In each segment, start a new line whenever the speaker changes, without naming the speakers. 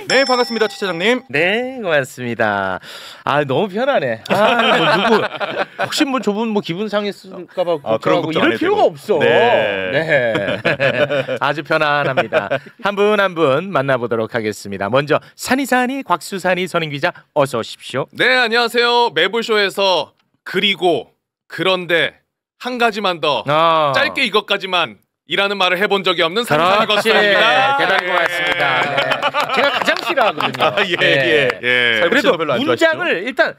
네, 반갑습니다, 최 차장님.
네, 고맙습니다. 아, 너무 편하네. 아, 뭐 누구 혹시 뭐 저분 뭐 기분 상했을까봐
그런 걱정
이럴 필요가 없어.
네.
네. 아주 편안합니다. 한 분 한 분 만나보도록 하겠습니다. 먼저 산이산이 곽수산이 선임 기자 어서 오십시오.
네, 안녕하세요. 매불쇼에서 그리고 그런데 한 가지만 더 짧게 이것까지만 이라는 말을 해본 적이 없는 산이산이 곽수산입니다.
대단히 고맙습니다. 네. 제가 가장 싫어하거든요.
예.
그래도
별로 안
문장을 일단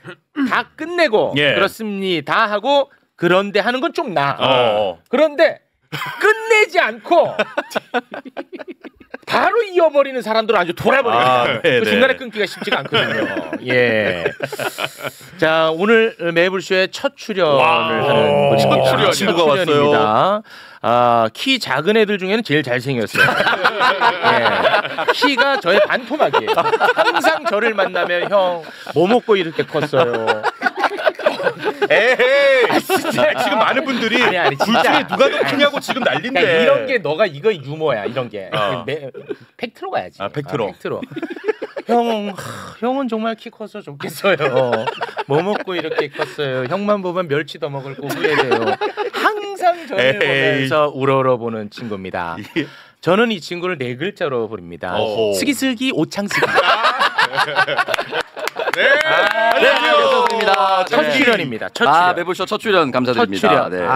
다 끝내고 그렇습니다 하고 그런데 하는 건 좀 나아. 그런데 끝내지 않고 바로 이어버리는 사람들은 아주 돌아버려요. 그 중간에 끊기가 쉽지가 않거든요. 예. 자, 오늘 매불쇼의 첫 출연을 하는 분입니다.
첫 출연.
친구가 왔어요.
키 작은 애들 중에는 제일 잘생겼어요. 예. 키가 저의 반토막이에요. 항상 저를 만나면 형 뭐 먹고 이렇게 컸어요.
에헤이. 진짜 지금 많은 분들이
아니,
둘 중에 누가 더 크냐고 지금 난린데.
그러니까 이런 게 너가 이거 유머야 이런 게. 팩트로 가야지.
팩트로.
형은 정말 키 커서 좋겠어요. 뭐 먹고 이렇게 컸어요. 형만 보면 멸치 더 먹을 거 후회돼요. 항상 저를 보면서 우러러보는 친구입니다. 저는 이 친구를 네 글자로 부릅니다. 슬기슬기 오창슬기.
네, 안녕하세요.
첫 출연입니다. 첫 출연.
매불쇼 첫 출연 감사드립니다.
첫 출연.
네.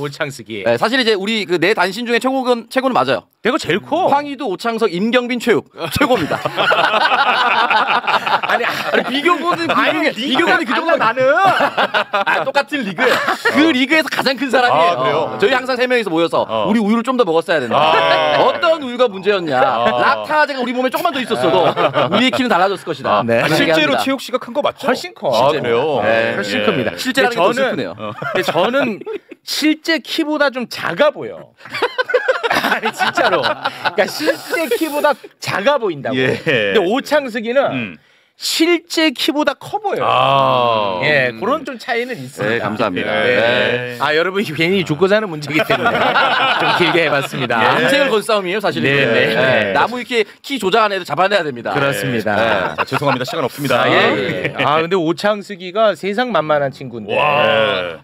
오창석이.
네, 사실 이제 우리 그 네 단신 중에 최고는 맞아요.
내가 제일 커.
황희도, 오창석, 임경빈, 최욱 최고입니다. 아니 비교고는 비교고는 그 정도 나는 똑같은 리그. 그 리그에서 가장 큰 사람이에요.
그래요?
저희 항상 세 명이서 모여서 우리 우유를 좀 더 먹었어야 된다. 어떤 우유가 문제였냐? 락타제가 우리 몸에 조금만 더 있었어도 우리의 키는 달라졌을 것이다.
네. 실제로 최욱 씨가 큰 거 맞죠?
훨씬 커.
그래요?
네, 훨씬 큽니다.
실제라는 게 더 슬프네요.
저는 실제 키보다 좀 작아 보여. 아니 진짜로. 그러니까 실제 키보다 작아 보인다고. 근데 오창석이는 실제 키보다 커 보여요. 예, 그런 좀 차이는 있습니다.
네, 감사합니다.
네. 여러분 괜히 죽고 사는 문제이기 때문에 좀 길게 해봤습니다.
인생을 건 싸움이에요, 사실.
네.
나무 이렇게 키 조작하는 애들 잡아내야 됩니다.
그렇습니다.
죄송합니다. 시간 없습니다.
근데 오창석이가 세상 만만한 친구인데.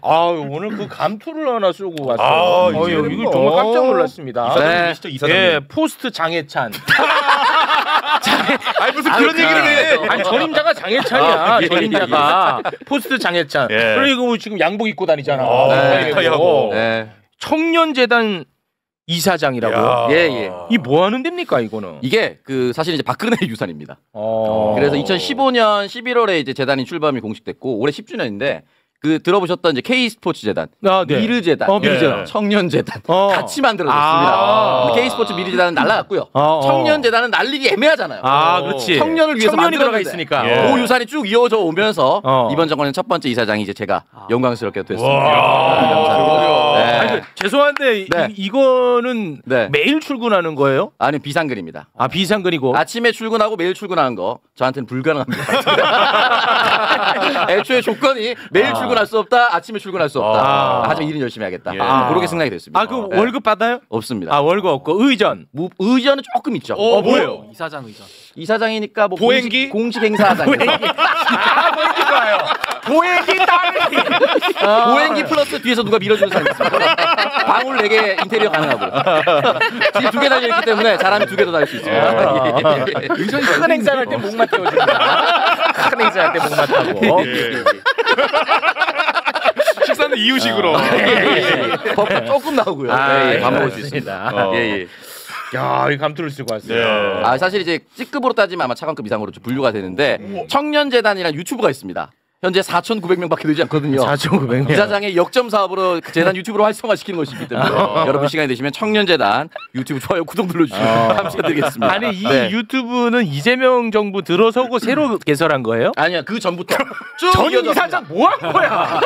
오늘 그 감투를 하나 쓰고 왔어요. 이거 정말 깜짝 놀랐습니다.
이사장님이시죠, 이사장님?
예, 포스트 장해찬.
무슨 그런 얘기를 해?
아니 전임자가 장해찬이야. 전임자가 포스트 장해찬. 그리고 지금 양복 입고 다니잖아.
하고.
청년재단 이사장이라고. 이 뭐 하는 데입니까 이거는?
이게 그 사실 이제 박근혜 유산입니다. 그래서 2015년 11월에 이제 재단이 출범이 공식됐고 올해 10주년인데 그 들어보셨던 이제 K 스포츠 재단, 미르 재단, 청년 재단 같이 만들어졌습니다. K 스포츠 미르 재단은 날라갔고요. 청년 재단은 날리기 애매하잖아요.
그렇지.
청년을 위해서
청년이 들어가
만들어졌는데
있으니까.
그 유산이 쭉 이어져 오면서 이번 정권의 첫 번째 이사장이 이제 제가 영광스럽게 됐습니다. 감사합니다.
아니, 죄송한데 이거는 매일 출근하는 거예요?
아니 비상근입니다.
비상근이고
아침에 출근하고 매일 출근하는 거 저한테는 불가능합니다. 애초에 조건이 매일 출근할 수 없다, 아침에 출근할 수 없다. 하지만 일은 열심히 하겠다. 그렇게 생각이 됐습니다.
그 월급 받아요?
없습니다.
월급 없고 의전?
의전은 조금 있죠.
뭐예요?
이사장 의전.
이사장이니까 뭐
보행기?
공식 행사장.
보행기 좋아요. 보행기 딸.
보행기 플러스 뒤에서 누가 밀어주는 사람이 있습니다. 방울 4개 인테리어 가능하고요. 지금 2개 달려있기 때문에 잘하면 2개 더 달릴 수 있습니다.
큰 행사할 때 목만 태워줍니다. 큰 행사할 때 목만 타고.
식사는 이유식으로.
조금 나오고요. 밥 먹을 수 있습니다.
야, 이 감투를 쓰고 왔어요.
사실 이제 C급으로 따지면 아마 차관급 이상으로 좀 분류가 되는데 청년재단이라는 유튜브가 있습니다. 현재 4,900명밖에 되지 않거든요.
4,900명.
이사장의 역점 사업으로 재단 유튜브로 활성화시키는 것이기 때문에 여러분 시간이 되시면 청년재단 유튜브 좋아요 구독 눌러주시면 감사드리겠습니다.
아니 이 유튜브는 이재명 정부 들어서고 새로 개설한 거예요?
아니야 그 전부터 쭉
전 이사장 뭐 한 거야?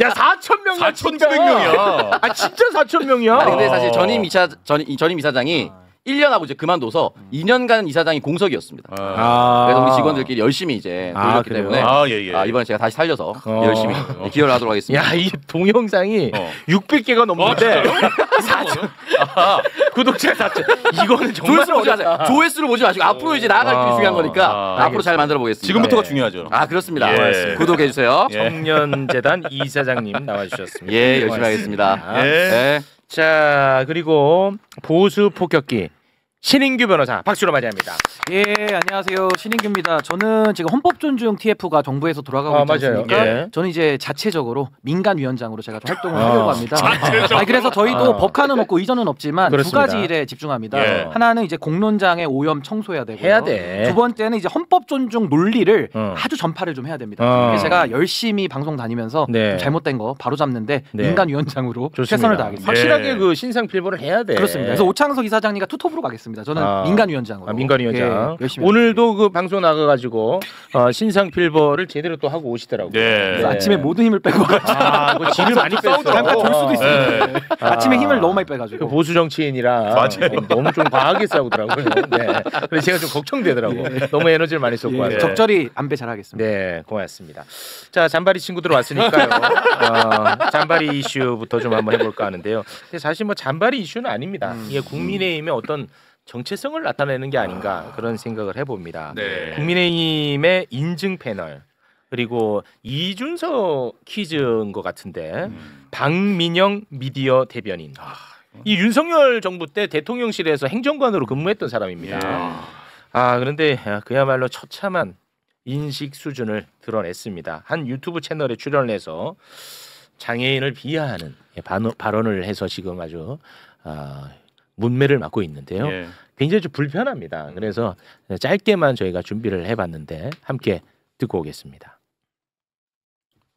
야 4,000명이야.
4,900명이야.
진짜 4,000명이야.
아니 근데 사실 전임 이사장이 1년하고 이제 그만둬서 2년간 이사장이 공석이었습니다. 그래서 우리 직원들끼리 열심히 이제 돌렸기 때문에 이번에 제가 다시 살려서 열심히 기여를 하도록 하겠습니다.
야, 이 동영상이 600개가 넘는데 구독자 4천. 이거는 정말
조회수를 보지 마세요. 조회수를 보지 마시고 앞으로 이제 나아갈 게 중요한 거니까 앞으로 잘 만들어 보겠습니다.
지금부터가 중요하죠.
아 그렇습니다.
예.
구독해 주세요.
청년재단 이사장님 나와주셨습니다.
예, 열심히 하겠습니다. 예.
자, 그리고 보수 폭격기 신인규 변호사 박수로 맞이합니다.
예, 안녕하세요. 신인규입니다. 저는 지금 헌법 존중 TF가 정부에서 돌아가고 있지
맞아요.
않습니까?
예.
저는 이제 자체적으로 민간위원장으로 제가 좀 활동을 하려고 합니다. 그래서 저희도 법카는 없고 이전은 없지만
그렇습니다.
두 가지 일에 집중합니다.
예.
하나는 이제 공론장의 오염 청소해야 되고요.
해야 돼.
두 번째는 이제 헌법 존중 논리를 아주 전파를 좀 해야 됩니다. 그래서 제가 열심히 방송 다니면서
네.
좀 잘못된 거 바로 잡는데
네.
민간위원장으로
좋습니다.
최선을 다하겠습니다.
확실하게 그 신상 필보를 해야 돼.
그렇습니다. 그래서 오창석 이사장님과 투톱으로 가겠습니다. 저는 민간위원장으로.
민간위원장.
예, 열심히
오늘도 그 방송 나가가지고 신상 필보를 제대로 또 하고 오시더라고요.
그래서 아침에 모든 힘을 빼고
그 질을 많이 뺐어.
잠깐 졸 수도 있어요. 아침에 힘을 너무 많이 빼가지고.
그 보수 정치인이라 너무 좀 과하게 싸우더라고요. 네. 그래서 제가 좀 걱정되더라고. 너무 에너지를 많이 쏟고 와서.
적절히 안배 잘하겠습니다.
네, 고맙습니다. 자, 잔바리 친구들 왔으니까요. 잔바리 이슈부터 좀 한번 해볼까 하는데요. 근데 사실 뭐 잔바리 이슈는 아닙니다. 이게 국민의힘의 어떤 정체성을 나타내는 게 아닌가 그런 생각을 해봅니다.
네.
국민의힘의 인증 패널 그리고 이준석 퀴즈인 것 같은데 박민영 미디어 대변인. 이 윤석열 정부 때 대통령실에서 행정관으로 근무했던 사람입니다. 그런데 그야말로 처참한 인식 수준을 드러냈습니다. 한 유튜브 채널에 출연을 해서 장애인을 비하하는 발언을 해서 지금 아주 문매를 맞고 있는데요. 굉장히 좀 불편합니다. 그래서 짧게만 저희가 준비를 해봤는데 함께 듣고 오겠습니다.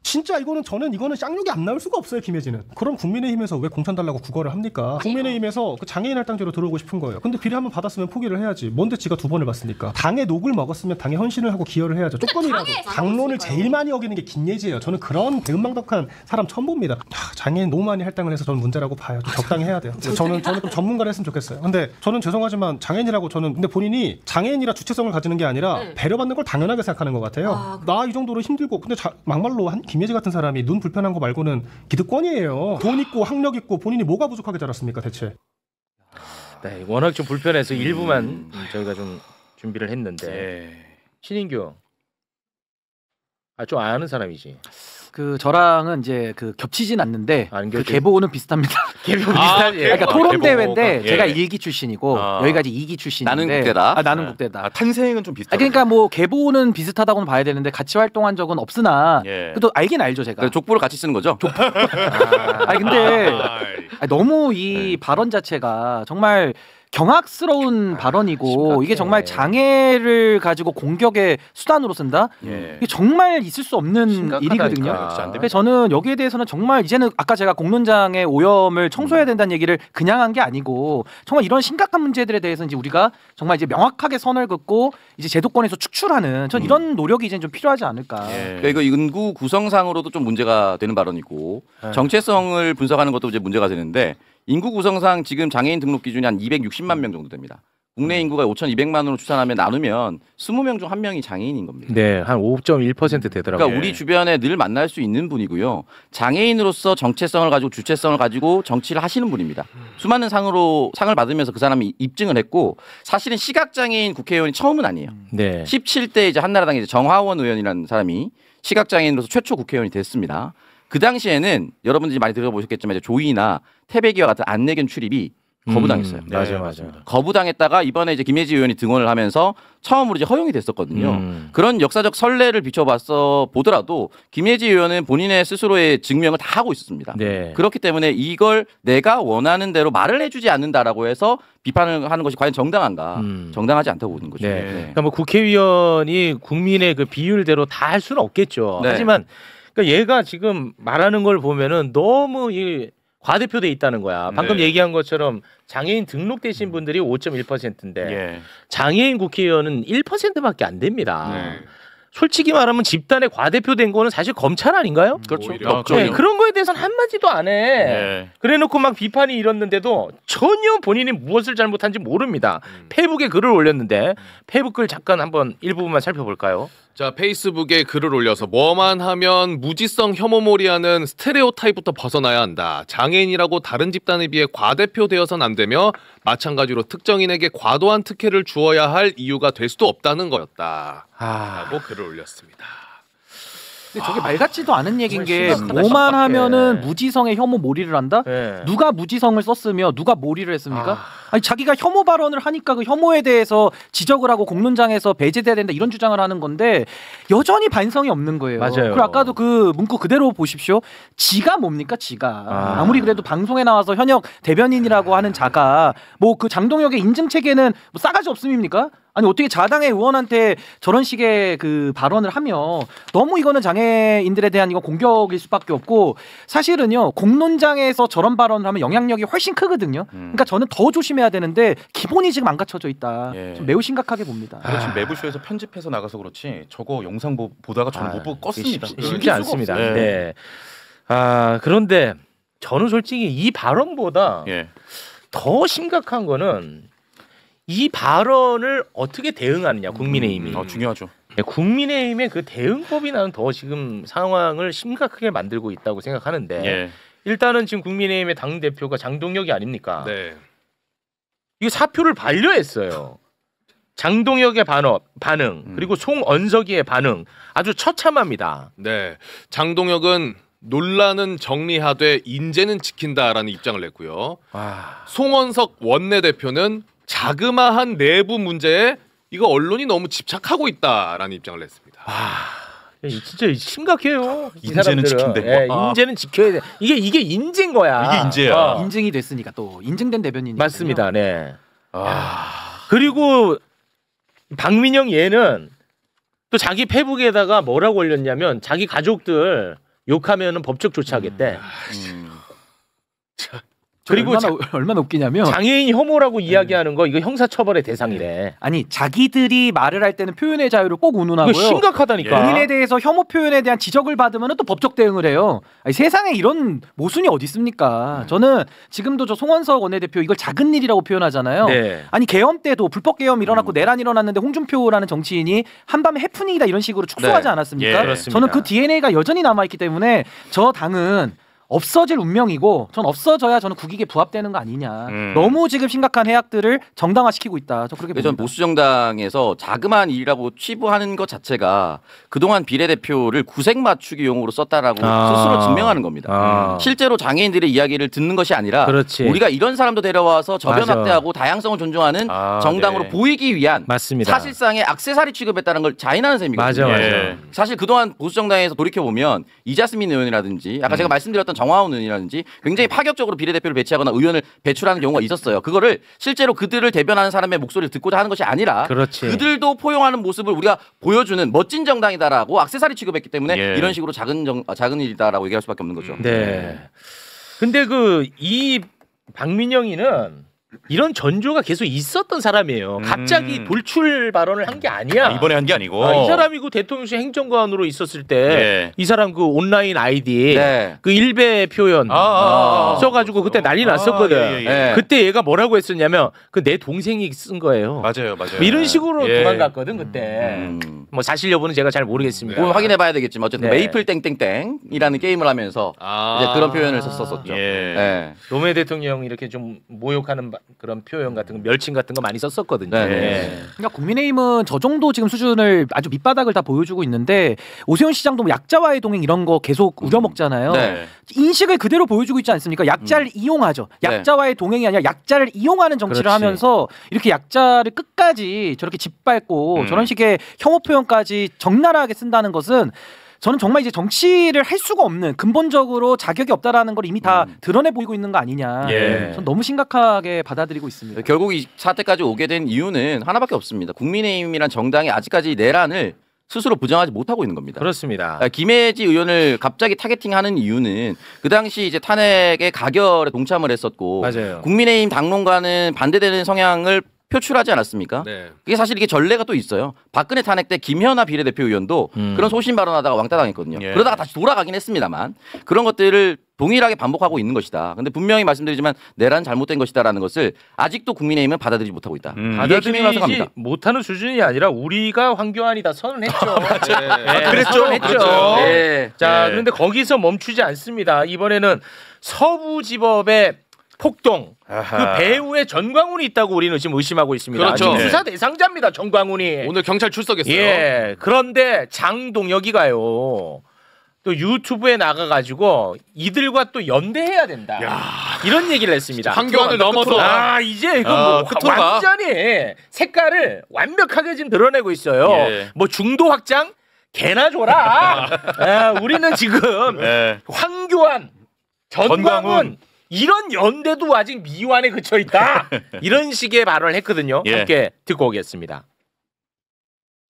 진짜 이거는 쌍욕이 안 나올 수가 없어요. 김혜진은. 그럼 국민의힘에서 왜 공천 달라고 구걸을 합니까? 국민의힘에서 그 장애인 할당제로 들어오고 싶은 거예요. 근데 비례 한번 받았으면 포기를 해야지. 뭔데 지가 2번을 받습니까? 당의 녹을 먹었으면 당의 헌신을 하고 기여를 해야죠. 조금이라도 당론을 제일 많이 어기는 게 김예지예요. 저는 그런 배은망덕한 사람 처음 봅니다. 장애인 너무 많이 할당을 해서 저는 문제라고 봐요. 좀 적당히 해야 돼요. 저는 좀 전문가를 했으면 좋겠어요. 근데 저는 죄송하지만 장애인이라고 근데 본인이 장애인이라 주체성을 가지는 게 아니라 배려받는 걸 당연하게 생각하는 것 같아요. 나 이 정도로 힘들고 근데 막말로 김예지 같은 사람이 눈 불편한 거 말고는 기득권이에요. 돈 있고 학력 있고 본인이 뭐가 부족하게 자랐습니까 대체?
네, 워낙 좀 불편해서 일부만 저희가 좀 준비를 했는데 신인규 좀 아는 사람이지.
그 저랑은 이제 그 겹치진 않는데 그 계보는 비슷합니다.
계보 비슷하지.
그러니까 토론 대회인데 제가 1기 출신이고 여기가 이제 2기 출신인데
나는 국대다.
나는 국대다.
탄생은 좀 비슷하다.
그러니까 뭐 계보는 비슷하다고는 봐야 되는데 같이 활동한 적은 없으나 그래도 알긴 알죠 제가.
족보를 같이 쓰는 거죠.
근데 너무 이 발언 자체가 정말 경악스러운 발언이고
심각해.
이게 정말 장애를 가지고 공격의 수단으로 쓴다? 이게 정말 있을 수 없는 일이거든요. 그래서 저는 여기에 대해서는 정말 이제는 아까 제가 공론장의 오염을 청소해야 된다는 얘기를 그냥 한 게 아니고 정말 이런 심각한 문제들에 대해서 이제 우리가 정말 이제 명확하게 선을 긋고 이제 제도권에서 축출하는 전 이런 노력이 이제 좀 필요하지 않을까.
그러니까 이거 인구 구성상으로도 좀 문제가 되는 발언이고 정체성을 분석하는 것도 이제 문제가 되는데 인구 구성상 지금 장애인 등록 기준이 한 260만 명 정도 됩니다. 국내 인구가 5,200만으로 추산하면 나누면 20명 중 1명이 장애인인 겁니다.
네, 한 5.1% 되더라고요.
그러니까 우리 주변에 늘 만날 수 있는 분이고요. 장애인으로서 정체성을 가지고 주체성을 가지고 정치를 하시는 분입니다. 수많은 상을 받으면서 그 사람이 입증을 했고 사실은 시각장애인 국회의원이 처음은 아니에요.
네.
17대 이제 한나라당 이제 정하원 의원이라는 사람이 시각장애인으로서 최초 국회의원이 됐습니다. 그 당시에는 여러분들이 많이 들어보셨겠지만 이제 조이나 태백이와 같은 안내견 출입이 거부당했어요.
맞아요.
거부당했다가 이번에 이제 김혜지 의원이 등원을 하면서 처음으로 이제 허용이 됐었거든요. 그런 역사적 선례를 비춰봤어 보더라도 김혜지 의원은 본인의 스스로의 증명을 다 하고 있었습니다.
네.
그렇기 때문에 이걸 내가 원하는 대로 말을 해주지 않는다라고 해서 비판을 하는 것이 과연 정당한가? 정당하지 않다고 보는 거죠.
네. 그러니까 뭐 국회의원이 국민의 그 비율대로 다 할 수는 없겠죠.
네.
하지만 그러니까 얘가 지금 말하는 걸 보면은 너무 이 과대표돼 있다는 거야. 방금 얘기한 것처럼 장애인 등록되신 분들이 5.1%인데 장애인 국회의원은 1%밖에 안 됩니다. 솔직히 말하면 집단에 과대표된 거는 사실 검찰 아닌가요?
그렇죠.
네, 그런 거에 대해서는 한마디도 안 해. 그래놓고 막 비판이 일었는데도 전혀 본인이 무엇을 잘못한지 모릅니다. 페이북에 글을 올렸는데 페이북 글 잠깐 한번 일부분만 살펴볼까요?
자, 페이스북에 글을 올려서 뭐만 하면 무지성 혐오몰이하는 스테레오타입부터 벗어나야 한다. 장애인이라고 다른 집단에 비해 과대표되어선 안 되며 마찬가지로 특정인에게 과도한 특혜를 주어야 할 이유가 될 수도 없다는 거였다. 라고 글을 올렸습니다.
근데 저게 말 같지도 않은 얘기인 게 뭐만 하면은 무지성의 혐오 몰이를 한다?
네.
누가 무지성을 썼으며 누가 몰이를 했습니까? 아니 자기가 혐오 발언을 하니까 그 혐오에 대해서 지적을 하고 공론장에서 배제돼야 된다 이런 주장을 하는 건데 여전히 반성이 없는 거예요.
맞아요.
그리고 아까도 그 문구 그대로 보십시오. 지가 뭡니까 지가. 아무리 그래도 방송에 나와서 현역 대변인이라고 하는 자가 뭐 그 장동혁의 인증 체계는 뭐 싸가지 없음입니까? 아니 어떻게 자당의 의원한테 저런 식의 그 발언을 하며 너무 이거는 장애인들에 대한 이거 공격일 수밖에 없고 사실은요 공론장에서 저런 발언을 하면 영향력이 훨씬 크거든요. 그러니까 저는 더 조심해야 되는데 기본이 지금 안 갖춰져 있다. 좀 매우 심각하게 봅니다.
지금 매부쇼에서 편집해서 나가서 그렇지 저거 영상 보다가 저는 못 보고 껐습니다.
쉽지 않습니다. 네. 그런데 저는 솔직히 이 발언보다 더 심각한 거는 이 발언을 어떻게 대응하느냐 국민의힘이
중요하죠.
국민의힘의 그 대응법이 나는 더 지금 상황을 심각하게 만들고 있다고 생각하는데 일단은 지금 국민의힘의 당 대표가 장동혁이 아닙니까?
네.
이거 사표를 반려했어요. 장동혁의 반응 그리고 송언석이의 반응 아주 처참합니다.
네. 장동혁은 논란은 정리하되 인재는 지킨다라는 입장을 냈고요. 송원석 원내대표는 자그마한 내부 문제에 이거 언론이 너무 집착하고 있다라는 입장을 냈습니다.
진짜 심각해요.
인재는 지킨대.
인재는 지켜야 돼. 이게 인재인 거야.
이게 인재야.
인증이 됐으니까 또 인증된 대변인이
맞습니다. 네. 그리고 박민영 얘는 또 자기 페북에다가 뭐라고 올렸냐면 자기 가족들 욕하면은 법적 조치하겠대.
그리고 얼마나 웃기냐면
장애인 혐오라고 이야기하는 거 이거 형사처벌의 대상이래.
아니 자기들이 말을 할 때는 표현의 자유를 꼭 운운하고요.
심각하다니까.
본인에 대해서 혐오 표현에 대한 지적을 받으면 또 법적 대응을 해요. 아니, 세상에 이런 모순이 어디 있습니까? 저는 지금도 저 송원석 원내대표 이걸 작은 일이라고 표현하잖아요.
네.
아니 계엄 때도 불법 계엄 일어났고 내란 일어났는데 홍준표라는 정치인이 한밤에 해프닝이다 이런 식으로 축소하지 않았습니까?
그렇습니다.
저는 그 DNA가 여전히 남아있기 때문에 저 당은 없어질 운명이고 전 없어져야 저는 국익에 부합되는 거 아니냐. 너무 지금 심각한 해악들을 정당화시키고 있다. 저 그렇게 봅니다.
전 보수 정당에서 자그마한 일이라고 치부하는 것 자체가 그동안 비례대표를 구색 맞추기용으로 썼다라고 스스로 증명하는 겁니다. 실제로 장애인들의 이야기를 듣는 것이 아니라 우리가 이런 사람도 데려와서 저변 확대하고 다양성을 존중하는 정당으로 보이기 위한 사실상의 액세서리 취급했다는 걸 자인하는 셈이거든요.
맞아.
사실 그동안 보수 정당에서 돌이켜보면 이자스민 의원이라든지 아까 제가 말씀드렸던 정화훈 의원이라든지 굉장히 파격적으로 비례대표를 배치하거나 의원을 배출하는 경우가 있었어요. 그거를 실제로 그들을 대변하는 사람의 목소리를 듣고자 하는 것이 아니라 그들도 포용하는 모습을 우리가 보여주는 멋진 정당이다라고 액세서리 취급했기 때문에 이런 식으로 작은 일이다라고 얘기할 수밖에 없는 거죠.
네. 근데 이 박민영이는 이런 전조가 계속 있었던 사람이에요. 갑자기 돌출 발언을 한 게 아니야.
이번에 한 게 아니고.
이 사람이 그 대통령실 행정관으로 있었을 때 이 사람 그 온라인 아이디 그 일배 표현 써가지고 그때 난리 났었거든. 그때 얘가 뭐라고 했었냐면 그 내 동생이 쓴 거예요.
맞아요.
이런 식으로 도망갔거든 그때. 뭐 사실 여부는 제가 잘 모르겠습니다.
그걸 확인해봐야 되겠지만 어쨌든 메이플 땡땡땡이라는 게임을 하면서 이제 그런 표현을 썼었죠.
노무현 대통령 이렇게 좀 모욕하는 그런 표현 같은 거, 멸칭 같은 거 많이 썼었거든요.
그러니까 국민의힘은 저 정도 지금 수준을 아주 밑바닥을 다 보여주고 있는데 오세훈 시장도 뭐 약자와의 동행 이런 거 계속 우려먹잖아요. 인식을 그대로 보여주고 있지 않습니까? 약자를 이용하죠. 약자와의 동행이 아니라 약자를 이용하는 정치를 하면서 이렇게 약자를 끝까지 저렇게 짓밟고 저런 식의 혐오 표현까지 적나라하게 쓴다는 것은 저는 정말 이제 정치를 할 수가 없는 근본적으로 자격이 없다라는 걸 이미 다 드러내 보이고 있는 거 아니냐. 저는 너무 심각하게 받아들이고 있습니다.
결국 이 사태까지 오게 된 이유는 하나밖에 없습니다. 국민의힘이란 정당이 아직까지 내란을 스스로 부정하지 못하고 있는 겁니다.
그렇습니다.
김혜지 의원을 갑자기 타겟팅하는 이유는 그 당시 이제 탄핵의 가결에 동참을 했었고 국민의힘 당론과는 반대되는 성향을 표출하지 않았습니까? 그게 사실 이게 전례가 또 있어요. 박근혜 탄핵 때 김현아 비례대표 의원도 그런 소신 발언하다가 왕따당했거든요. 그러다가 다시 돌아가긴 했습니다만 그런 것들을 동일하게 반복하고 있는 것이다. 근데 분명히 말씀드리지만 내란 잘못된 것이다라는 것을 아직도 국민의힘은 받아들이지 못하고 있다.
받아들이지 못하는 수준이 아니라 우리가 황교안이다 선언했죠.
네. 그랬죠.
네. 자, 그런데 거기서 멈추지 않습니다. 이번에는 서부지법의 폭동. 그 배후에 전광훈이 있다고 우리는 지금 의심하고 있습니다.
그렇죠.
지금 수사 대상자입니다. 전광훈이.
오늘 경찰 출석했어요.
예. 그런데 장동혁이가요. 또 유튜브에 나가가지고 이들과 또 연대해야 된다. 이런 얘기를 했습니다.
황교안을 넘어서.
이제 이거 뭐 완전히 색깔을 완벽하게 지금 드러내고 있어요.
예.
뭐 중도 확장 개나 줘라. 우리는 지금 황교안, 전광훈 이런 연대도 아직 미완에 그쳐 있다. 이런 식의 발언을 했거든요. 함께 듣고 오겠습니다.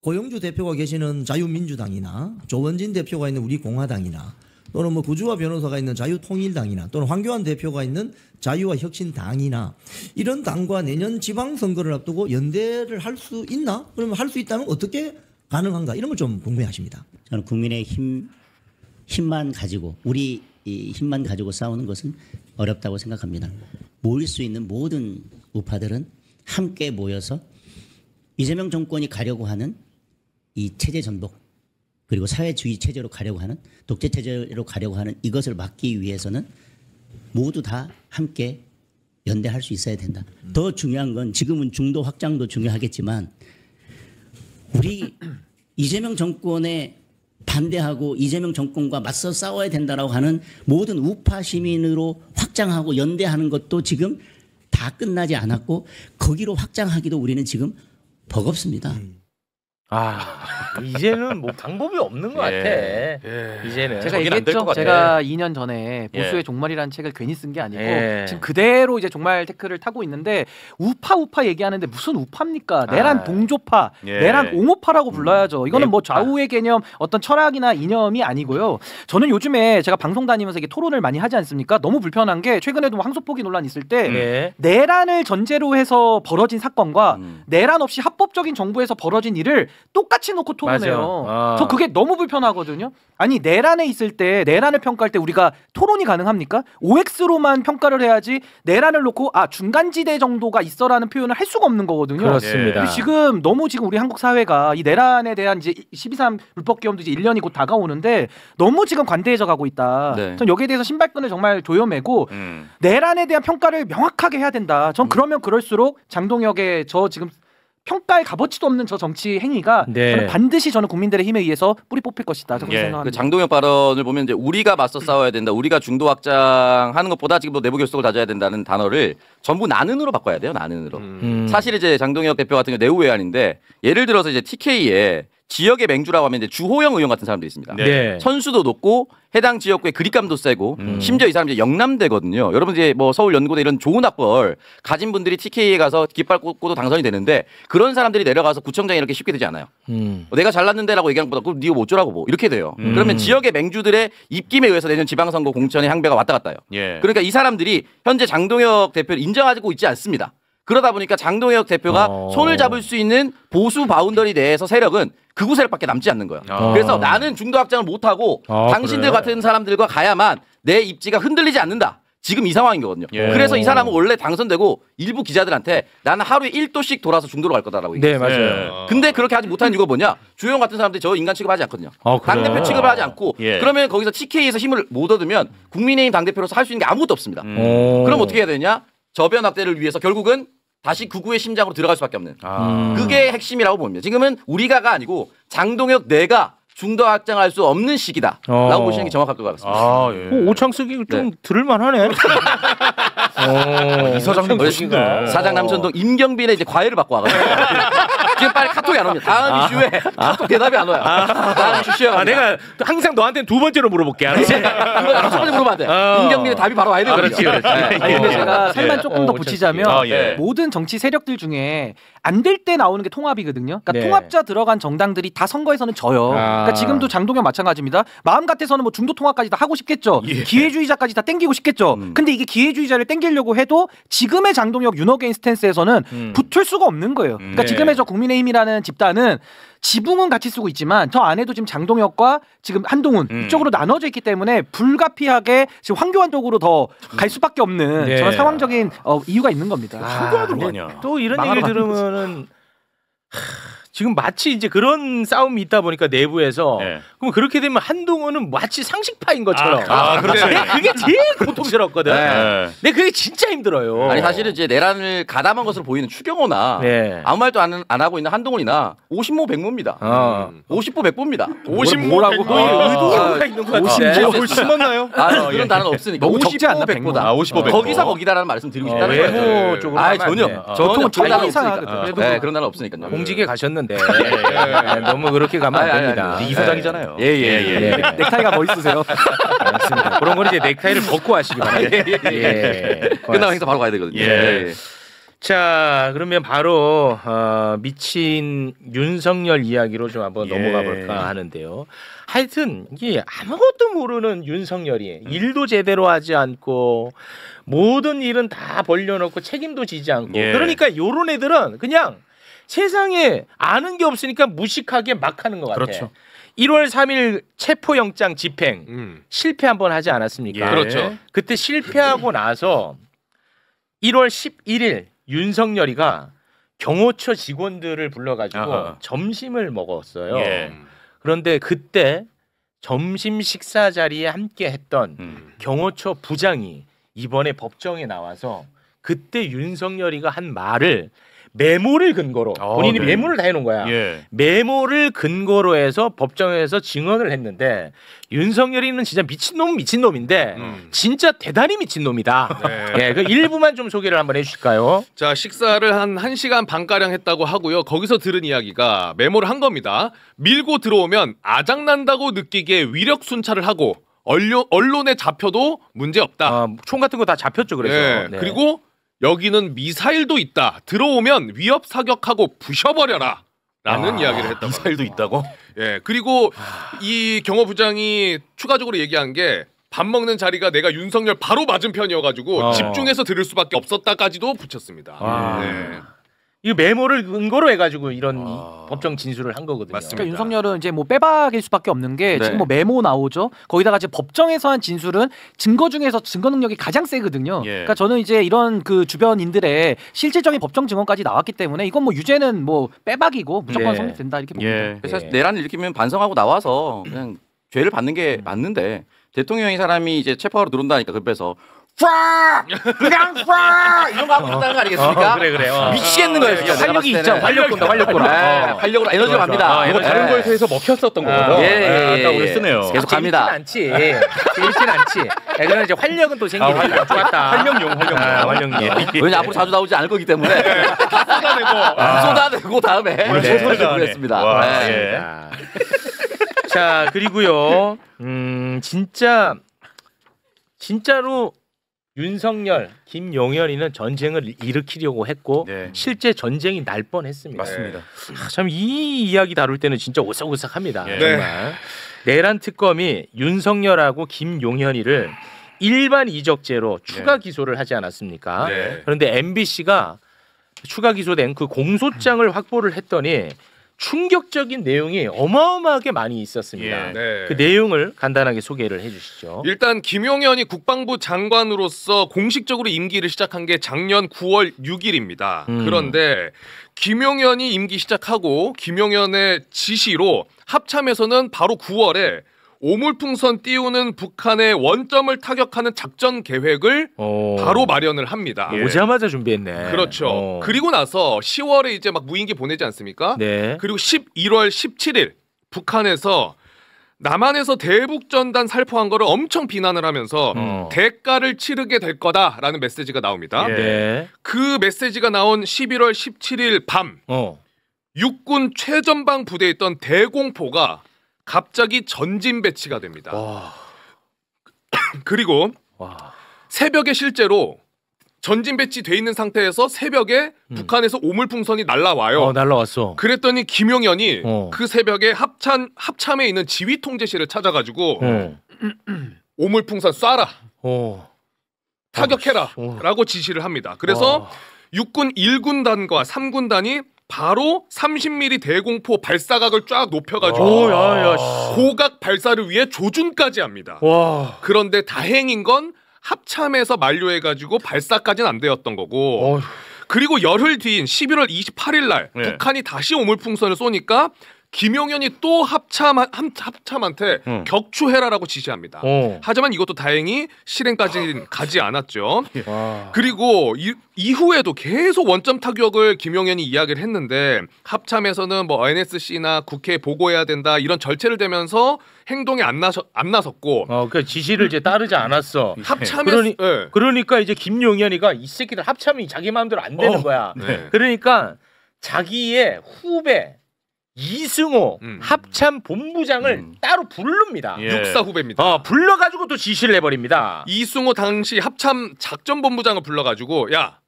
고영주 대표가 계시는 자유민주당이나 조원진 대표가 있는 우리 공화당이나 또는 뭐 구주화 변호사가 있는 자유통일당이나 또는 황교안 대표가 있는 자유와 혁신당이나 이런 당과 내년 지방선거를 앞두고 연대를 할 수 있나? 그러면 할 수 있다면 어떻게 가능한가? 이런 걸 좀 궁금해하십니다.
저는 국민의 힘만 가지고 우리 이 힘만 가지고 싸우는 것은 어렵다고 생각합니다. 모일 수 있는 모든 우파들은 함께 모여서 이재명 정권이 가려고 하는 이 체제 전복 그리고 사회주의 체제로 가려고 하는 독재 체제로 가려고 하는 이것을 막기 위해서는 모두 다 함께 연대할 수 있어야 된다. 더 중요한 건 지금은 중도 확장도 중요하겠지만 우리 이재명 정권에 반대하고 이재명 정권과 맞서 싸워야 된다라고 하는 모든 우파 시민으로 확장하고 연대하는 것도 지금 다 끝나지 않았고 거기로 확장하기도 우리는 지금 버겁습니다.
이제는 뭐 방법이 없는 것 같아. 이제는
제가 얘기했죠. 제가 2년 전에 보수의 종말이라는 책을 괜히 쓴 게 아니고 지금 그대로 이제 종말 태클을 타고 있는데 우파 얘기하는데 무슨 우파입니까? 내란 동조파, 내란 옹호파라고 불러야죠. 이거는 뭐 좌우의 개념, 어떤 철학이나 이념이 아니고요. 저는 요즘에 제가 방송 다니면서 이게 토론을 많이 하지 않습니까? 너무 불편한 게 최근에도 뭐 항소포기 논란 있을 때 내란을 전제로 해서 벌어진 사건과 내란 없이 합법적인 정부에서 벌어진 일을 똑같이 놓고 토론해요. 저 그게 너무 불편하거든요. 아니 내란에 있을 때 내란을 평가할 때 우리가 토론이 가능합니까? OX로만 평가를 해야지 내란을 놓고 중간지대 정도가 있어라는 표현을 할 수가 없는 거거든요.
그렇습니다.
지금 너무 지금 우리 한국 사회가 이 내란에 대한 이제 12.3 불법계엄도 이제 1년이 곧 다가오는데 너무 지금 관대해져 가고 있다. 전 여기에 대해서 신발끈을 정말 조여매고 내란에 대한 평가를 명확하게 해야 된다. 전 그러면 그럴수록 장동혁의 저 지금 평가의 값어치도 없는 저 정치 행위가 저는 반드시 저는 국민들의 힘에 의해서 뿌리 뽑힐 것이다. 저는 생각합니다.
그 장동혁 발언을 보면 이제 우리가 맞서 싸워야 된다. 우리가 중도 확장하는 것보다 지금 내부 결속을 다져야 된다는 단어를 전부 나는으로 바꿔야 돼요. 나는으로. 사실 이제 장동혁 대표 같은 경우 내후 외환인데 예를 들어서 이제 TK에 지역의 맹주라고 하면 이제 주호영 의원 같은 사람도 있습니다. 선수도 높고 해당 지역구의 그립감도 세고 심지어 이 사람 이제 영남대거든요. 여러분 이제 뭐 서울 연고대 이런 좋은 학벌 가진 분들이 TK에 가서 깃발 꽂고 당선이 되는데 그런 사람들이 내려가서 구청장이 이렇게 쉽게 되지 않아요. 내가 잘났는데라고 얘기한 것보다 그럼 네가 뭐 어쩌라고 뭐 이렇게 돼요. 그러면 지역의 맹주들의 입김에 의해서 내년 지방선거 공천의 향배가 왔다 갔다 해요. 그러니까 이 사람들이 현재 장동혁 대표를 인정하고 있지 않습니다. 그러다 보니까 장동혁 대표가 손을 잡을 수 있는 보수 바운더리 내에서 세력은 극우 세력밖에 남지 않는 거예요. 그래서 나는 중도 확장을 못하고 당신들 같은 사람들과 가야만 내 입지가 흔들리지 않는다. 지금 이 상황인 거거든요. 그래서 이 사람은 원래 당선되고 일부 기자들한테 나는 하루에 1도씩 돌아서 중도로 갈 거다라고 얘기했어요.
맞아요.
근데 그렇게 하지 못하는 이유가 뭐냐? 주호영 같은 사람들이 저 인간 취급하지 않거든요. 당대표 취급을 하지 않고 그러면 거기서 TK에서 힘을 못 얻으면 국민의힘 당대표로서 할 수 있는 게 아무것도 없습니다. 그럼 어떻게 해야 되냐? 저변 확대를 위해서 결국은 다시 극우의 심장으로 들어갈 수밖에 없는 그게 핵심이라고 봅니다. 지금은 우리가가 아니고 장동혁 내가 중도 확장할 수 없는 시기다라고 보시는 게 정확할 것 같습니다.
오창석이 좀 들을만하네.
이사장님
사장 남천동 임경빈의 이제 과외를 받고 와가지고 지금 빨리 카톡이 안 옵니다. 다음 이슈에 카톡 대답이 안 와요. 다음 이슈 쉬어요.
내가 항상 너한테는 두 번째로 물어볼게.
이거 첫 번째 물어보면 안 돼. 임경빈의 답이 바로 와야 되거든요.
그렇지.
아니 근데 제가 살만 조금 더 붙이자면 모든 정치 세력들 중에 안 될 때 나오는 게 통합이거든요. 그러니까 통합자 들어간 정당들이 다 선거에서는 져요. 그러니까 지금도 장동혁 마찬가지입니다. 마음 같아서는 뭐 중도 통합까지 다 하고 싶겠죠. 기회주의자까지 다 땡기고 싶겠죠. 근데 이게 기회주의자를 땡기려고 해도 지금의 장동혁 윤어게인 스탠스에서는 붙을 수가 없는 거예요. 그러니까 지금의 저 국민 국민의힘이라는 집단은 지붕은 같이 쓰고 있지만 저 안에도 지금 장동혁과 지금 한동훈 이쪽으로 나눠져 있기 때문에 불가피하게 지금 황교안 쪽으로 더 갈 수밖에 없는
네.
저런 상황적인 이유가 있는 겁니다.
황교안으로 가냐?
또 이런 얘기를 들으면은 지금 마치 이제 그런 싸움이 있다 보니까 내부에서
네.
그럼 그렇게 되면 한동훈은 마치 상식파인 것처럼.
그렇죠.
내가 그게 제일 고통스럽거든.
네.
근데 그게 진짜 힘들어요.
아니 사실은 이제 내란을 가담한 것으로 보이는 추경호나
네.
아무 말도 안 하고 있는 한동훈이나 50모 100모입니다. 50보 100보입니다.
50모
뭐라고?
100모.
의도가 있는 것 같은데.
뭘 심었나요?
그런 단어는 없으니까
너무 적지 않나,
100보다.
50보 100보.
거기서 거기다라는 말씀 드리고 싶다는 거예요.
외모 쪽으로 하면 안
전혀.
돼.
전혀 그런 단어
이상하거든.
없으니까. 네, 그런 단어 없으니까요.
공직에 가셨는데 너무 그렇게 가면 안 됩니다.
네 이사장이잖아요.
예.
넥타이가 멋있으세요.
맞습니다. 그런 건 이제 넥타이를 벗고 하시기 바랍니다. 예.
끝나고 행사 바로 가야 되거든요.
예.
자, 그러면 바로 미친 윤석열 이야기로 좀 한번 넘어가 볼까 하는데요. 하여튼 이게 아무것도 모르는 윤석열이 일도 제대로 하지 않고 모든 일은 다 벌려놓고 책임도 지지 않고 그러니까 요런 애들은 그냥 세상에 아는 게 없으니까 무식하게 막 하는 것 같아.
그렇죠.
1월 3일 체포영장 집행 실패 한번 하지 않았습니까?
그렇죠.
그때 실패하고 나서 1월 11일 윤석열이가 경호처 직원들을 불러가지고 점심을 먹었어요. 그런데 그때 점심 식사 자리에 함께 했던 경호처 부장이 이번에 법정에 나와서 그때 윤석열이가 한 말을 메모를 근거로 본인이 메모를 다 해놓은 거야. 메모를 근거로 해서 법정에서 증언을 했는데 윤석열이는 진짜 미친놈인데 진짜 대단히 미친놈이다. 그 일부만 좀 소개를 한번 해주실까요?
자, 식사를 한 1시간 반가량 했다고 하고요. 거기서 들은 이야기가 메모를 한 겁니다. 밀고 들어오면 아작난다고 느끼게 위력 순찰을 하고 언론에 잡혀도 문제없다.
총 같은 거 다 잡혔죠. 그래서.
네. 그리고 여기는 미사일도 있다. 들어오면 위협 사격하고 부셔버려라. 라는 이야기를 했다고.
미사일도 있다고?
예. 그리고 이 경호부장이 추가적으로 얘기한 게 밥 먹는 자리가 내가 윤석열 바로 맞은편이어가지고 집중해서 들을 수밖에 없었다까지도 붙였습니다. 네.
이 메모를 근거로 해가지고 이런 법정 진술을 한 거거든요.
맞습니다.
그러니까 윤석열은 이제 뭐 빼박일 수밖에 없는 게 지금 뭐 메모 나오죠. 거기다가 이제 법정에서 한 진술은 증거 중에서 증거 능력이 가장 세거든요. 그러니까 저는 이제 이런 그 주변인들의 실질적인 법정 증언까지 나왔기 때문에 이건 뭐 유죄는 뭐 빼박이고 무조건 성립된다 이렇게 봅니다.
그래서 내란을 일으키면 반성하고 나와서 그냥 죄를 받는 게 맞는데 대통령이 사람이 이제 체포하러 들어온다니까 급해서 그냥 이런 거 하고 있다는 거 아니겠습니까?
그래.
미치겠는 거예요. 진짜.
활력이 있죠. 활력군다.
활력으로 에너지가 갑니다.
이거 다른 거에서 해서 먹혔었던 거거든.
딱 오래 쓰네요.
계속 갑니다.
재밌진 않지. 그러나 이제 활력은 또 생기니까 좋았다. 활력용.
왜냐 앞으로 자주 나오지 않을 거기 때문에 쏟아내고 다음에 소리를 부르겠습니다.
자, 그리고요. 진짜로 윤석열, 김용현이는 전쟁을 일으키려고 했고 실제 전쟁이 날 뻔했습니다.
맞습니다.
참 이 이야기 다룰 때는 진짜 오싹오싹합니다. 정말. 내란 특검이 윤석열하고 김용현이를 일반 이적죄로 추가 기소를 하지 않았습니까? 그런데 MBC가 추가 기소된 그 공소장을 확보를 했더니 충격적인 내용이 어마어마하게 많이 있었습니다. 그 내용을 간단하게 소개를 해주시죠.
일단 김용현이 국방부 장관으로서 공식적으로 임기를 시작한 게 작년 9월 6일입니다. 그런데 김용현이 임기 시작하고 김용현의 지시로 합참에서는 바로 9월에 오물풍선 띄우는 북한의 원점을 타격하는 작전 계획을 바로 마련을 합니다.
오자마자 준비했네.
그렇죠. 그리고 나서 10월에 이제 막 무인기 보내지 않습니까? 그리고 11월 17일 북한에서 남한에서 대북전단 살포한 거를 엄청 비난을 하면서 대가를 치르게 될 거다라는 메시지가 나옵니다. 그 메시지가 나온 11월 17일 밤 육군 최전방 부대에 있던 대공포가 갑자기 전진 배치가 됩니다. 그리고 새벽에 실제로 전진 배치돼 있는 상태에서 새벽에 북한에서 오물풍선이 날라와요.
날라왔어.
그랬더니 김용현이 그 새벽에 합참에 있는 지휘 통제실을 찾아가지고 오물풍선 쏴라. 타격해라. 라고 지시를 합니다. 그래서 육군 1군단과 3군단이 바로 30mm 대공포 발사각을 쫙 높여가지고 고각 발사를 위해 조준까지 합니다.
와.
그런데 다행인 건 합참에서 만료해가지고 발사까지는 안 되었던 거고 그리고 열흘 뒤인 11월 28일 날 북한이 다시 오물풍선을 쏘니까 김용현이 또 합참한테 격추해라라고 지시합니다. 하지만 이것도 다행히 실행까지는 가지 않았죠. 그리고 이후에도 계속 원점 타격을 김용현이 이야기를 했는데 합참에서는 뭐 NSC나 국회에 보고해야 된다 이런 절체를 대면서 행동에 안 나섰고
그 지시를 이제 따르지 않았어.
합참에서
그러니까 이제 김용현이가 이 새끼들 합참이 자기 마음대로 안 되는 거야. 그러니까 자기의 후배 이승호 합참 본부장을 따로 부릅니다.
육사 후배입니다.
불러가지고 또 지시를 해버립니다.
이승호 당시 합참 작전본부장을 불러가지고 야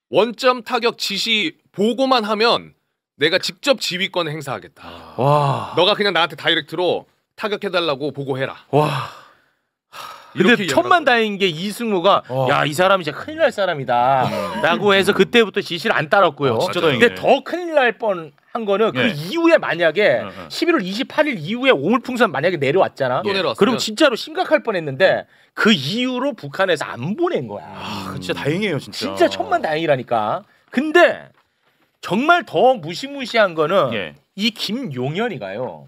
원점 타격 지시 보고만 하면 내가 직접 지휘권을 행사하겠다.
와.
너가 그냥 나한테 다이렉트로 타격해달라고 보고해라.
와. 근데 천만다행인 게 이승우가 야, 이 사람이 진짜 큰일 날 사람이다 라고 해서 그때부터 지시를 안 따랐고요. 근데 더 큰일 날 뻔한 거는 그 이후에 만약에 11월 28일 이후에 오물풍선 만약에 내려왔잖아.
또 내려왔으면.
그럼 진짜로 심각할 뻔했는데 그 이후로 북한에서 안 보낸 거야.
진짜 다행이에요, 진짜.
진짜 천만다행이라니까. 근데 정말 더 무시무시한 거는 이 김용현이가요.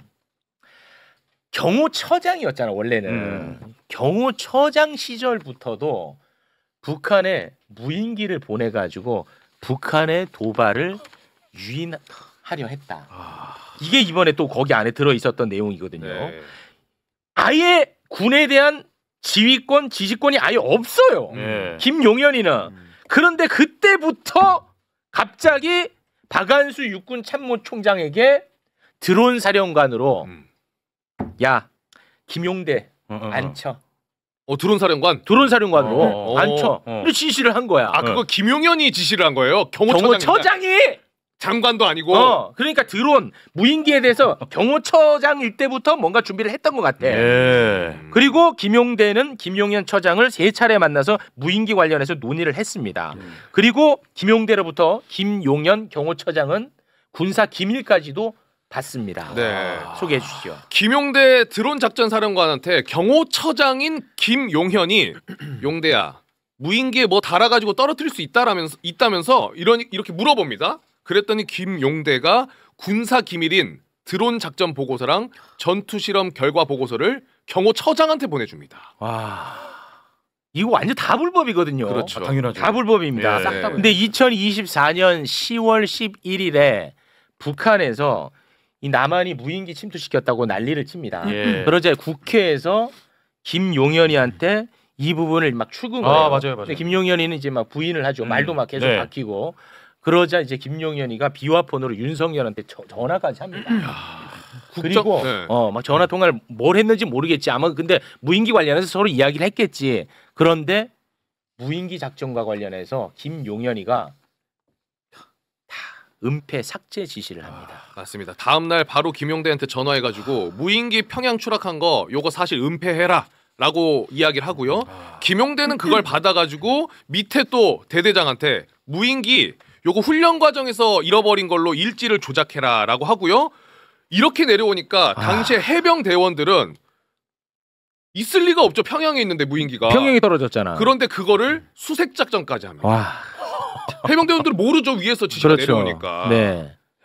경호처장이었잖아 원래는. 경호처장 시절부터도 북한에 무인기를 보내가지고 북한의 도발을 유인하려 했다. 이게 이번에 또 거기 안에 들어있었던 내용이거든요. 아예 군에 대한 지휘권, 지시권이 아예 없어요. 김용현이는. 그런데 그때부터 갑자기 박한수 육군 참모총장에게 드론 사령관으로 야 김용대 앉혀.
드론 사령관?
드론 사령관으로 앉혀. 지시를 한 거야.
그거 김용현이 지시를 한 거예요?
경호처장이
장관도 아니고.
그러니까 드론 무인기에 대해서 경호처장일 때부터 뭔가 준비를 했던 것 같아. 그리고 김용대는 김용현 처장을 3차례 만나서 무인기 관련해서 논의를 했습니다. 그리고 김용대로부터 김용현 경호처장은 군사 기밀까지도 받습니다. 소개해 주시죠.
김용대 드론 작전 사령관한테 경호처장인 김용현이 용대야 무인기에 뭐 달아가지고 떨어뜨릴 수 있다면서 이렇게 물어봅니다. 그랬더니 김용대가 군사 기밀인 드론 작전 보고서랑 전투 실험 결과 보고서를 경호처장한테 보내줍니다.
와, 이거 완전 다 불법이거든요.
그렇죠.
당연하죠.
다 불법입니다. 싹 다. 근데 2024년 10월 11일에 북한에서 이 남한이 무인기 침투시켰다고 난리를 칩니다. 그러자 국회에서 김용현이한테 이 부분을 막 추궁해요.
맞아요.
근데 김용현이는 이제 막 부인을 하죠. 말도 막 계속 바뀌고. 그러자 이제 김용현이가 비화폰으로 윤석열한테 전화까지 합니다. 그리고 막 전화 통화를 뭘 했는지 모르겠지. 아마 근데 무인기 관련해서 서로 이야기를 했겠지. 그런데 무인기 작전과 관련해서 김용현이가 은폐 삭제 지시를 합니다.
맞습니다. 다음 날 바로 김용대한테 전화해가지고 무인기 평양 추락한 거 요거 사실 은폐해라 라고 이야기를 하고요. 김용대는 그걸 받아가지고 밑에 또 대대장한테 무인기 요거 훈련 과정에서 잃어버린 걸로 일지를 조작해라 라고 하고요. 이렇게 내려오니까 당시에 해병 대원들은 있을 리가 없죠. 평양에 있는데 무인기가.
평양이 떨어졌잖아.
그런데 그거를 수색 작전까지 합니다. 해병대원들은 모르죠. 위에서 지시가 내려오니까.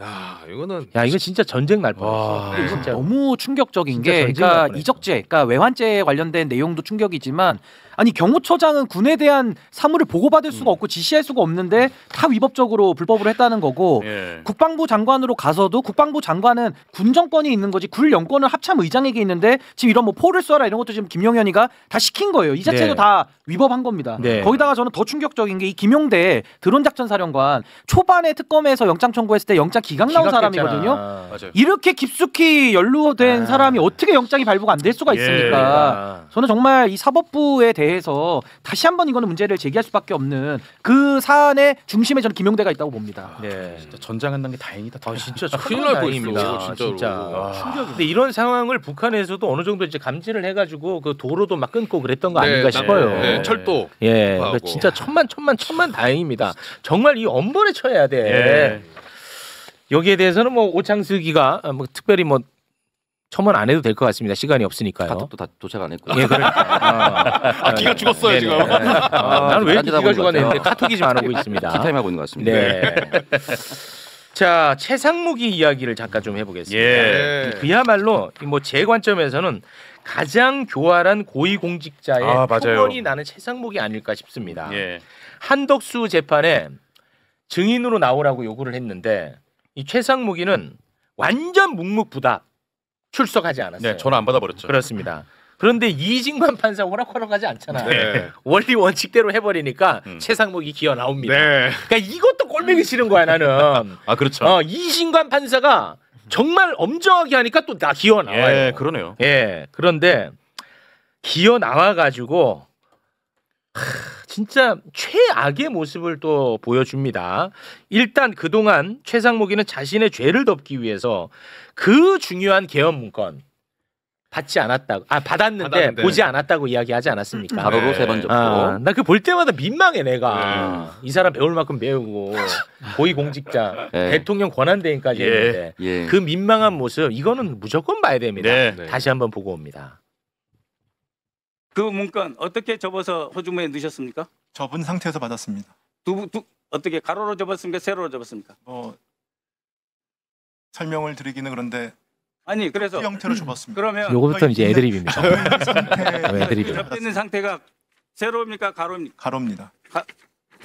야,
이거 진짜 전쟁 날 뻔했어.
진짜 너무 충격적인 게, 그러니까 이적죄, 그러니까 외환죄 관련된 내용도 충격이지만, 아니 경호처장은 군에 대한 사무를 보고받을 수가 없고 지시할 수가 없는데 다 위법적으로 불법으로 했다는 거고, 국방부 장관으로 가서도 국방부 장관은 군 정권이 있는 거지 군 영권은 합참 의장에게 있는데 지금 이런 뭐 포를 쏴라 이런 것도 지금 김용현이가 다 시킨 거예요. 이 자체도 다 위법한 겁니다. 거기다가 저는 더 충격적인 게 이 김용대 드론 작전 사령관 초반에 특검에서 영장 청구했을 때 영장 기각 나온 사람이거든요.
맞아요.
이렇게 깊숙이 연루된 사람이 어떻게 영장이 발부가 안 될 수가 있습니까? 저는 정말 이 사법부에 대해서 다시 한번 이거는 문제를 제기할 수밖에 없는 그 사안의 중심에 저는 김용대가 있다고 봅니다.
진짜 전장한 게 다행이다.
진짜
큰일 날
다행입니다.
뻔했어.
진짜. 근데 이런 상황을 북한에서도 어느 정도 이제 감지를 해가지고 그 도로도 막 끊고 그랬던 거 아닌가 싶어요.
철도.
그러니까 진짜 천만 다행입니다. 정말 이 엄벌에 쳐야 돼. 여기에 대해서는 뭐 오창석이가 뭐 특별히 뭐 첨언 안 해도 될 것 같습니다. 시간이 없으니까요.
카톡도 다 도착 안 했고.
예, 그러니까.
기가 죽었어요 지금.
나는 왜 이렇게 기가 죽었는데 카톡이 좀 안 오고 있습니다.
티타임 하고 있는 것 같습니다.
네. 자, 최상무기 이야기를 잠깐 좀 해보겠습니다.
예.
그야말로 뭐 제 관점에서는 가장 교활한 고위공직자의 표본이 나는 최상무기 아닐까 싶습니다.
예.
한덕수 재판에 증인으로 나오라고 요구를 했는데 이 최상무기는 완전 묵묵부답 출석하지 않았어요.
네, 전화 안 받아버렸죠.
그렇습니다. 그런데 이진관 판사 호락호락하지 않잖아요.
네.
원리 원칙대로 해버리니까 최상무기 기어 나옵니다.
네.
그러니까 이것도 꼴보기 싫은 거야 나는.
아 그렇죠.
이진관 판사가 정말 엄정하게 하니까 또 나 기어 나와요.
예, 그러네요.
예, 그런데 기어 나와가지고 진짜 최악의 모습을 또 보여줍니다. 일단 그동안 최상무기는 자신의 죄를 덮기 위해서 그 중요한 개헌 문건 받지 않았다고, 받았는데 보지 않았다고 이야기하지 않았습니까?
바로로 3번 접고.
나 그 볼 때마다 민망해 내가. 이 사람 배울 만큼 배우고 고위공직자 대통령 권한대행까지 했는데 그 민망한 모습 이거는 무조건 봐야 됩니다. 다시 한번 보고 옵니다.
그 문건 어떻게 접어서 호주머니에 넣으셨습니까?
접은 상태에서 받았습니다.
어떻게 가로로 접었습니까? 세로로 접었습니까?
설명을 드리기는 그런데
아니 그래서
형태로 접었습니다.
그러면
요거부터 이제 애드립입니다. 애드립.
접혀 있는 상태가 세로입니까? 가로입니까?
가로입니다.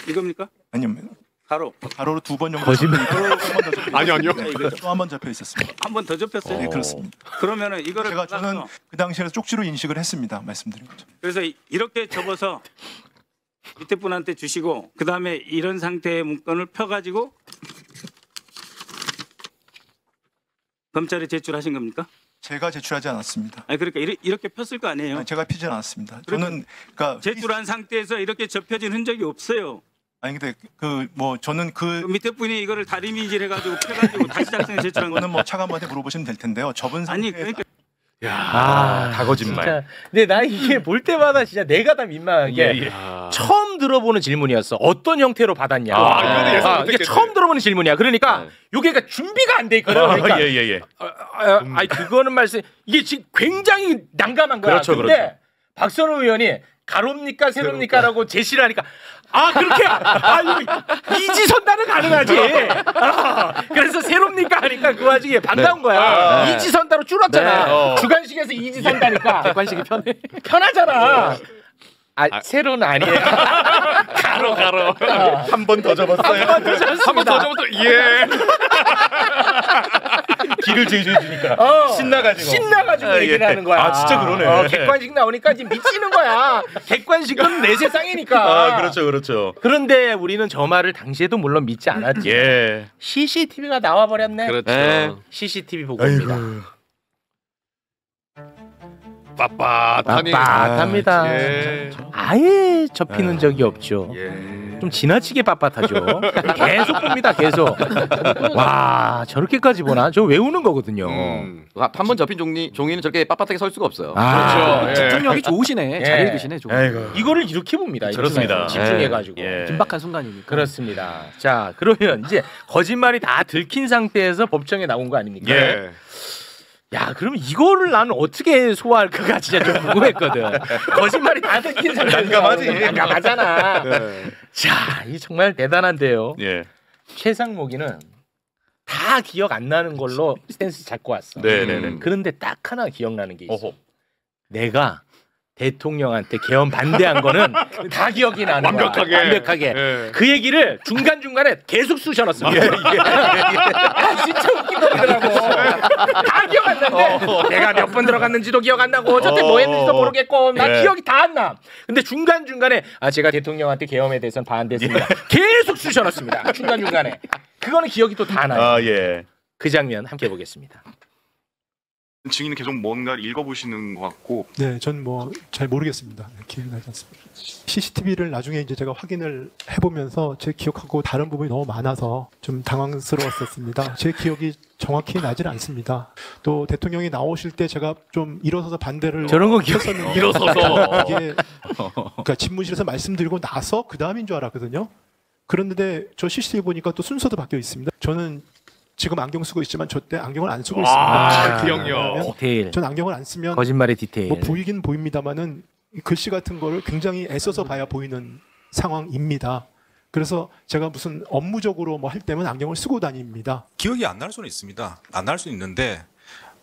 이겁니까?
아니요. 가로로 2번 정도.
거짓말.
아니요.
또 한 번 접혀 있었습니다.
한 번 더 접혔어요?
네, 그렇습니다.
그러면은 이거를
저는 그 당시에 쪽지로 인식을 했습니다. 말씀드린 거죠.
그래서 이렇게 접어서 밑에 분한테 주시고 그 다음에 이런 상태의 문건을 펴가지고 검찰에 제출하신 겁니까?
제가 제출하지 않았습니다.
아니 그러니까 이렇게 폈을 거 아니에요?
아니, 제가 피지 않았습니다. 저는 그러니까
제출한 상태에서 이렇게 접혀진 흔적이 없어요.
아니 근데 저는 그
밑에 분이 이거를 다리미질 해가지고 펴가지고 다시 작성해 제출한
거는 뭐 차관한테 물어보시면 될 텐데요. 접은 상태.
아니 그러니까.
다 거짓말.
진짜. 근데 나 이게 볼 때마다 진짜 내가 다 민망한 게 처음 들어보는 질문이었어. 어떤 형태로 받았냐. 이게 처음 들어보는 질문이야. 그러니까 요게 준비가 안 돼 있거든. 그러니까 아니 그거는 말씀 이게 지금 굉장히 난감한 거야.
그렇죠,
근데
그렇죠.
박선호 의원이 가로입니까 세로입니까라고 제시를 하니까 그렇게 이지선다는 가능하지. 그래서 세로입니까 하니까 그 와중에 반가운 거야. 이지선다로 줄었잖아. 주관식에서 이지선다니까
객관식이 편해.
편하잖아. 세로는 아니에요. 가로.
한 번 더 접었어요.
한 번 더 접었어.
예.
길을 제시해 주니까
신나가지고 얘기를 하는 거야.
진짜 그러네.
객관식 나오니까 지금 미치는 거야. 객관식은 내 세상이니까.
그렇죠.
그런데 우리는 저 말을 당시에도 물론 믿지 않았지. CCTV가 나와 버렸네.
그렇죠.
CCTV 보고 옵니다.
빡빡합니다.
아예 접히는 적이 없죠. 좀 지나치게 빳빳하죠. 계속 봅니다. 계속. 와 저렇게까지 보나? 저 외우는 거거든요.
한 번 접힌 종이는 저렇게 빳빳하게 설 수가 없어요.
그렇죠.
집중력이 좋으시네. 잘 읽으시네.
이거를 이렇게 봅니다.
그렇습니다.
집중해가지고.
긴박한 순간이니까.
그렇습니다. 자 그러면 이제 거짓말이 다 들킨 상태에서 법정에 나온 거 아닙니까? 야, 그럼 이거를 나는 어떻게 소화할까가 진짜 좀 궁금했거든. 거짓말이 다 들킨 상태에서 난감하잖아. 자, 이 정말 대단한데요. 최상무기는 다 기억 안 나는 걸로 스탠스 잡고 왔어. 그런데 딱 하나 기억나는 게 있어. 내가 대통령한테 개헌 반대한 거는 다 기억이 나는 거야. 완벽하게. 그 얘기를 중간중간에 계속 쑤셔놨습니다. 진짜 웃기더라고. 다 기억 안 나는데 내가 몇 번 들어갔는지도 기억 안 나고 저때 뭐 했는지도 모르겠고 나 기억이 다 안 나. 근데 중간중간에 제가 대통령한테 개헌에 대해서는 반대했습니다. 계속 쑤셔놨습니다. 중간중간에. 그거는 기억이 또 다 나요. 그 장면 함께 보겠습니다.
증인은 계속 뭔가를 읽어보시는 것 같고.
네, 전 뭐 잘 모르겠습니다. 기억이 나지 않습니다. CCTV를 나중에 이제 제가 확인을 해보면서 제 기억하고 다른 부분이 너무 많아서 좀 당황스러웠었습니다. 제 기억이 정확히 나질 않습니다. 또 대통령이 나오실 때 제가 좀 일어서서 반대를
저런 거
했었는데
일어서서
이게 그러니까 집무실에서 말씀드리고 나서 그 다음인 줄 알았거든요. 그런데 저 CCTV 보니까 또 순서도 바뀌어 있습니다. 저는
지금 안경 쓰고 있지만 저 때 안경을 안 쓰고 있습니다.
기억력. 디테일.
전 안경을 안 쓰면
거짓말의 디테일.
뭐 보이긴 보입니다만은 글씨 같은 거를 굉장히 애써서 봐야 보이는 상황입니다. 그래서 제가 무슨 업무적으로 뭐 할 때면 안경을 쓰고 다닙니다.
기억이 안 날 수는 있습니다. 안 날 수 있는데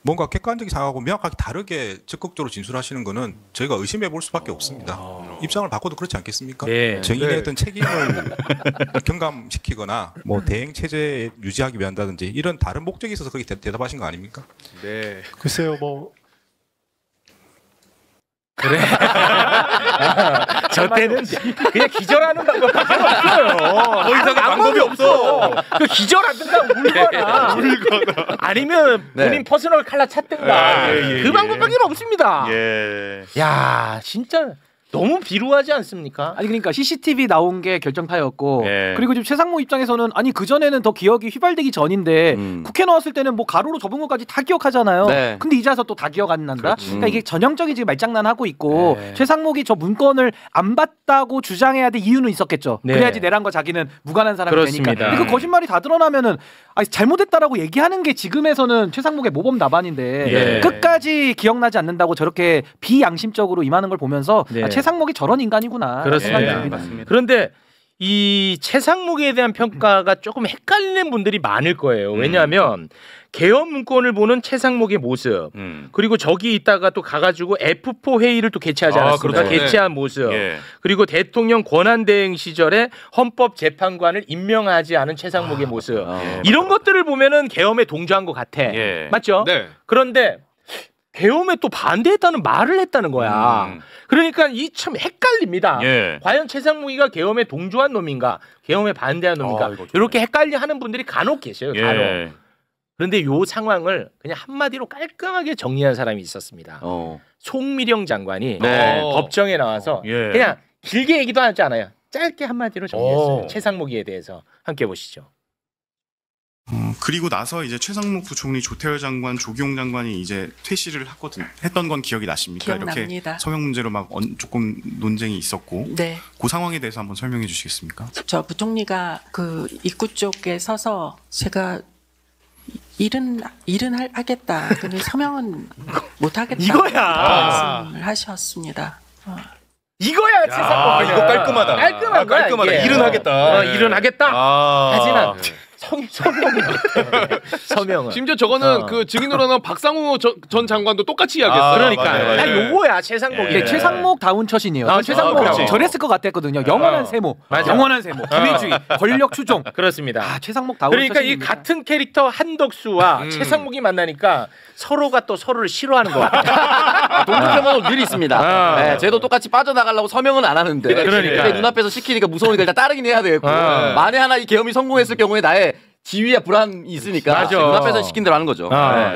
뭔가 객관적인 상황하고 명확하게 다르게 적극적으로 진술하시는 거는 저희가 의심해 볼 수밖에 없습니다. 입장을 바꿔도 그렇지 않겠습니까?
네.
정인의
네.
어떤 책임을 경감시키거나 뭐 대행 체제 유지하기 위한다든지 이런 다른 목적이 있어서 그렇게 대답하신 거 아닙니까?
네. 글쎄요, 뭐
그래. 저 때는 그냥 기절하는 방법밖에 없어요.
더 이상 방법이 없어.
그 기절 안 된다고 울거나. 아니면 본인 퍼스널 컬러 찾든가. 그 방법밖에 없습니다. 야, 진짜 너무 비루하지 않습니까?
아니 그러니까 CCTV 나온 게 결정타였고 그리고 지금 최상무 입장에서는 아니 그 전에는 더 기억이 휘발되기 전인데 국회 나왔을 때는 뭐 가로로 접은 것까지 다 기억하잖아요.
네.
근데 이제 와서 또 다 기억 안 난다. 그러니까 이게 전형적인 지금 말장난하고 있고 최상목이 저 문건을 안 봤다고 주장해야 될 이유는 있었겠죠.
네.
그래야지 내란 거 자기는 무관한 사람이
그렇습니다.
되니까. 근데 그 거짓말이 다 드러나면은 아니, 잘못했다라고 얘기하는 게 지금에서는 최상목의 모범 답안인데 끝까지 기억나지 않는다고 저렇게 비양심적으로 임하는 걸 보면서 아, 최상목이 저런 인간이구나.
그렇습니다. 그런데 이 최상목에 대한 평가가 조금 헷갈리는 분들이 많을 거예요. 왜냐하면 개헌 문건을 보는 최상목의 모습 그리고 저기 있다가 또 가가지고 F4 회의를 또 개최하지 않았습니까?
그렇죠.
개최한 모습 그리고 대통령 권한대행 시절에 헌법재판관을 임명하지 않은 최상목의 모습 이런 것들을 보면은 개헌에 동조한 것 같아. 맞죠?
네.
그런데 계엄에 또 반대했다는 말을 했다는 거야. 그러니까 이 참 헷갈립니다. 과연 최상무기가 계엄에 동조한 놈인가, 계엄에 반대한 놈인가 이렇게 헷갈려하는 분들이 간혹 계셔요. 간혹. 그런데 요 상황을 그냥 한마디로 깔끔하게 정리한 사람이 있었습니다. 송미령 장관이 법정에 나와서 그냥 길게 얘기도 하지 않아요. 짧게 한마디로 정리했어요. 최상무기에 대해서 함께 보시죠.
그리고 나서 이제 최상목 부총리, 조태열 장관, 조기용 장관이 이제 퇴실을 했던 건 기억이 나십니까?
기억납니다.
이렇게 서명 문제로 막 조금 논쟁이 있었고 그 상황에 대해서 한번 설명해 주시겠습니까?
저 부총리가 그 입구 쪽에 서서 제가 일은 하겠다. 근데 서명은 못 하겠다.
이거야.
말씀을 하셨습니다.
이거야 최상목.
이거 깔끔하다.
깔끔한 거야.
깔끔하다.
이게.
일은 하겠다.
일은 하겠다. 하지만 서명은
심지어 저거는 그 증인으로 나온 박상우 전 장관도 똑같이 이야기했어요.
그러니까 요거야 최상목이.
최상목 다운 처신이에요.
최상목
저랬을 것 같았거든요. 영원한 세모, 영원한 세모, 기회주의, 권력 추종.
그렇습니다.
최상목 다운
그러니까
처신입니다.
이 같은 캐릭터 한덕수와 최상목이 만나니까 서로가 또 서로를 싫어하는 것 같아요.
동등세모도 늘 있습니다. 쟤도 똑같이 빠져나가려고 서명은 안 하는데
그러니까
눈앞에서 시키니까 무서우니까 일단 따르긴 해야 되겠고 만에 하나 이 계엄이 성공했을 경우에 나의 지위와 불안이 있으니까 눈앞에서 시킨 대로 하는 거죠.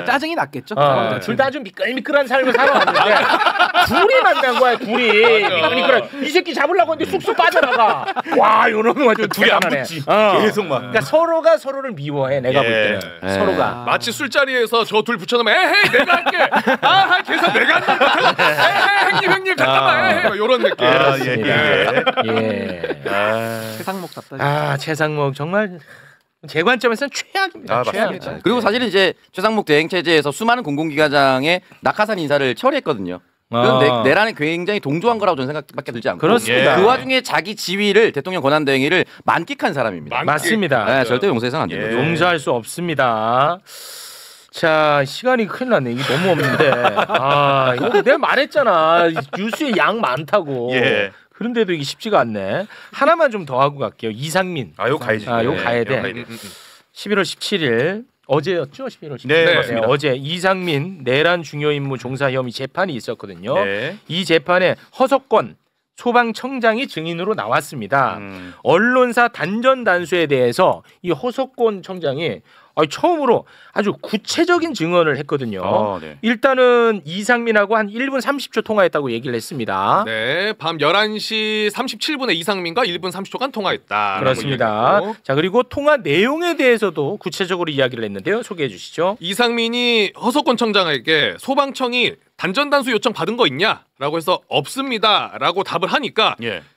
짜증이 났겠죠.
둘 다 좀 미끌미끌한 삶을 살아왔는데 둘이 만난 거야. 둘이 미끌미끌한. 이 새끼 잡으려고 했는데 쑥쑥 빠져나가. 와 요놈은 아주
둘이 안 붙지. 계속 막.
그러니까 서로가 서로를 미워해. 내가 볼 때는 서로가.
마치 술자리에서 저 둘 붙여놓으면 에헤이 내가 할게. 계속 내가 한다. 에헤이 형님 잠깐만. 에헤이 이런 느낌.
최상목 답답.
최상목 정말. 제 관점에서는 최악입니다. 최악입니다.
그리고 사실은 이제 최상목 대행 체제에서 수많은 공공기관장의 낙하산 인사를 처리했거든요. 그건 내란에 굉장히 동조한 거라고 저는 생각밖에 들지 않고
그렇습니다.
그 와중에 자기 지위를 대통령 권한대행위를 만끽한 사람입니다.
맞습니다.
절대 용서해서는 안 됩니다.
용서할 수 없습니다. 자 시간이 큰일 났네. 이게 너무 없는데 이거 내가 말했잖아. 뉴스에 양 많다고. 그런데도 이게 쉽지가 않네. 하나만 좀 더 하고 갈게요. 이상민.
요 가야지.
요 가야 돼. 11월 17일 어제였죠? 11월 17일.
네, 맞습니다.
어제 이상민 내란 중요 임무 종사 혐의 재판이 있었거든요. 이 재판에 허석권 소방청장이 증인으로 나왔습니다. 언론사 단전 단수에 대해서 이 허석권 청장이 처음으로 아주 구체적인 증언을 했거든요. 일단은 이상민하고 한 1분 30초 통화했다고 얘기를 했습니다.
네, 밤 11시 37분에 이상민과 1분 30초간 통화했다.
그렇습니다. 자 그리고 통화 내용에 대해서도 구체적으로 이야기를 했는데요. 소개해 주시죠.
이상민이 허석권 청장에게 소방청이 단전 단수 요청 받은 거 있냐라고 해서 없습니다라고 답을 하니까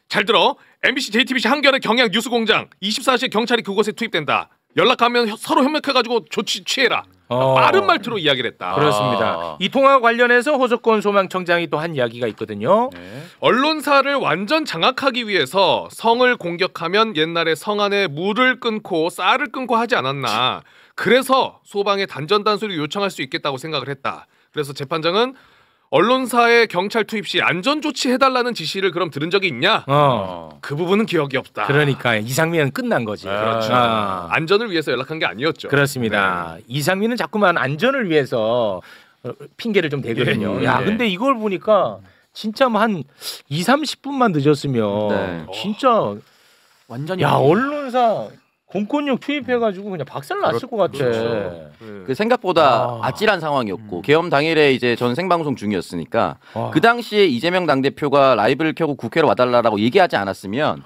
잘 들어 MBC, JTBC, 한겨레, 경향, 뉴스공장 24시 경찰이 그곳에 투입된다. 연락하면 서로 협력해가지고 조치 취해라. 빠른 말투로 이야기를 했다.
그렇습니다. 이 통화 관련해서 호석권 소망청장이 또 한 이야기가 있거든요.
언론사를 완전 장악하기 위해서 성을 공격하면 옛날에 성 안에 물을 끊고 쌀을 끊고 하지 않았나. 그래서 소방에 단전단수를 요청할 수 있겠다고 생각을 했다. 그래서 재판장은 언론사의 경찰 투입 시 안전 조치 해달라는 지시를 그럼 들은 적이 있냐? 그 부분은 기억이 없다.
그러니까 이상민은 끝난 거지.
그렇죠. 안전을 위해서 연락한 게 아니었죠.
그렇습니다.
네.
이상민은 자꾸만 안전을 위해서 핑계를 좀 대거든요. 야, 근데 이걸 보니까 진짜 뭐 한 2, 30분만 늦었으면 진짜
완전히
야, 언론사 공권력 투입해가지고 그냥 박살 났을 것 같아.
그렇죠. 그 생각보다 아찔한 상황이었고 계엄 당일에 이제 전 생방송 중이었으니까 그 당시에 이재명 당대표가 라이브를 켜고 국회로 와달라고 얘기하지 않았으면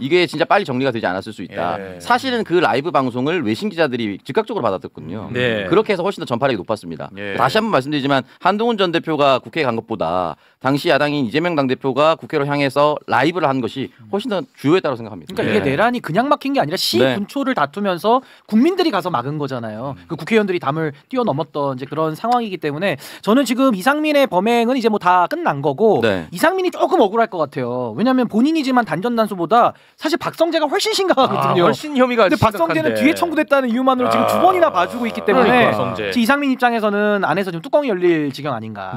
이게 진짜 빨리 정리가 되지 않았을 수 있다. 사실은 그 라이브 방송을 외신 기자들이 즉각적으로 받았거든요. 그렇게 해서 훨씬 더 전파력이 높았습니다. 다시 한번 말씀드리지만 한동훈 전 대표가 국회에 간 것보다 당시 야당인 이재명 당대표가 국회로 향해서 라이브를 한 것이 훨씬 더 주요했다고 생각합니다.
그러니까 이게 내란이 그냥 막힌 게 아니라 군초를 다투면서 국민들이 가서 막은 거잖아요. 그 국회의원들이 담을 뛰어넘었던 이제 그런 상황이기 때문에 저는 지금 이상민의 범행은 이제 뭐 다 끝난 거고 이상민이 조금 억울할 것 같아요. 왜냐하면 본인이지만 단전단수보다 사실 박성재가 훨씬 심각하거든요.
훨씬 혐의가
근데 박성재는 뒤에 청구됐다는 이유만으로 지금 2번이나 봐주고 있기 때문에 이상민 입장에서는 안에서 좀 뚜껑이 열릴 지경 아닌가.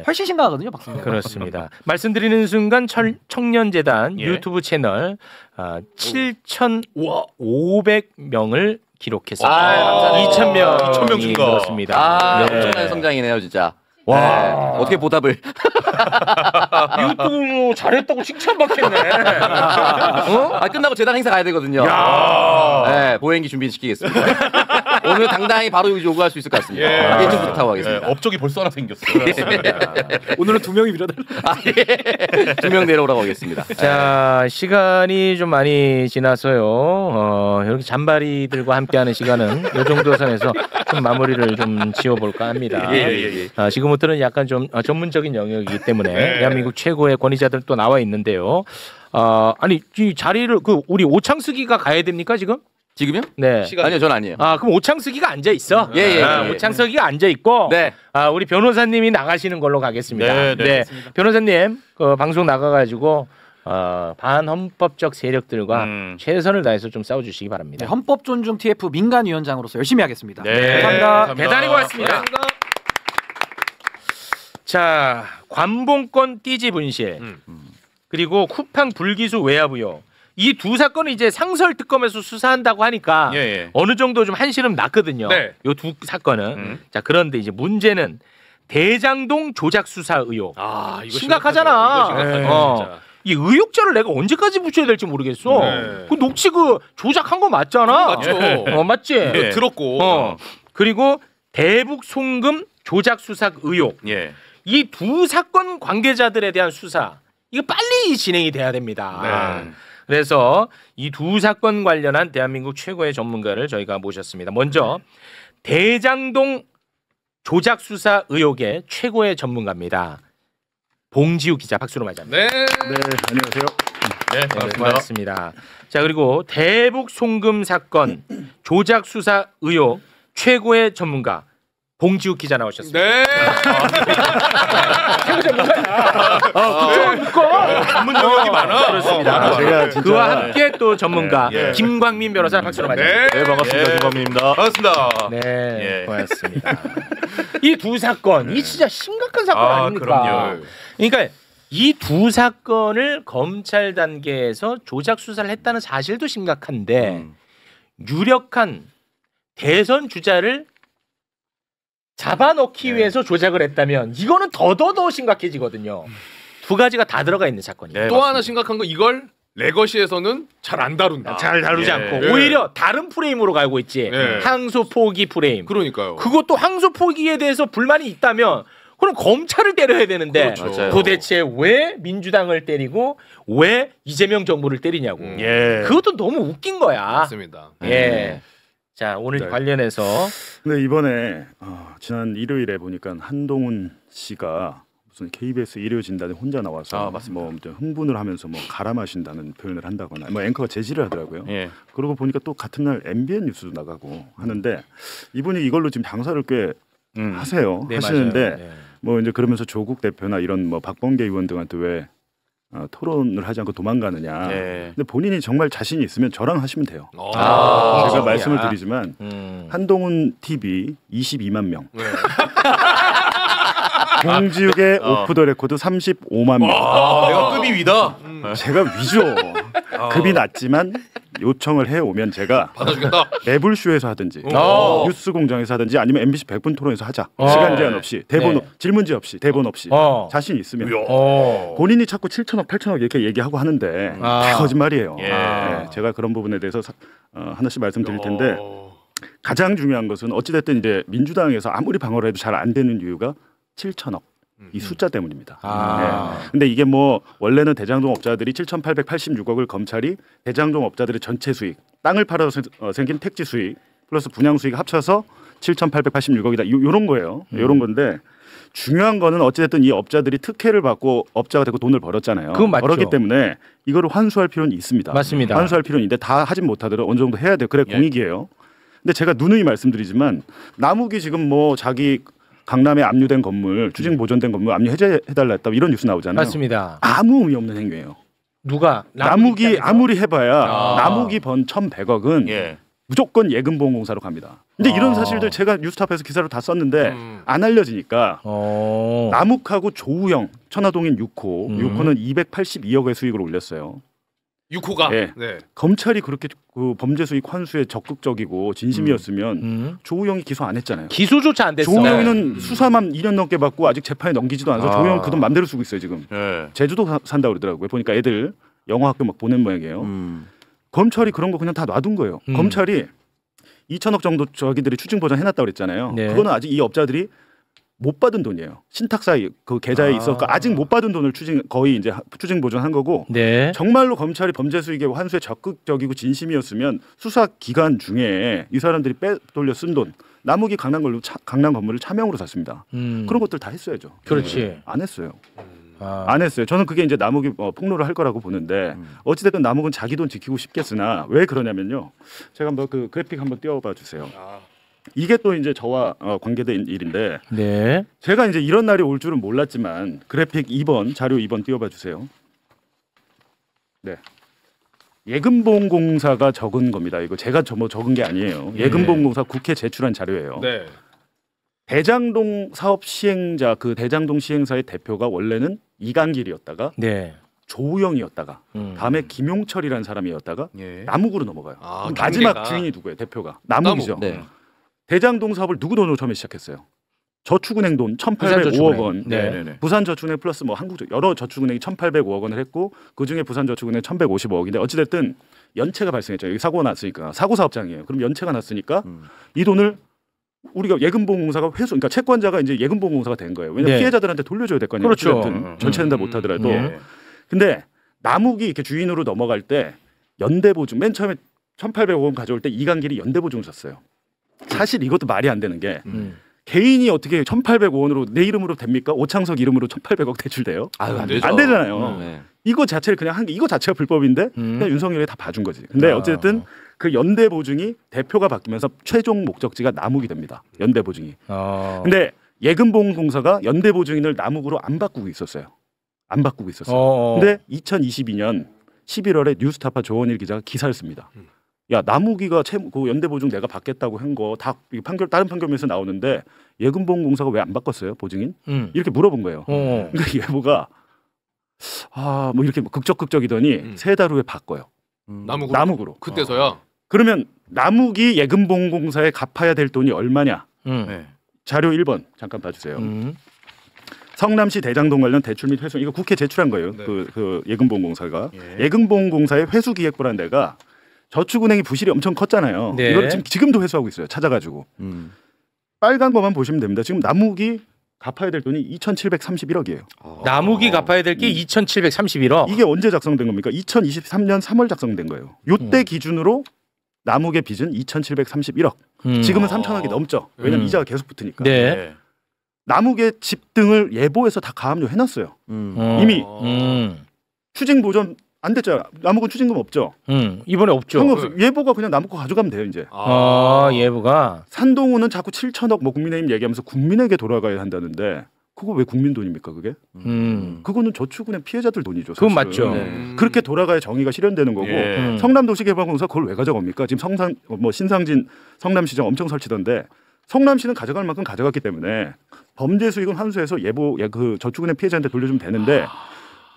훨씬 심각하거든요, 박성재.
그렇습니다. 말씀드리는 순간 청년재단 유튜브 채널 7,500명을 기록했습니다. 2,000명이 늘었습니다.
엄청난 성장이네요, 진짜. 와, 어떻게 보답을?
유튜브 잘했다고 칭찬받겠네.
끝나고 재단 행사 가야 되거든요. 보행기 준비시키겠습니다. 오늘 당당히 바로 요구할 수 있을 것 같습니다. 1층부터 타고 가겠습니다.
업적이 벌써 하나 생겼어.
오늘은 2명이 밀어달라.
2명 내려오라고 하겠습니다.
자, 시간이 좀 많이 지나서요. 이렇게 잔바리들과 함께하는 시간은 이 정도 선에서 좀 마무리를 좀 지어볼까 합니다. 지금부터는 약간 좀 전문적인 영역이기 때문에 대한민국 최고의 권위자들 또 나와 있는데요. 아니 이 자리를 우리 오창석이가 가야 됩니까 지금?
지금요?
네.
아니요, 전 아니에요.
그럼 오창석이가 앉아 있어. 오창석이가 앉아 있고. 우리 변호사님이 나가시는 걸로 가겠습니다. 변호사님 그 방송 나가가지고 반헌법적 세력들과 최선을 다해서 좀 싸워주시기 바랍니다.
헌법 존중 TF 민간위원장으로서 열심히 하겠습니다.
감사합니다. 대단히 고맙습니다. 자, 관봉권 띠지 분실 그리고 쿠팡 불기소 외압 의혹 이 두 사건은 이제 상설특검에서 수사한다고 하니까 어느 정도 좀 한시름 났거든요. 이 두 사건은. 자, 그런데 이제 문제는 대장동 조작 수사 의혹.
이거
심각하잖아. 이 의혹자를 내가 언제까지 붙여야 될지 모르겠어. 그 녹취 조작한 거 맞잖아.
맞죠.
맞지.
들었고.
그리고 대북 송금 조작 수사 의혹. 이 두 사건 관계자들에 대한 수사 이거 빨리 진행이 돼야 됩니다. 그래서 이 두 사건 관련한 대한민국 최고의 전문가를 저희가 모셨습니다. 먼저 대장동 조작 수사 의혹의 최고의 전문가입니다. 봉지우 기자 박수로 맞이합니다.
안녕하세요.
고맙습니다. 자, 그리고 대북 송금 사건 조작 수사 의혹 최고의 전문가 봉지우 기자 나오셨습니다. 최고 전문가야. 그쪽은 묶어.
전문 영역이 많아.
그렇습니다. 그와 함께 또 전문가 김광민 변호사 박수로 맞이합니다.
반갑습니다. 김광민입니다. 반갑습니다.
고맙습니다. 이 두 사건, 이 진짜 심각한 사건 아닙니까?
그럼요.
그러니까 이 두 사건을 검찰 단계에서 조작 수사를 했다는 사실도 심각한데 유력한 대선 주자를 잡아넣기 위해서 조작을 했다면 이거는 더더더 심각해지거든요. 두 가지가 다 들어가 있는 사건이에요.
또 하나 심각한 거 이걸 레거시에서는 잘 안 다룬다.
잘 다루지 않고 오히려 다른 프레임으로 가고 있지. 항소 포기 프레임.
그러니까요.
그것도 항소 포기에 대해서 불만이 있다면 그럼 검찰을 때려야 되는데 도대체 왜 민주당을 때리고 왜 이재명 정부를 때리냐고. 그것도 너무 웃긴 거야.
맞습니다.
자, 오늘 관련해서
이번에 지난 일요일에 보니까 한동훈 씨가 무슨 KBS 일요 진단에 혼자 나와서 뭐 흥분을 하면서 뭐 갈아 마신다는 표현을 한다거나 뭐 앵커가 제지를 하더라고요. 그러고 보니까 또 같은 날 MBN 뉴스도 나가고 하는데 이분이 이걸로 지금 장사를 꽤 하세요.
네,
하시는데 뭐 이제 그러면서 조국 대표나 이런 뭐 박범계 의원 등한테 왜 토론을 하지 않고 도망가느냐. 근데 본인이 정말 자신이 있으면 저랑 하시면 돼요. 제가 말씀을 드리지만 한동훈 TV 22만 명. 봉지욱의 오프 더 레코드 35만 명.
내가 급이 위다.
제가 위죠. 급이 낮지만 요청을 해오면 제가
받아주겠다.
매불쇼에서 하든지 뉴스공장에서 하든지 아니면 MBC 100분 토론에서 하자. 시간 제한 없이 대본 질문지 없이 대본 없이 자신 있으면 본인이 자꾸 7천억 8천억 이렇게 얘기하고 하는데 다 거짓말이에요. 네, 제가 그런 부분에 대해서 하나씩 말씀드릴 텐데 가장 중요한 것은 어찌됐든 이제 민주당에서 아무리 방어를 해도 잘 안 되는 이유가 7천억 이 숫자 때문입니다. 네. 근데 이게 뭐 원래는 대장동 업자들이 7,886억을 검찰이 대장동 업자들의 전체 수익, 땅을 팔아서 생긴 택지 수익 플러스 분양 수익 합쳐서 7,886억이다. 요런 거예요. 요런 건데 중요한 거는 어찌됐든 이 업자들이 특혜를 받고 업자가 되고 돈을 벌었잖아요. 벌었기 때문에 이거를 환수할 필요는 있습니다.
맞습니다.
환수할 필요는 있는데 다 하진 못하더라도 어느 정도 해야 돼요. 그래 공익이에요. 근데 제가 누누이 말씀드리지만 남욱이 지금 뭐 자기 강남에 압류된 건물, 추징 보존된 건물 압류 해제해달라 했다 이런 뉴스 나오잖아요.
맞습니다.
아무 의미 없는 행위예요.
누가?
남욱이 아무리 해봐야 남욱이 번 1,100억은 무조건 예금보험공사로 갑니다. 근데 이런 사실들 제가 뉴스탑에서 기사로 다 썼는데 안 알려지니까 남욱하고 조우영, 천화동인 6호, 6호는 282억의 수익을 올렸어요.
6호가
네. 검찰이 그렇게 그 범죄 수익 환수에 적극적이고 진심이었으면 조우영이 기소 안 했잖아요.
기소조차 안 됐어요.
조우영이는 수사만 2년 넘게 받고 아직 재판에 넘기지도 않아서 조우영 그 돈 맘대로 쓰고 있어요 지금. 제주도 산다 그러더라고요. 보니까 애들 영어학교 막 보낸 모양이에요. 검찰이 그런 거 그냥 다 놔둔 거예요. 검찰이 2천억 정도 저기들이 추징 보전 해놨다고 그랬잖아요. 그거는 아직 이 업자들이 못 받은 돈이에요. 신탁사 그 계좌에 있어서 아직 못 받은 돈을 거의 이제 추징 보전한 거고 정말로 검찰이 범죄 수익의 환수에 적극적이고 진심이었으면 수사 기간 중에 이 사람들이 빼돌려 쓴 돈 남욱이 강남 건물을 차명으로 샀습니다. 그런 것들 다 했어야죠.
그렇지.
안 했어요. 안 했어요. 저는 그게 이제 남욱이 폭로를 할 거라고 보는데 어찌됐든 남욱은 자기 돈 지키고 싶겠으나 왜 그러냐면요. 제가 한번 그 그래픽 한번 띄워봐 주세요. 이게 또 이제 저와 관계된 일인데 제가 이제 이런 날이 올 줄은 몰랐지만 그래픽 2번 자료 2번 띄워봐 주세요. 네. 예금보험공사가 적은 겁니다. 이거 제가 적은 게 아니에요. 예금보험공사 국회 제출한 자료예요. 대장동 사업 시행자 그 대장동 시행사의 대표가 원래는 이강길이었다가 조우영이었다가 다음에 김용철이라는 사람이었다가 남욱으로 넘어가요. 마지막 주인이 누구예요? 대표가 남욱이죠. 대장동 사업을 누구 돈으로 처음에 시작했어요? 저축은행 돈 1,805억 원. 부산저축은행 플러스 뭐 한국 여러 저축은행이 1,805억 원을 했고 그 중에 부산저축은행 1,155억인데 어찌됐든 연체가 발생했죠. 여기 사고가 났으니까 사고 사업장이에요. 그럼 연체가 났으니까 이 돈을 우리가 예금보험공사가 회수, 그러니까 채권자가 이제 예금보험공사가 된 거예요. 왜냐하면 피해자들한테 돌려줘야 될 거 아니에요.
그렇죠.
전체는 다 못하더라도. 근데 남욱이 이렇게 주인으로 넘어갈 때 연대보증 맨 처음에 1,805억 원 가져올 때 이강길이 연대보증을 샀어요. 사실 이것도 말이 안 되는 게 개인이 어떻게 1,805원으로 내 이름으로 됩니까? 오창석 이름으로 1,800억 대출돼요? 안 되잖아요. 이거 자체를 그냥 한 게 이거 자체가 불법인데 그냥 윤석열이 다 봐준 거지. 근데 어쨌든 그 연대보증이 대표가 바뀌면서 최종 목적지가 남욱이 됩니다. 연대보증이. 근데 예금보험공사가 연대보증인을 남욱으로 안 바꾸고 있었어요. 안 바꾸고 있었어요. 근데 2022년 11월에 뉴스타파 조원일 기자가 기사를 씁니다. 야 남욱이가 그 연대보증 내가 받겠다고 한 거 다 판결 다른 판결문에서 나오는데 예금보험공사가 왜 안 바꿨어요 보증인? 이렇게 물어본 거예요. 그러니까 예보가 뭐 이렇게 극적이더니 3달 후에 바꿔요. 남욱으로.
그때서야.
그러면 남욱이 예금보험공사에 갚아야 될 돈이 얼마냐? 자료 1번 잠깐 봐주세요. 성남시 대장동 관련 대출 및 회수 이거 국회 제출한 거예요. 그 예금보험공사가 예금보험공사의 회수기획부라는 데가 저축은행이 부실이 엄청 컸잖아요. 이걸 지금도 회수하고 있어요. 찾아가지고. 빨간 것만 보시면 됩니다. 지금 남욱이 갚아야 될 돈이 2,731억이에요.
남욱이 갚아야 될 게 2,731억.
이게 언제 작성된 겁니까? 2023년 3월 작성된 거예요. 이때 기준으로 남욱의 빚은 2,731억. 지금은 3,000억이 넘죠. 왜냐면 이자가 계속 붙으니까. 남욱의 집 등을 예보해서 다 가압류 해놨어요. 이미 추징 보전 안 됐죠. 남욱은 추징금 없죠.
이번에 없죠.
상관없어요. 예보가 그냥 남욱 거 가져가면 돼요 이제.
예보가.
산동우는 자꾸 7천억 뭐 국민의힘 얘기하면서 국민에게 돌아가야 한다는데 그거 왜 국민 돈입니까 그게? 그거는 저축은행 피해자들 돈이죠.
그건 맞죠.
그렇게 돌아가야 정의가 실현되는 거고 성남도시개발공사 그걸 왜 가져갑니까? 지금 신상진 성남시장 엄청 설치던데 성남시는 가져갈 만큼 가져갔기 때문에 범죄 수익은 환수해서 예보 그 저축은행 피해자한테 돌려주면 되는데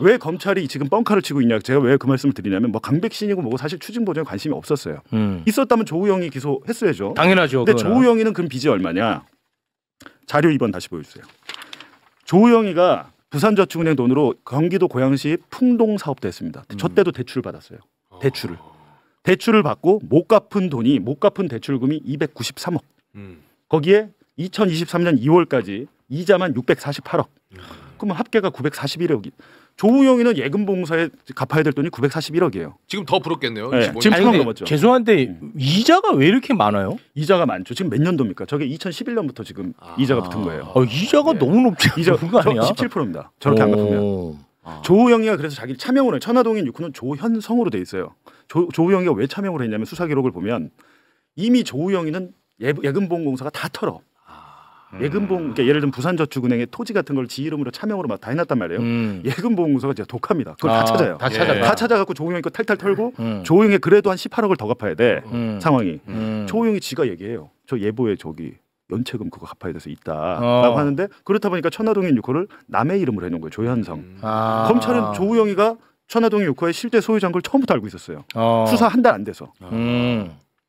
왜 검찰이 지금 뻥카를 치고 있냐? 제가 왜 그 말씀을 드리냐면 뭐 강백신이고 뭐고 사실 추징 보전에 관심이 없었어요. 있었다면 조우영이 기소했어야죠.
당연하죠.
근데 조우영이는 그럼 빚이 얼마냐? 자료 2번 다시 보여주세요. 조우영이가 부산저축은행 돈으로 경기도 고양시 풍동 사업도 했습니다. 저 때도 대출을 받았어요. 대출을 받고 못 갚은 대출금이 293억. 거기에 2023년 2월까지 이자만 648억. 그러면 합계가 941억이. 조우영이는 예금보험사에 갚아야 될 돈이 941억이에요.
지금 더 부럽겠네요.
네, 지금 1억 넘었죠.
죄송한데 이자가 왜 이렇게 많아요?
이자가 많죠. 지금 몇 년도입니까? 저게 2011년부터 지금 이자가 붙은 거예요.
이자가 너무 높지 않은 거 아니야?
17%입니다. 저렇게 안 갚으면. 조우영이가 그래서 자기 차명으로 천화동인 6호는 조현성으로 돼 있어요. 조우영이가 왜 차명으로 했냐면 수사 기록을 보면 이미 조우영이는 예금보험공사가 다 털어. 예금보험, 그러니까 예를 들면 부산저축은행의 토지 같은 걸 지 이름으로 차명으로 막 다 해놨단 말이에요. 예금보험공사가 진짜 독합니다. 그걸 다 찾아요. 다 찾아갖고 조우영이 거 탈탈 털고 조우영이 그래도 한 18억을 더 갚아야 돼. 상황이. 조우영이 지가 얘기해요. 저 예보에 저기 연체금 그거 갚아야 돼서 있다라고 하는데 그렇다 보니까 천화동인 6호를 남의 이름으로 해놓은 거예요. 조현성. 검찰은 조우영이가 천화동인 6호의 실제 소유자인 걸 처음부터 알고 있었어요. 수사 한 달 안 돼서.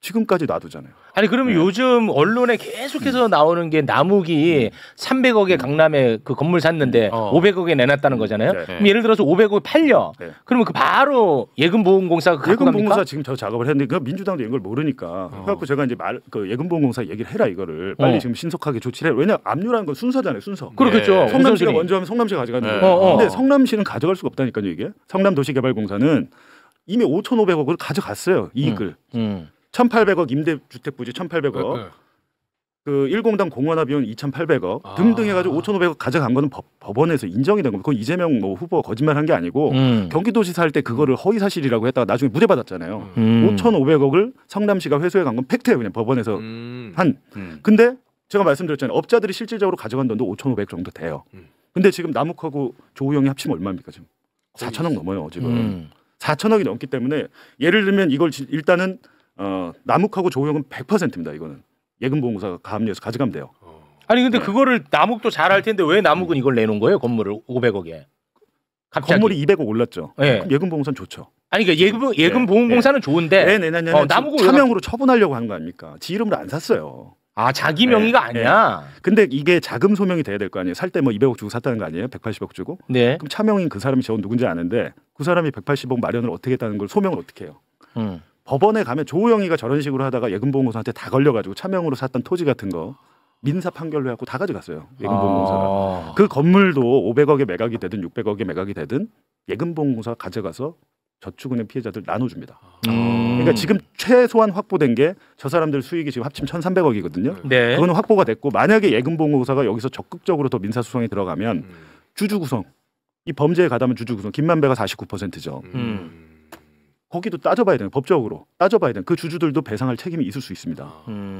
지금까지 놔두잖아요.
아니 그러면 요즘 언론에 계속해서 나오는 게 남욱이 300억에 강남에 그 건물 샀는데 500억에 내놨다는 거잖아요. 그럼 예를 들어서 500억에 팔려. 그러면 그 바로 예금보험공사가 갖고 갑니까?
예금보험공사 지금 저 작업을 했는데 그 민주당도 이런 걸 모르니까 그래갖고 제가 이제 그 예금보험공사 얘기를 해라 이거를 빨리 지금 신속하게 조치를 해. 왜냐 압류라는 건 순서잖아요. 순서.
그렇겠죠.
성남시가 먼저 하면 성남시가 가져가는 거예요. 근데 성남시는 가져갈 수가 없다니까요. 이게 성남도시개발공사는 이미 5,500억을 가져갔어요. 이익을. 1,800억 임대주택 부지 1,800억, 그 1공당 공원화 비용 2,800억 등등 해가지고 5,500억 가져간 거는 법원에서 인정이 된 겁니다. 그건 이재명 뭐 후보가 거짓말한 게 아니고 경기도지사 할 때 그거를 허위 사실이라고 했다가 나중에 무죄 받았잖아요. 5,500억을 성남시가 회수해 간 건 팩트예요. 그냥 법원에서 한. 근데 제가 말씀드렸잖아요. 업자들이 실질적으로 가져간 돈도 5,500 정도 돼요. 근데 지금 남욱하고 조우영이 합치면 얼마입니까 지금? 4천억 넘어요 지금. 4천억이 넘기 때문에 예를 들면 이걸 일단은 남욱하고 조우영은 100%입니다. 이거는 예금보험공사가 가압류해서 가져가면 돼요.
아니 근데 그거를 남욱도 잘 할 텐데 왜 남욱은 이걸 내놓은 거예요? 건물을 500억에. 갑자기.
건물이 200억 올랐죠. 그럼 예금보험공사는 좋죠.
아니 그러니까 예금보험공사는 좋은데
왜 내냐면 차명으로 처분하려고 하는 거 아닙니까? 지 이름으로 안 샀어요.
자기 명의가 아니야.
근데 이게 자금 소명이 돼야 될 거 아니에요. 살 때 뭐 200억 주고 샀다는 거 아니에요? 180억 주고. 그럼 차명인 그 사람이 저 누군지 아는데 그 사람이 180억 마련을 어떻게 했다는 걸 소명을 어떻게 해요? 법원에 가면 조우영이가 저런 식으로 하다가 예금보험공사한테 다 걸려가지고 차명으로 샀던 토지 같은 거 민사 판결로 해갖고 다 가져갔어요. 예금보험공사가. 그 건물도 500억에 매각이 되든 600억에 매각이 되든 예금보험공사가 가져가서 저축은행 피해자들 나눠줍니다. 그러니까 지금 최소한 확보된 게 저 사람들 수익이 지금 합치면 1,300억이거든요. 그거는 확보가 됐고 만약에 예금보험공사가 여기서 적극적으로 더 민사소송에 들어가면 주주구성 이 범죄에 가담은 주주구성 김만배가 49%죠. 거기도 따져봐야 돼요. 법적으로 따져봐야 돼요. 그 주주들도 배상할 책임이 있을 수 있습니다.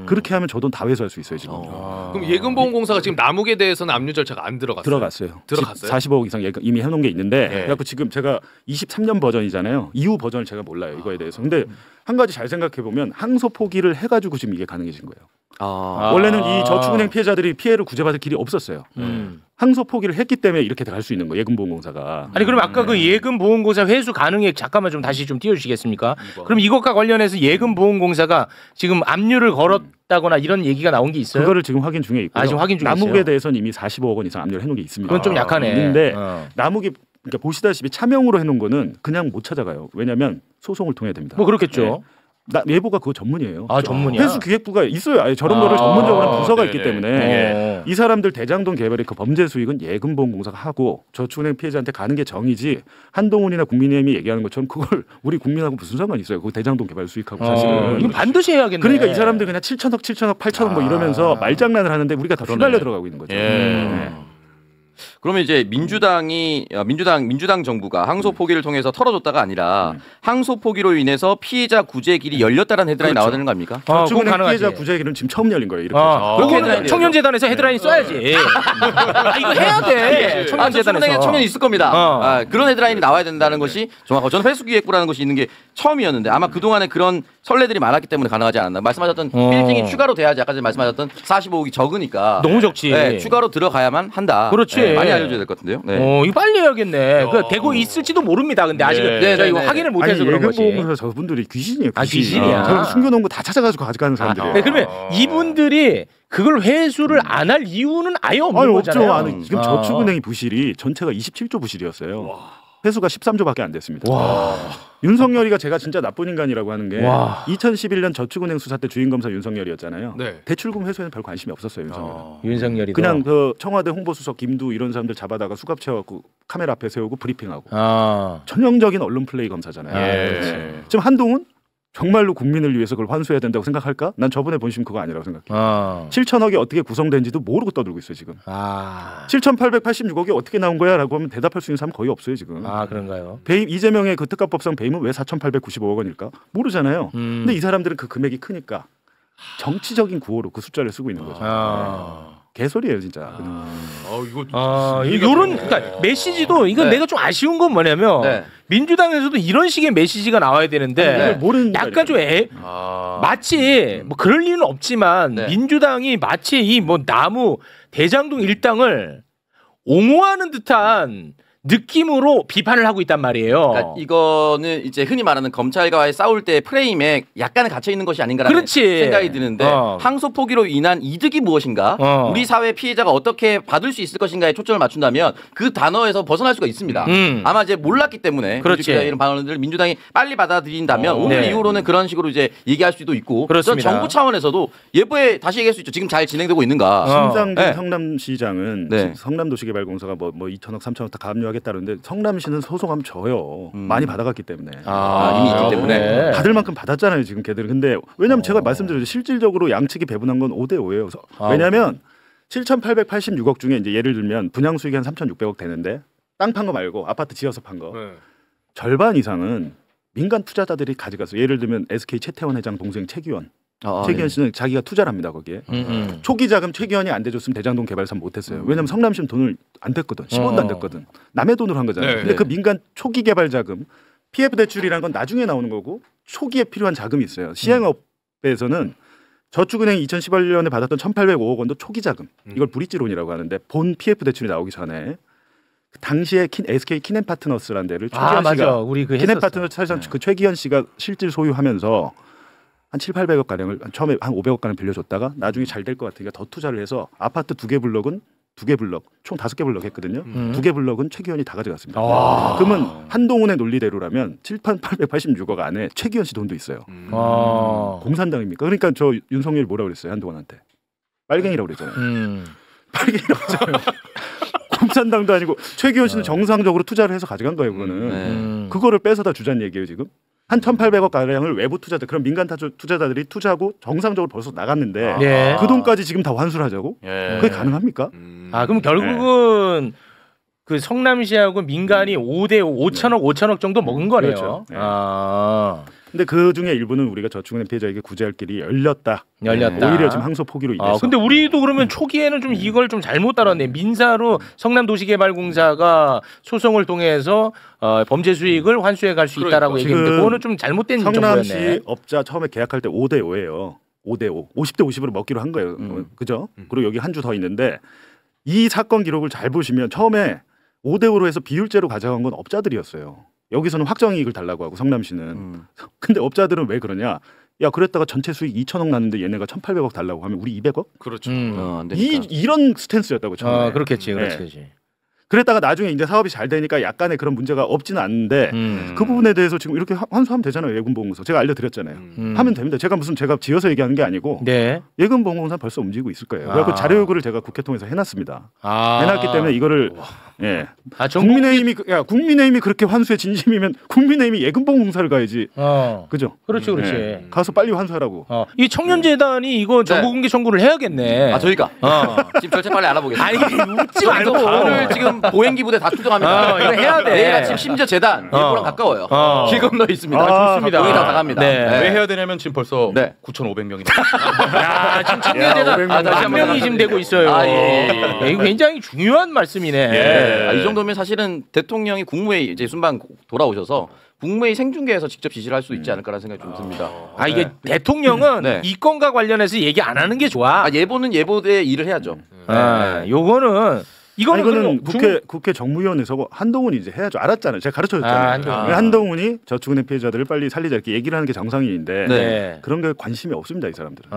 그렇게 하면 저 돈 다 회수할 수 있어요 지금.
그럼 예금보험공사가 지금 남욱에 대해서는 압류 절차가 안 들어갔어요?
들어갔어요.
들어갔어요?
40억 이상 이미 해놓은 게 있는데 그래갖고 지금 제가 23년 버전이잖아요. 이후 버전을 제가 몰라요 이거에 대해서. 근데 한 가지 잘 생각해 보면 항소 포기를 해가지고 지금 이게 가능해진 거예요. 원래는 이 저축은행 피해자들이 피해를 구제받을 길이 없었어요. 항소 포기를 했기 때문에 이렇게 갈 수 있는 거예요. 예금보험공사가.
아니 그럼 아까 그 예금보험공사 회수 가능액 잠깐만 좀 다시 좀 띄워주시겠습니까? 그럼 이것과 관련해서 예금보험공사가 지금 압류를 걸었다거나 이런 얘기가 나온 게 있어요?
그거를 지금 확인 중에 있고요.
지금 확인 중에
남욱에
있어요?
대해서는 이미 45억 원 이상 압류를 해놓은 게 있습니다.
그건 좀 약하네.
근데 남욱이 그러니까 보시다시피 차명으로 해놓은 거는 그냥 못 찾아가요. 왜냐하면 소송을 통해야 됩니다.
뭐 그렇겠죠.
예보가 그거 전문이에요.
아, 전문이야.
회수기획부가 있어요. 아예 저런 거를 전문적으로 한 부서가 있기 때문에 이 사람들 대장동 개발의 그 범죄 수익은 예금보험공사가 하고 저축은행 피해자한테 가는 게 정이지 한동훈이나 국민의힘이 얘기하는 것처럼 그걸 우리 국민하고 무슨 상관이 있어요. 그 대장동 개발 수익하고 사실은.
이거 반드시 해야겠네.
그러니까 이 사람들 그냥 7천억, 8천억 뭐 이러면서 말장난을 하는데 우리가 다 휘말려 들어가고 있는 거죠.
그러면 이제 민주당 정부가 항소 포기를 통해서 털어줬다가 아니라 항소 포기로 인해서 피해자 구제 길이 열렸다는 헤드라인이 나와야 되는 거 아닙니까?
저축은행 피해자 구제 길은 지금 처음 열린 거예요. 이렇게.
그거는 청년재단에서 헤드라인 써야지. 이거 해야 돼.
청년재단에 청년이 있을 겁니다. 그런 헤드라인이 나와야 된다는 것이 정확하고 저는 회수기획부라는 것이 있는 게 처음이었는데 아마 그동안에 그런 선례들이 많았기 때문에 가능하지 않았나. 말씀하셨던 빌딩이 추가로 돼야지 아까 전에 말씀하셨던 45억이 적으니까
너무 적지.
네, 추가로 들어가야만 한다.
그렇지.
네, 많이 알려줘야 될 것 같은데요. 네.
이거 빨리 해야겠네. 그 되고 있을지도 모릅니다. 근데 아직은 이거 확인을 못해서 그런 거지.
예금보험공사 저분들이 귀신이에요.
귀신이야.
저런 숨겨놓은 거 다 찾아가지고 가져가는 사람들이에요.
네, 그러면 이분들이 그걸 회수를 안 할 이유는 아예 없는 거잖아요.
없죠. 지금 저축은행이 부실이 전체가 27조 부실이었어요. 회수가 13조밖에 안 됐습니다. 윤석열이가 제가 진짜 나쁜 인간이라고 하는 게 2011년 저축은행 수사 때 주인검사 윤석열이었잖아요.
네.
대출금 회수에는 별 관심이 없었어요.
윤석열이
그냥 그 청와대 홍보수석 김두 이런 사람들 잡아다가 수갑 채워갖고 카메라 앞에 세우고 브리핑하고 전형적인 언론 플레이 검사잖아요. 지금 한동훈? 정말로 국민을 위해서 그걸 환수해야 된다고 생각할까? 난 저번에 본심 그거 아니라고 생각해요. 7천억이 어떻게 구성된지도 모르고 떠들고 있어요 지금. 7,886억이 어떻게 나온 거야? 라고 하면 대답할 수 있는 사람 거의 없어요 지금.
그런가요?
배임 이재명의 그 특가법상 배임은 왜 4,895억 원일까? 모르잖아요. 근데 이 사람들은 그 금액이 크니까 정치적인 구호로 그 숫자를 쓰고 있는 거죠. 개소리예요 진짜.
요런 그러니까 메시지도 이건 내가 좀 아쉬운 건 뭐냐면 민주당에서도 이런 식의 메시지가 나와야 되는데 약간 좀 마치 뭐 그럴 리는 없지만 민주당이 마치 이 뭐 나무 대장동 일당을 옹호하는 듯한 느낌으로 비판을 하고 있단 말이에요.
그러니까 이거는 이제 흔히 말하는 검찰과의 싸울 때 프레임에 약간은 갇혀 있는 것이 아닌가라는 생각이 드는데 항소 포기로 인한 이득이 무엇인가, 우리 사회 피해자가 어떻게 받을 수 있을 것인가에 초점을 맞춘다면 그 단어에서 벗어날 수가 있습니다. 아마 이제 몰랐기 때문에 이런 방언들을 민주당이 빨리 받아들인다면 오늘 이후로는 그런 식으로 이제 얘기할 수도 있고, 그런 정부 차원에서도 예보에 다시 얘기할 수 있죠. 지금 잘 진행되고 있는가.
심상정 성남시장은 성남도시개발공사가 뭐 2천억 3천억 다 가압류하게 따르는데 성남시는 소송하면 져요. 많이 받아갔기 때문에.
이미 있기 때문에.
받을 만큼 받았잖아요 지금 걔들은. 근데 왜냐면 제가 말씀드렸죠. 실질적으로 양측이 배분한 건 5대5예요. 왜냐면 7,886억 중에 이제 예를 들면 분양 수익이 한 3,600억 되는데 땅 판 거 말고 아파트 지어서 판 거. 절반 이상은 민간 투자자들이 가져갔어요. 예를 들면 SK 최태원 회장 동생 최기원. 최기현 씨는 자기가 투자를 합니다 거기에. 초기 자금 최기현이 안 대줬으면 대장동 개발사 못했어요. 왜냐면 성남시는 돈을 안 댔거든. 10원도 안 댔거든. 남의 돈으로 한 거잖아요. 근데 그 민간 초기 개발 자금 PF 대출이라는 건 나중에 나오는 거고 초기에 필요한 자금이 있어요. 시행업에서는 저축은행이 2018년에 받았던 1,805억 원도 초기 자금. 이걸 브릿지론이라고 하는데 본 PF 대출이 나오기 전에 당시에 SK 키넨파트너스라는 데를 최기현 씨가 키넨파트너스 그 최기현 씨가 실질 소유하면서 한 7,800억 가량을 처음에 한 500억 가량 빌려줬다가 나중에 잘 될 것 같으니까 더 투자를 해서 아파트 2개 블럭은 2개 블럭 총 5개 블럭 했거든요. 2개 블럭은 최기현이 다 가져갔습니다. 그러면 한동훈의 논리대로라면 7,886억 안에 최기현 씨 돈도 있어요. 공산당입니까? 그러니까 저 윤석열이 뭐라고 그랬어요 한동훈한테? 빨갱이라고 그랬잖아요. 빨갱이라고 했잖아요. 공산당도 아니고 최기현 씨는 정상적으로 투자를 해서 가져간 거예요. 그거는 그거를 뺏어다 주자는 얘기예요 지금. 한 1,800억 가량을 외부 투자자 그런 민간 투자자들이 투자하고 정상적으로 벌써 나갔는데 그 돈까지 지금 다 환수를 하자고? 그게 가능합니까?
그럼 결국은 그 성남시하고 민간이 5대5 5천억 정도 먹은 거네요.
그렇죠. 근데 그 중에 일부는 우리가 저축은행 피해자에게 구제할 길이 열렸다. 오히려 지금 항소 포기로 인해서.
근데 우리도 그러면 초기에는 좀 이걸 좀 잘못 다뤘네. 민사로 성남도시개발공사가 소송을 통해서 범죄 수익을 환수해 갈 수 있다라고 얘기했는데 그거는 좀 잘못된 정보였네.
성남시 업자 처음에 계약할 때 5대5예요. 5대5. 50대 50으로 먹기로 한 거예요. 그죠? 그리고 여기 한 주 더 있는데 이 사건 기록을 잘 보시면 처음에 5대5로 해서 비율제로 가져간 건 업자들이었어요. 여기서는 확정이익을 달라고 하고 성남시는. 근데 업자들은 왜 그러냐? 야 그랬다가 전체 수익 2천억 났는데 얘네가 1,800억 달라고 하면 우리 200억?
그렇죠.
이런 스탠스였다고 처음에.
그렇겠지.
그랬다가 나중에 이제 사업이 잘 되니까 약간의 그런 문제가 없지는 않은데 그 부분에 대해서 지금 이렇게 환수하면 되잖아요. 예금보험공사 제가 알려드렸잖아요. 하면 됩니다. 제가 제가 지어서 얘기하는 게 아니고 예금보험공사 벌써 움직이고 있을 거예요. 그래서 자료 요구를 제가 국회 통해서 해놨습니다. 해놨기 때문에 이거를 국민의힘이 그렇게 환수에 진심이면 국민의힘이 예금보험공사를 가야지. 그죠?
그렇지.
가서 빨리 환수하라고.
이 청년재단이 이거 정보공개 청구를 해야겠네.
저희가 지금 절차 빨리 알아보겠습니다.
아니 웃지 말고
오늘 지금 보행기 부대 다 출동합니다.
이거 해야 돼.
내일 아침 심지어 재단 일부랑 가까워요. 길 건너 있습니다.
좋습니다.
거기 다 갑니다.
왜 해야 되냐면 지금 벌써 9,500명이.
야 지금 청년재단 10,000명이 지금 되고 있어요. 이거 굉장히 중요한 말씀이네.
이 정도면 사실은 대통령이 국무회의 이제 순방 돌아오셔서 국무회의 생중계에서 직접 지시를 할 수 있지 않을까라는 생각이 좀 듭니다.
이게 대통령은 이 건과 관련해서 얘기 안 하는 게 좋아.
예보는 예보대의 일을 해야죠.
이거는
국회 정무위원회에서 한동훈이 이제 해야죠. 알았잖아요. 제가 가르쳐줬잖아요. 한동훈이 저축은행 피해자들을 빨리 살리자 이렇게 얘기를 하는 게 정상인데 그런 게 관심이 없습니다. 이 사람들은.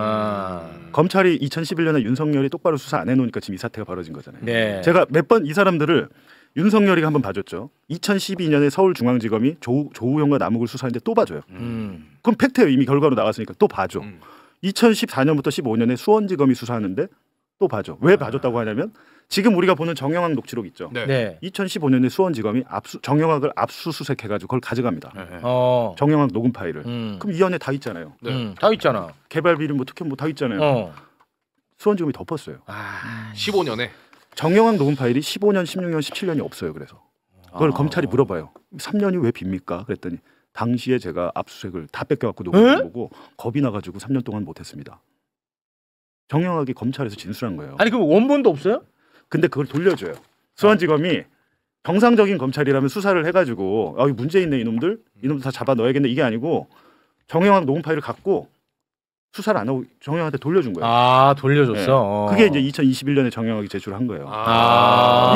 검찰이 2011년에 윤석열이 똑바로 수사 안 해놓으니까 지금 이 사태가 벌어진 거잖아요. 제가 몇 번 이 사람들을 윤석열이가 한번 봐줬죠. 2012년에 서울중앙지검이 조우형과 남욱을 수사했는데 또 봐줘요. 그럼 팩트예요. 이미 결과로 나갔으니까 또 봐줘. 2014년부터 15년에 수원지검이 수사하는데 또 봐줘. 왜 봐줬다고 하냐면 지금 우리가 보는 정영학 녹취록 있죠. 2015년에 수원지검이 정영학을 압수수색해가지고 그걸 가져갑니다. 정영학 녹음 파일을. 그럼 이 안에 다 있잖아요.
다 있잖아.
개발 비리 뭐 특혜 뭐 다 있잖아요. 수원지검이 덮었어요.
15년에.
정영학 녹음 파일이 15년, 16년, 17년이 없어요. 그래서 그걸 검찰이 물어봐요. 3년이 왜 빕니까? 그랬더니 당시에 제가 압수수색을 다 뺏겨갖고 녹음을 보고 겁이 나가지고 3년 동안 못했습니다. 정영학이 검찰에서 진술한 거예요.
아니 그럼 원본도 없어요?
근데 그걸 돌려줘요. 수원지검이 정상적인 검찰이라면 수사를 해가지고 문제 있네 이놈들 다 잡아 넣어야겠네 이게 아니고 정영학 녹음 파일을 갖고 수사를 안 하고 정영학한테 돌려준 거예요.
돌려줬어.
그게 이제 2021년에 정영학이 제출한 거예요.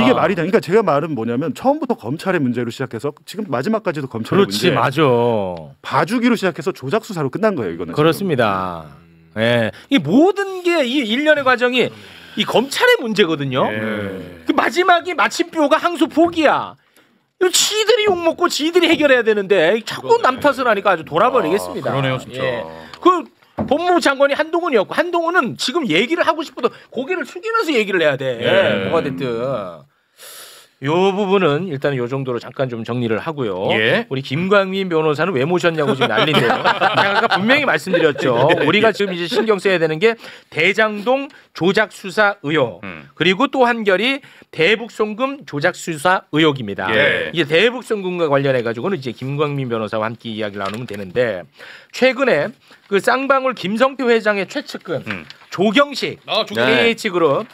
이게 말이 돼. 그러니까 제가 말은 뭐냐면 처음부터 검찰의 문제로 시작해서 지금 마지막까지도 검찰의 문제.
맞아.
봐주기로 시작해서 조작 수사로 끝난 거예요. 이거는.
그렇습니다. 이 모든 게 이 일련의 과정이 이 검찰의 문제거든요. 그 마지막이 마침표가 항소 포기야. 이거 지들이 욕먹고 지들이 해결해야 되는데 자꾸 남 탓을 하니까 아주 돌아버리겠습니다.
그러네요, 진짜.
그 법무부 장관이 한동훈이었고 한동훈은 지금 얘기를 하고 싶어도 고개를 숙이면서 얘기를 해야 돼. 뭐가 됐든. 요 부분은 일단 요 정도로 잠깐 좀 정리를 하고요. 우리 김광민 변호사는 왜 모셨냐고 지금 난리인데요. 제가 아까 분명히 말씀드렸죠. 우리가 지금 이제 신경 써야 되는 게 대장동 조작 수사 의혹 그리고 또 한 결이 대북송금 조작 수사 의혹입니다. 이제 대북송금과 관련해 가지고는 이제 김광민 변호사와 함께 이야기를 나누면 되는데 최근에 그 쌍방울 김성태 회장의 최측근 조경식 KH그룹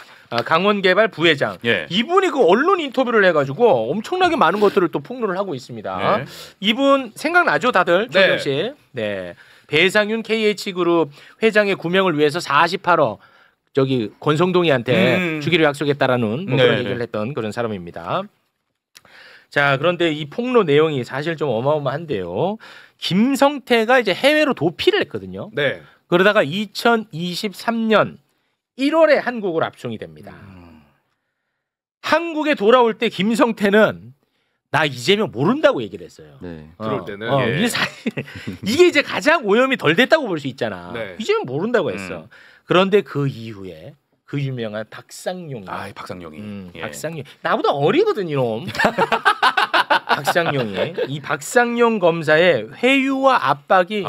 강원개발 부회장 이분이 그 언론 인터뷰를 해가지고 엄청나게 많은 것들을 또 폭로를 하고 있습니다. 이분 생각나죠 다들? 조경식. 배상윤 KH그룹 회장의 구명을 위해서 48억 저기 권성동이한테 주기로 약속했다라는 뭐 그런 얘기를 했던 그런 사람입니다. 자 그런데 이 폭로 내용이 사실 좀 어마어마한데요. 김성태가 이제 해외로 도피를 했거든요. 그러다가 2023년 1월에 한국으로 압송이 됩니다. 한국에 돌아올 때 김성태는 나 이재명 모른다고 얘기를 했어요.
그럴 때는
이게 사실 이게 이제 가장 오염이 덜 됐다고 볼 수 있잖아. 이재명 모른다고 했어. 그런데 그 이후에 그 유명한 박상용.
박상용이.
박상용 나보다 어리거든 이놈. 박상용이 이 박상용 검사의 회유와 압박이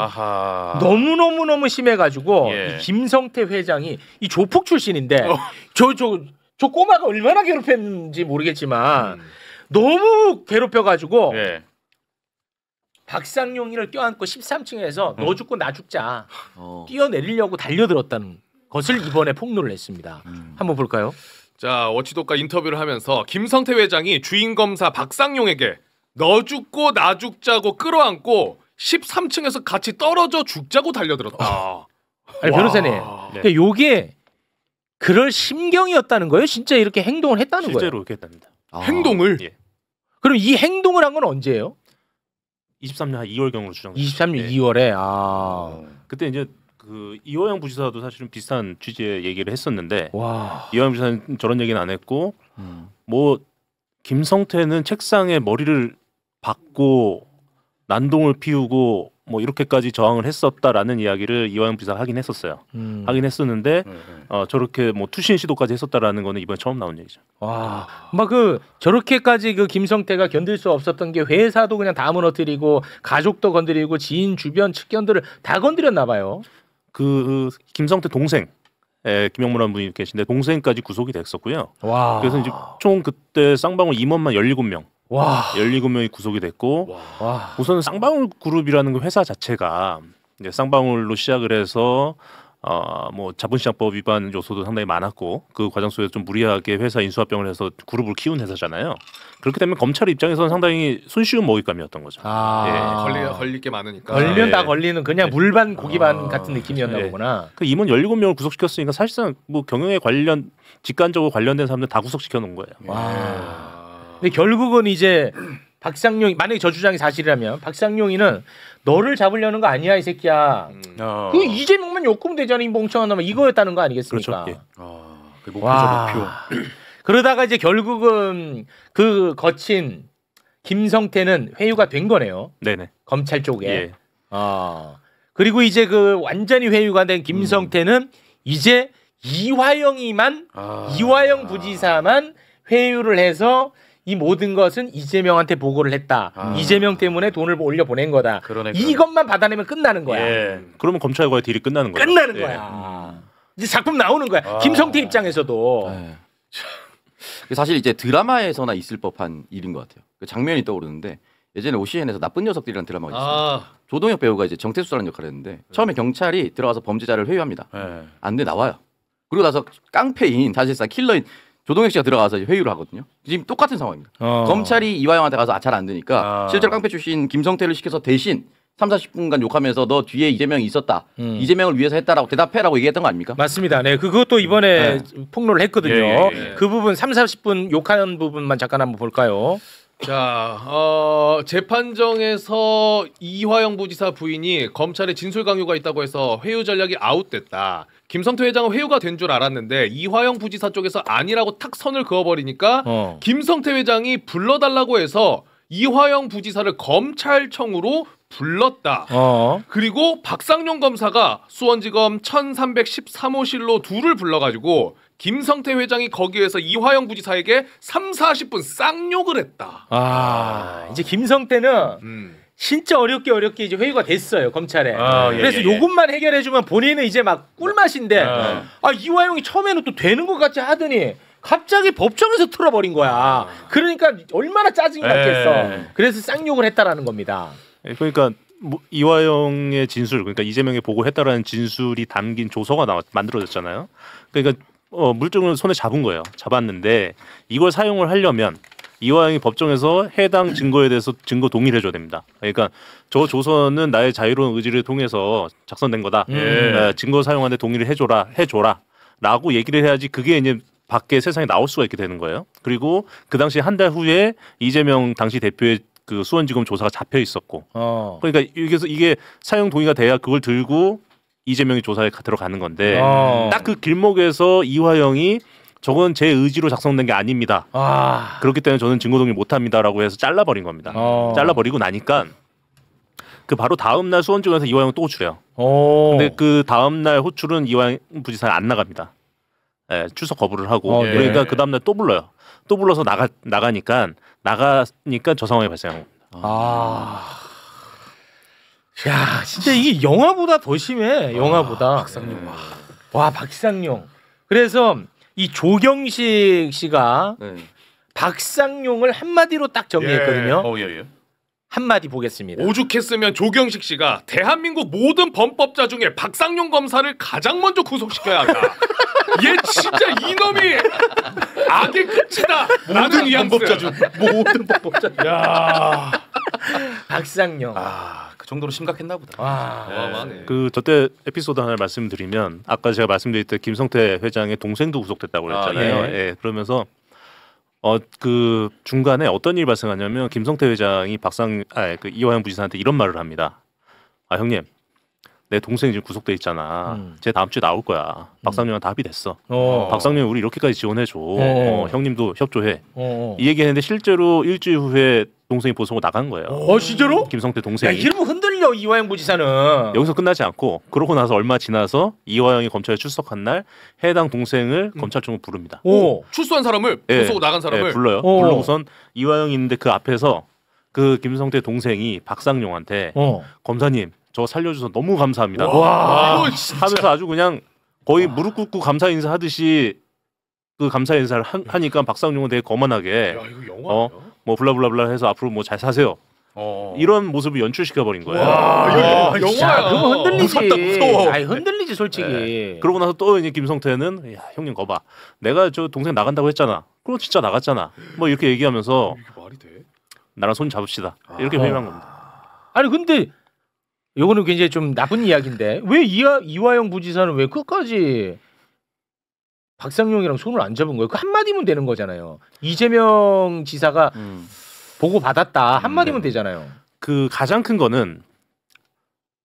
너무 심해가지고 이 김성태 회장이 이 조폭 출신인데 저 꼬마가 얼마나 괴롭혔는지 모르겠지만 너무 괴롭혀가지고 박상용이를 껴안고 13층에서 너 죽고 나 죽자 뛰어내리려고 달려들었다는 것을 이번에 폭로를 했습니다. 한번 볼까요?
자 워치독과 인터뷰를 하면서 김성태 회장이 주인 검사 박상용에게 너 죽고 나 죽자고 끌어안고 13층에서 같이 떨어져 죽자고 달려들었다.
아니 변호사님, 그러니까 요게 그럴 심경이었다는 거예요? 진짜 이렇게 행동을 했다는 거예요?
실제로 그렇게 했답니다.
행동을?
그럼 이 행동을 한 건 언제예요?
23년 2월경으로 추정됩니다.
23년 2월에
그때 이제 그 이호영 부지사도 사실은 비슷한 취지의 얘기를 했었는데 이호영 부지사는 저런 얘기는 안 했고 뭐 김성태는 책상에 머리를 박고 난동을 피우고 뭐 이렇게까지 저항을 했었다라는 이야기를 이화영 부지사가 하긴 했었어요. 하긴 했었는데 저렇게 뭐 투신 시도까지 했었다라는 거는 이번에 처음 나온 얘기죠.
와, 막 그 저렇게까지 그 김성태가 견딜 수 없었던 게 회사도 그냥 다 무너뜨리고 가족도 건드리고 지인 주변 측견들을 다 건드렸나 봐요.
그 김성태 동생 김영무라는 분이 계신데 동생까지 구속이 됐었고요.
와.
그래서 이제 총 그때 쌍방울 임원만 17명.
와.
17명이 구속이 됐고 우선 쌍방울 그룹이라는 그 회사 자체가 이제 쌍방울로 시작을 해서 뭐 자본시장법 위반 요소도 상당히 많았고 그 과정 속에서 좀 무리하게 회사 인수합병을 해서 그룹을 키운 회사잖아요. 그렇기 때문에 검찰 입장에서는 상당히 손쉬운 먹잇감이었던 거죠.
걸릴 게 많으니까.
걸리면 다 걸리는 그냥 물반 고기반 같은 느낌이었나 보구나.
그 임원 17명을 구속시켰으니까 사실상 뭐 경영에 관련 직간적으로 관련된 사람들 다 구속시켜 놓은 거예요.
와. 근데 결국은 이제 박상용 만약에 저 주장이 사실이라면 박상용이는 너를 잡으려는 거 아니야 이 새끼야. 그 이재명만 욕구면 되잖아 이 멍청한 놈아 이거였다는 거 아니겠습니까?
그렇죠.
그 목표죠 목표.
그러다가 이제 결국은 그 거친 김성태는 회유가 된 거네요.
네네.
검찰 쪽에.
예.
그리고 이제 그 완전히 회유가 된 김성태는 이제 이화영 부지사만 회유를 해서 이 모든 것은 이재명한테 보고를 했다. 이재명 때문에 돈을 올려 보낸 거다. 이것만 받아내면 끝나는 거야.
예. 그러면 검찰과의 딜이 끝나는 거예요.
끝나는 거야. 이제 작품 나오는 거야. 김성태 입장에서도.
사실 이제 드라마에서나 있을 법한 일인 것 같아요. 그 장면이 떠오르는데 예전에 OCN에서 나쁜 녀석들이라는 드라마가 있어요. 조동혁 배우가 이제 정태수라는 역할을 했는데 처음에 경찰이 들어가서 범죄자를 회유합니다. 안 돼 나와요. 그리고 나서 깡패인 사실상 킬러인 조동혁 씨가 들어가서 회유를 하거든요. 지금 똑같은 상황입니다. 검찰이 이화영한테 가서 잘 안 되니까 실제로 깡패 출신 김성태를 시켜서 대신 30-40분간 욕하면서 너 뒤에 이재명이 있었다. 이재명을 위해서 했다라고 대답해라고 얘기했던 거 아닙니까?
맞습니다. 네, 그것도 이번에 폭로를 했거든요. 그 부분 30-40분 욕하는 부분만 잠깐 한번 볼까요?
자, 재판정에서 이화영 부지사 부인이 검찰에 진술 강요가 있다고 해서 회유 전략이 아웃됐다. 김성태 회장은 회유가 된 줄 알았는데 이화영 부지사 쪽에서 아니라고 탁 선을 그어버리니까 김성태 회장이 불러달라고 해서 이화영 부지사를 검찰청으로 불렀다. 그리고 박상용 검사가 수원지검 1313호실로 둘을 불러가지고 김성태 회장이 거기에서 이화영 부지사에게 30-40분 쌍욕을 했다.
이제 김성태는 진짜 어렵게 이제 회유가 됐어요 검찰에. 그래서 요것만 해결해주면 본인은 이제 막 꿀맛인데 이화영이 처음에는 또 되는 것 같이 하더니 갑자기 법정에서 틀어버린 거야. 그러니까 얼마나 짜증이 났겠어. 그래서 쌍욕을 했다라는 겁니다.
그러니까 이화영의 진술, 그러니까 이재명이 보고했다라는 진술이 담긴 조서가 만들어졌잖아요. 그러니까 물증을 손에 잡은 거예요. 잡았는데 이걸 사용을 하려면 이화영이 법정에서 해당 증거에 대해서 증거 동의를 해줘야 됩니다. 그러니까 저 조서는 나의 자유로운 의지를 통해서 작성된 거다. 증거 사용하는데 동의를 해줘라라고 얘기를 해야지 그게 이제 밖에 세상에 나올 수가 있게 되는 거예요. 그리고 그 당시 한 달 후에 이재명 당시 대표의 그 수원지검 조사가 잡혀 있었고, 그러니까 이게 사용 동의가 돼야 그걸 들고 이재명이 조사에 들어가는 건데 딱 그 길목에서 이화영이 저건 제 의지로 작성된 게 아닙니다. 그렇기 때문에 저는 증거 동의 못합니다라고 해서 잘라버린 겁니다. 잘라버리고 나니까 그 바로 다음 날 수원지검에서 이화영을 또 호출해요. 근데 그 다음 날 호출은 이화영 부지사가 안 나갑니다. 출석 거부를 하고 그러니까 그 다음 날 또 불러요. 또 불러서 나가니까 저 상황이 발생한 겁니다.
야, 진짜 이게 영화보다 더 심해. 영화보다. 박상용. 와, 박상용. 그래서 이 조경식 씨가 박상용을 한마디로 딱 정리했거든요. 한마디 보겠습니다.
오죽했으면 조경식 씨가 대한민국 모든 범법자 중에 박상용 검사를 가장 먼저 구속시켜야 한다. 얘 진짜 이놈이 악의 끝이다.
모든 범법자 중 모든 범법자.
야, 박상용.
그 정도로 심각했나 보다.
그 저때 에피소드 하나 말씀드리면 아까 제가 말씀드렸던 김성태 회장의 동생도 구속됐다고 그랬잖아요. 그러면서 그 중간에 어떤 일이 발생하냐면 김성태 회장이 그 이화영 부지사한테 이런 말을 합니다. 형님, 내 동생이 지금 구속돼 있잖아. 쟤 다음 주에 나올 거야. 박상용한테 합의됐어. 박상용 우리 이렇게까지 지원해줘. 형님도 협조해. 이 얘기했는데 실제로 일주일 후에 동생이 보석으로 나간 거예요.
진짜로?
김성태 동생이.
야, 이러면 흔들려 이화영 부지사는.
여기서 끝나지 않고 그러고 나서 얼마 지나서 이화영이 검찰에 출석한 날 해당 동생을 검찰청으로 부릅니다.
출소한 사람을 보석으로 나간 사람을
불러요. 불러고선 이화영이 있는데 그 앞에서 그 김성태 동생이 박상용한테 검사님 저 살려줘서 너무 감사합니다. 하면서 아주 그냥 거의 무릎 꿇고 감사 인사하듯이 그 감사 인사를 하니까 박상용은 되게 거만하게 뭐 블라블라블라 해서 앞으로 뭐 잘 사세요. 이런 모습을 연출시켜 버린 거예요.
영화야. 그거 흔들리지. 아니, 흔들리지 솔직히.
네. 그러고 나서 또 이제 김성태는 야, 형님 거봐. 내가 저 동생 나간다고 했잖아. 그럼 진짜 나갔잖아. 뭐 이렇게 얘기하면서
말이 돼?
나랑 손 잡읍시다. 이렇게 회유한 겁니다.
아니 근데 요거는 굉장히 좀 나쁜 이야기인데 왜 이화영 부지사는 왜 끝까지 박상용이랑 손을 안 잡은 거예요? 그 한마디면 되는 거잖아요. 이재명 지사가 보고 받았다 한마디면 되잖아요.
그 가장 큰 거는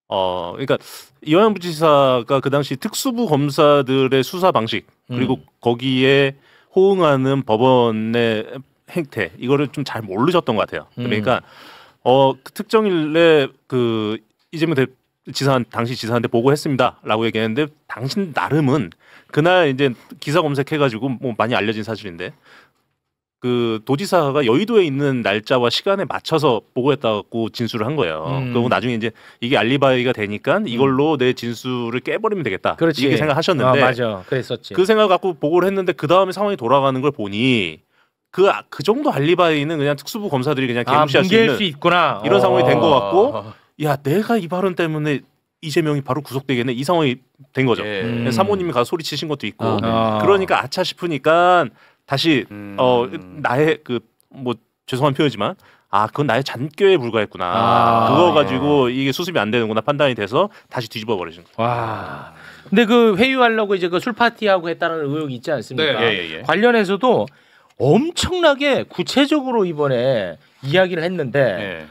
그러니까 이화영 부지사가 그 당시 특수부 검사들의 수사 방식 그리고 거기에 호응하는 법원의 행태 이거를 좀 잘 모르셨던 것 같아요. 그러니까 그 특정일에 그 이재명 당시 지사한테 보고했습니다라고 얘기했는데 당신 나름은 그날 이제 기사 검색해가지고 뭐 많이 알려진 사실인데 그 도지사가 여의도에 있는 날짜와 시간에 맞춰서 보고했다고 진술을 한 거예요. 그리고 나중에 이제 이게 알리바이가 되니까 이걸로 내 진술을 깨버리면 되겠다.
그렇지.
이렇게 생각하셨는데
맞아. 그랬었지.
그 생각 갖고 보고를 했는데 그 다음에 상황이 돌아가는 걸 보니 그 정도 알리바이는 그냥 특수부 검사들이 그냥 개무시할 수 있는
수 있구나.
이런 상황이 된 것 같고 야 내가 이 발언 때문에 이재명이 바로 구속되겠네 이 상황이 된 거죠. 사모님이 가서 소리치신 것도 있고 그러니까 아차 싶으니까 다시 나의 그 뭐 죄송한 표현이지만 그건 나의 잔꾀에 불과했구나. 그거 가지고 이게 수습이 안 되는구나 판단이 돼서 다시 뒤집어 버리신 거죠.
와. 근데 그 회유하려고 이제 그 술 파티하고 했다는 의혹이 있지 않습니까?
네.
관련해서도 엄청나게 구체적으로 이번에 이야기를 했는데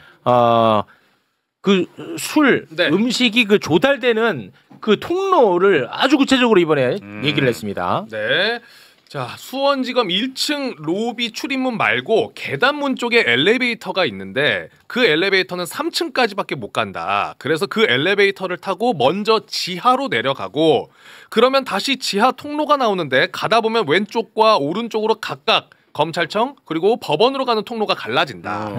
그 술 음식이 그 조달되는 그 통로를 아주 구체적으로 이번에 얘기를 했습니다.
네. 자, 수원지검 1층 로비 출입문 말고 계단문 쪽에 엘리베이터가 있는데 그 엘리베이터는 3층까지밖에 못 간다. 그래서 그 엘리베이터를 타고 먼저 지하로 내려가고 그러면 다시 지하 통로가 나오는데 가다 보면 왼쪽과 오른쪽으로 각각 검찰청 그리고 법원으로 가는 통로가 갈라진다.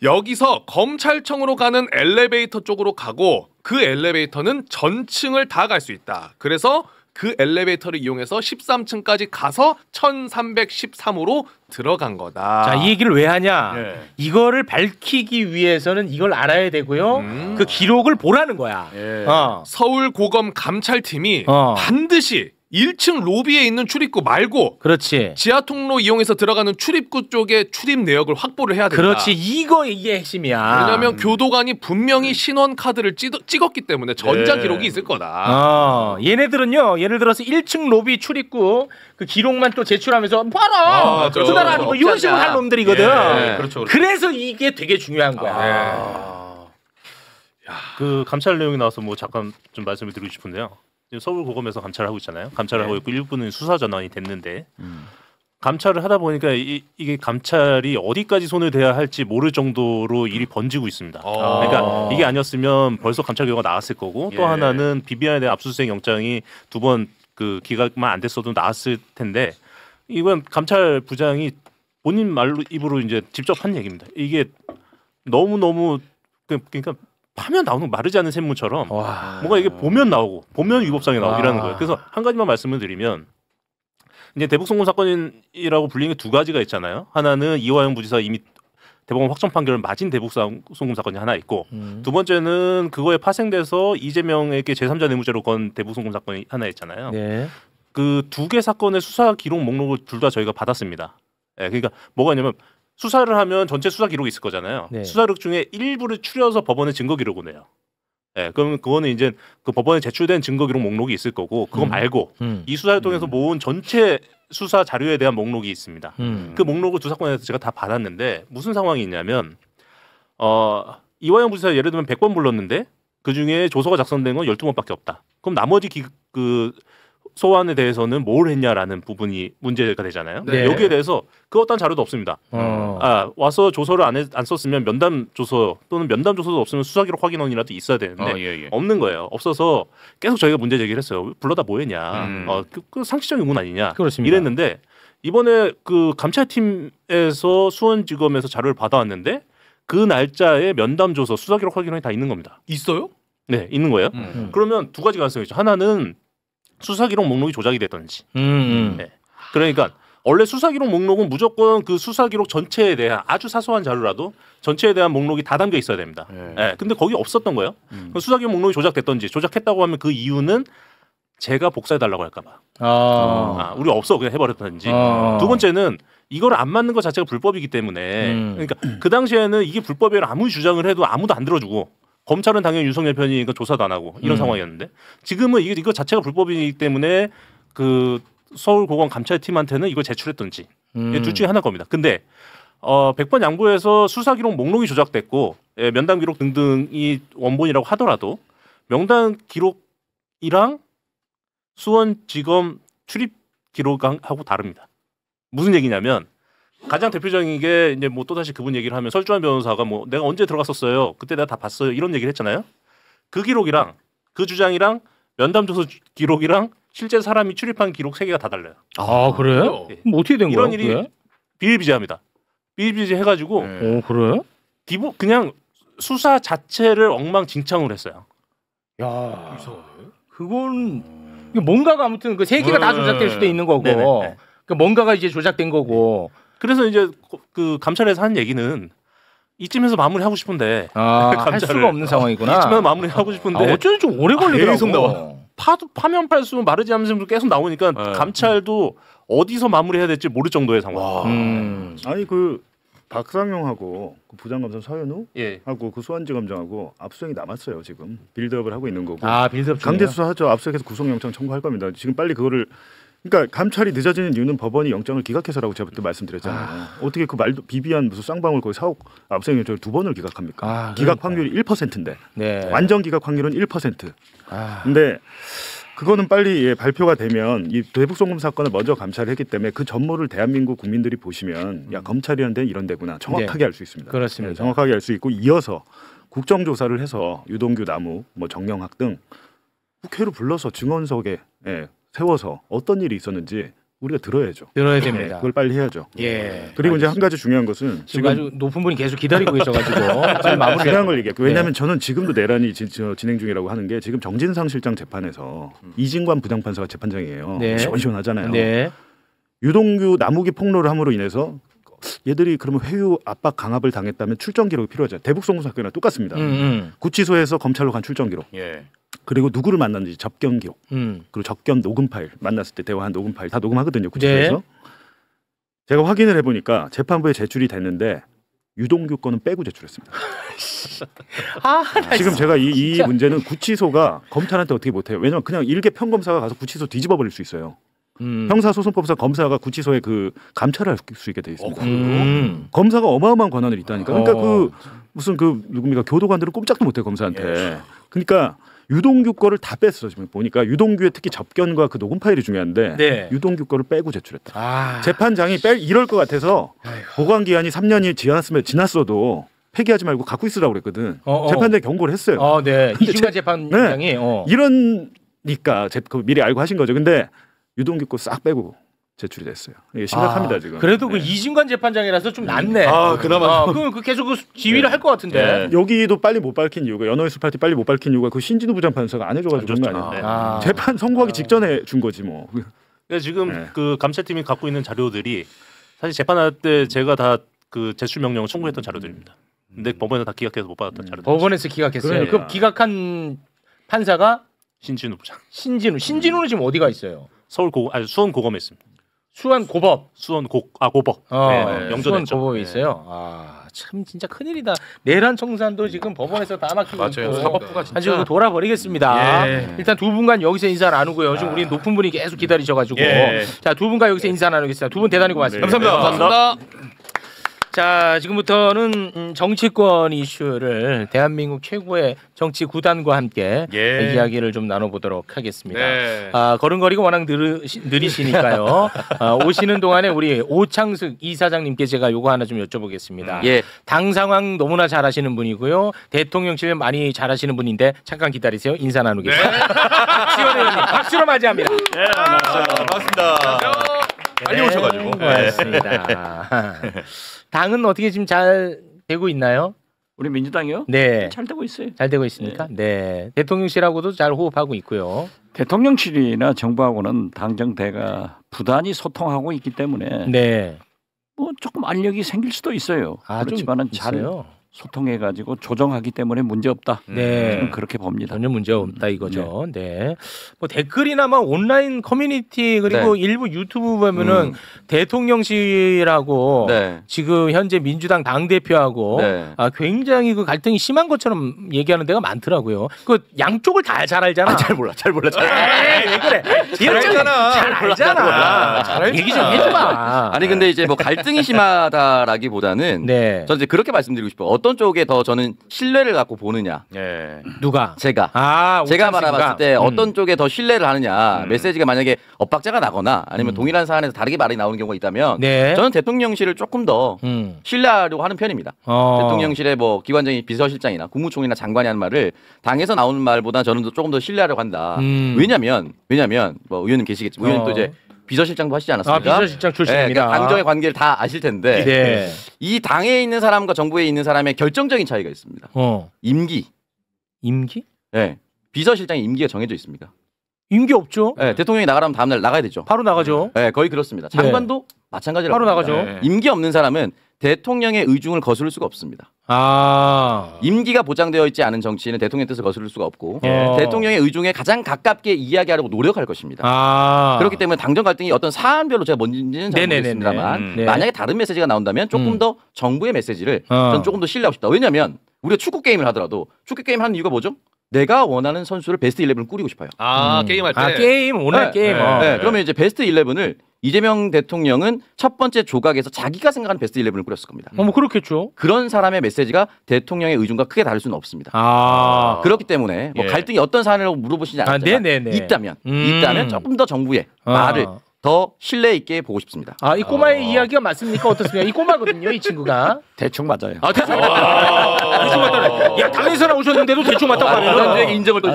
여기서 검찰청으로 가는 엘리베이터 쪽으로 가고 그 엘리베이터는 전층을 다 갈 수 있다. 그래서 그 엘리베이터를 이용해서 13층까지 가서 1313호로 들어간 거다.
자, 이 얘기를 왜 하냐? 이거를 밝히기 위해서는 이걸 알아야 되고요. 그 기록을 보라는 거야.
서울고검 감찰팀이 반드시 1층 로비에 있는 출입구 말고
그렇지.
지하 통로 이용해서 들어가는 출입구 쪽에 출입 내역을 확보를 해야 된다.
그렇지. 이게 핵심이야.
왜냐하면 교도관이 분명히 신원 카드를 찍었기 때문에 전자 기록이 있을 거다.
얘네들은요. 예를 들어서 1층 로비 출입구 그 기록만 또 제출하면서 봐라. 그날 아니고 이런 식으로 할 놈들이거든.
그렇죠.
그래서 이게 되게 중요한 거야.
그 감찰 내용이 나와서 뭐 잠깐 좀 말씀을 드리고 싶은데요. 지금 서울고검에서 감찰을 하고 있잖아요. 감찰을 하고 있고 일부는 수사 전환이 됐는데 감찰을 하다 보니까 이게 감찰이 어디까지 손을 대야 할지 모를 정도로 일이 번지고 있습니다. 그러니까 이게 아니었으면 벌써 감찰 결과가 나왔을 거고 또 하나는 비비안에 대한 압수수색 영장이 2번 그 기각만 안 됐어도 나왔을 텐데 이건 감찰 부장이 본인 말로 입으로 이제 직접 한 얘기입니다. 이게 너무 그러니까 파면 나오는 마르지 않는 샘물처럼 뭔가 이게 보면 나오고 보면 위법상이 나오기라는 거예요. 그래서 한 가지만 말씀을 드리면 이제 대북송금 사건이라고 불리는 게 두 가지가 있잖아요. 하나는 이화영 부지사 이미 대법원 확정 판결을 맞은 대북송금 사건이 하나 있고 두 번째는 그거에 파생돼서 이재명에게 제3자 뇌물죄로 건 대북송금 사건이 하나 있잖아요. 그 두 개 사건의 수사 기록 목록을 둘 다 저희가 받았습니다. 그러니까 뭐가 있냐면 수사를 하면 전체 수사 기록이 있을 거잖아요. 수사 기록 중에 일부를 추려서 법원에 증거 기록을 내요. 그러면 그거는 이제 그 법원에 제출된 증거 기록 목록이 있을 거고 그거 말고 이 수사를 통해서 모은 전체 수사 자료에 대한 목록이 있습니다. 그 목록을 두 사건에서 제가 다 받았는데 무슨 상황이 있냐면 이화영 부지사 예를 들면 100번 불렀는데 그 중에 조서가 작성된 건 12번밖에 없다. 그럼 나머지 그 소환에 대해서는 뭘 했냐라는 부분이 문제가 되잖아요.
네.
여기에 대해서 그 어떤 자료도 없습니다. 와서 조서를 안 썼으면 면담 조서 또는 면담 조서도 없으면 수사기록 확인원이라도 있어야 되는데 없는 거예요. 없어서 계속 저희가 문제 제기를 했어요. 불러다 뭐 했냐. 그 상식적인 의문 아니냐.
그렇습니다.
이랬는데 이번에 그 감찰팀에서 수원지검에서 자료를 받아왔는데 그 날짜에 면담 조서 수사기록 확인원이 다 있는 겁니다.
있어요?
네, 있는 거예요. 그러면 두 가지 가능성이 있죠. 하나는 수사기록 목록이 조작이 됐던지. 네. 그러니까 원래 수사기록 목록은 무조건 그 수사기록 전체에 대한 아주 사소한 자료라도 전체에 대한 목록이 다 담겨 있어야 됩니다. 네. 근데 거기 없었던 거예요. 수사기록 목록이 조작됐던지 조작했다고 하면 그 이유는 제가 복사해달라고 할까봐. 우리 없어 그냥 해버렸던지. 두 번째는 이걸 안 맞는 것 자체가 불법이기 때문에 그러니까 그 당시에는 이게 불법이라 아무리 주장을 해도 아무도 안 들어주고 검찰은 당연히 윤석열 편이니까 조사도 안 하고 이런 상황이었는데 지금은 이거 자체가 불법이기 때문에 그 서울고검 감찰팀한테는 이걸 제출했던지 둘 중에 하나일 겁니다. 근데 100번 양보해서 수사기록 목록이 조작됐고 면담 기록 등등이 원본이라고 하더라도 명단 기록이랑 수원지검 출입 기록하고 다릅니다. 무슨 얘기냐면 가장 대표적인 게 이제 뭐 또다시 그분 얘기를 하면 설주환 변호사가 뭐 내가 언제 들어갔었어요. 그때 내가 다 봤어요. 이런 얘기를 했잖아요. 그 기록이랑 그 주장이랑 면담 조서 기록이랑 실제 사람이 출입한 기록 3개가 다 달라요.
아 그래요?
네.
뭐 어떻게 된 거예요?
이런 일이 비일비재합니다. 비일비재 해가지고
그래?
그냥 수사 자체를 엉망진창으로 했어요.
야, 그건 뭔가가 아무튼 그 3개가 다 조작될 수도 있는 거고, 그 뭔가가 이제 조작된 거고.
그래서 이제 그 감찰에서 한 얘기는 이쯤에서 마무리하고 싶은데
할 수가 없는 상황이구나.
이쯤에서 마무리하고 싶은데
어쩐지 좀 오래 걸리더라고.
계속 나와. 파면 팔수록 마르지 않으면서 계속 나오니까 감찰도 어디서 마무리해야 될지 모를 정도의 상황.
아니 그 박상용하고 그 부장검사 서현우 하고 그 수원지검장하고 압수수색이 남았어요. 지금 빌드업을 하고 있는 거고.
빌드업
강제 수사하죠. 압수수색해서 구속영장 청구할 겁니다. 지금 빨리 그거를 그러니까 감찰이 늦어지는 이유는 법원이 영장을 기각해서라고 제가 그때 말씀드렸잖아요. 어떻게 그 말도 비비한 무슨 쌍방울 거기 사옥 압수수색 영장을 2번을 기각합니까? 기각 확률이 1%인데 완전 기각 확률은 1%. 근데 그거는 빨리 발표가 되면 이 대북송금 사건을 먼저 감찰을 했기 때문에 그 전모를 대한민국 국민들이 보시면 야 검찰이라는 데는 이런 데구나 정확하게 알 수 있습니다.
그렇습니다.
정확하게 알 수 있고 이어서 국정조사를 해서 유동규, 나무, 뭐 정영학 등 국회로 불러서 증언석에 세워서 어떤 일이 있었는지 우리가 들어야죠.
들어야 됩니다.
그걸 빨리 해야죠.
예.
그리고 이제 한 가지 중요한 것은
지금 아주 높은 분이 계속 기다리고 계셔가지고 잘 마무리.
중요한 걸 얘기할게요. 왜냐하면 저는 지금도 내란이 진행 중이라고 하는 게 지금 정진상 실장 재판에서 이진관 부장판사가 재판장이에요. 시원시원하잖아요. 유동규 남욱이 폭로를 함으로 인해서 얘들이 그러면 회유 압박 강압을 당했다면 출정 기록이 필요하죠. 대북송금 사건이랑 똑같습니다. 구치소에서 검찰로 간 출정 기록. 그리고 누구를 만났는지 접견 기록. 그리고 접견 녹음 파일 만났을 때 대화한 녹음 파일 다 녹음하거든요. 구치소에서. 제가 확인을 해보니까 재판부에 제출이 됐는데 유동규 거는 빼고 제출했습니다. 지금 제가 이 문제는 구치소가 검찰한테 어떻게 못해요. 왜냐하면 그냥 일개 평검사가 가서 구치소 뒤집어 버릴 수 있어요. 형사소송법상 검사가 구치소에 그 감찰을 할 수 있게 돼 있습니다. 검사가 어마어마한 권한을 있다니까. 그러니까 그 무슨 그 누굽니까 교도관들은 꼼짝도 못해 검사한테. 그러니까 유동규 거를 다 뺐어. 지금 보니까 유동규의 특히 접견과 그 녹음 파일이 중요한데 유동규 거를 빼고 제출했다. 재판장이 이럴 것 같아서 보관 기한이 3년이 지났어도 폐기하지 말고 갖고 있으라고 그랬거든. 재판장이 경고를 했어요.
이중간 재판장이
이러니까 미리 알고 하신 거죠. 근데 유동규 거 싹 빼고 제출이 됐어요. 이게 심각합니다 지금.
그래도 그 이진관 재판장이라서 좀 낫네.
그나마
그 계속 그 지휘를 할 것 같은데.
여기도 빨리 못 밝힌 이유가 연호예술 파티 빨리 못 밝힌 이유가 그 신진우 부장판사가 안 해줘가지고 그런 거 아니에요. 재판 선고하기 직전에 준 거지 뭐.
그러니까 지금 그 감찰팀이 갖고 있는 자료들이 사실 재판할 때 제가 다 그 제출 명령을 청구했던 자료들입니다. 근데 법원에서 다 기각해서 못 받았던 자료들.
법원에서 기각했어요. 그럼 기각한 판사가
신진우 부장.
신진우는 지금 어디가 있어요?
수원 고검에 있습니다.
수원 고법.
고법. 영전했죠.
수원 고법에 있어요. 참 진짜 큰일이다. 내란 청산도 지금 법원에서 다 막히고 있고.
사법부가 진짜
아주 돌아버리겠습니다. 일단 두 분간 여기서 인사 나누고요. 지금 우리 높은 분이 계속 기다리셔가지고 자, 두 분간 여기서 인사 나누겠습니다. 두 분 대단히 고맙습니다.
감사합니다.
자, 지금부터는 정치권 이슈를 대한민국 최고의 정치 구단과 함께 이야기를 좀 나눠보도록 하겠습니다.
네.
걸음걸이가 워낙 느리시니까요. 오시는 동안에 우리 오창숙 이사장님께 제가 요거 하나 좀 여쭤보겠습니다. 당 상황 너무나 잘하시는 분이고요. 대통령실 많이 잘하시는 분인데 잠깐 기다리세요. 인사 나누겠습니다. 박지원 의원님 박수로 맞이합니다.
네, 반갑습니다. 빨리 오셔가지고.
고맙습니다. 당은 어떻게 지금 잘 되고 있나요?
우리 민주당이요?
네.
잘 되고 있어요.
잘 되고 있습니까? 네. 대통령실하고도 잘 호흡하고 있고요.
대통령실이나 정부하고는 당정대가 부단히 소통하고 있기 때문에 뭐 조금 압력이 생길 수도 있어요. 그렇지만은 잘 소통해가지고 조정하기 때문에 문제 없다. 저는 그렇게 봅니다.
전혀 문제 없다 이거죠. 네. 뭐 댓글이나 막 온라인 커뮤니티 그리고 일부 유튜브 보면은 대통령실하고 지금 현재 민주당 당 대표하고 굉장히 그 갈등이 심한 것처럼 얘기하는 데가 많더라고요. 그 양쪽을 다 잘 알잖아.
잘 몰라.
왜 그래? 잘 알잖아.
잘 알잖아.
얘기 좀 해줘봐.
아니 근데 이제 뭐 갈등이 심하다라기보다는 저는 이제 그렇게 말씀드리고 싶어요. 어떤 쪽에 더 저는 신뢰를 갖고 보느냐.
누가?
제가. 제가 말해봤을 때 어떤 쪽에 더 신뢰를 하느냐. 메시지가 만약에 엇박자가 나거나 아니면 동일한 사안에서 다르게 말이 나오는 경우가 있다면 저는 대통령실을 조금 더 신뢰하려고 하는 편입니다. 대통령실의 뭐 기관장이 비서실장이나 국무총리나 장관이 하는 말을 당에서 나오는 말보다 저는 조금 더 신뢰하려고 한다. 왜냐면 뭐 의원님 계시겠지만 의원님 또 이제 비서실장도 하시지 않았습니까?
비서실장 출신입니다.
당정의 관계를 다 아실 텐데 이 당에 있는 사람과 정부에 있는 사람의 결정적인 차이가 있습니다. 임기? 네. 비서실장의 임기가 정해져 있습니다.
임기 없죠?
네, 대통령이 나가라면 다음날 나가야 되죠.
바로 나가죠.
네, 거의 그렇습니다. 장관도 마찬가지라고.
바로 나가죠.
임기 없는 사람은 대통령의 의중을 거스를 수가 없습니다. 임기가 보장되어 있지 않은 정치인은 대통령의 뜻을 거스를 수가 없고 대통령의 의중에 가장 가깝게 이야기하려고 노력할 것입니다. 그렇기 때문에 당정 갈등이 어떤 사안별로 제가 뭔지는 잘 모르겠습니다만 만약에 다른 메시지가 나온다면 조금 더 정부의 메시지를 저는 조금 더 신뢰하고 싶다. 왜냐하면 우리가 축구 게임을 하더라도 축구 게임 하는 이유가 뭐죠? 내가 원하는 선수를 베스트 11을 꾸리고 싶어요.
게임할 때.
게임 오늘 게임.
그러면 이제 베스트 11을 이재명 대통령은 첫 번째 조각에서 자기가 생각하는 베스트 11을 꾸렸을 겁니다.
뭐 그렇겠죠.
그런 사람의 메시지가 대통령의 의중과 크게 다를 수는 없습니다. 그렇기 때문에 뭐 갈등이 어떤 사안이라고 물어보시지 않았지만 있다면 조금 더 정부의 말을 더 신뢰 있게 보고 싶습니다.
이 꼬마의 이야기가 맞습니까? 어떻습니까? 이 꼬마거든요, 이 친구가.
대충 맞아요.
대충 맞다. 야, 당에서 나오셨는데도 대충 맞다고 하면
인정을 또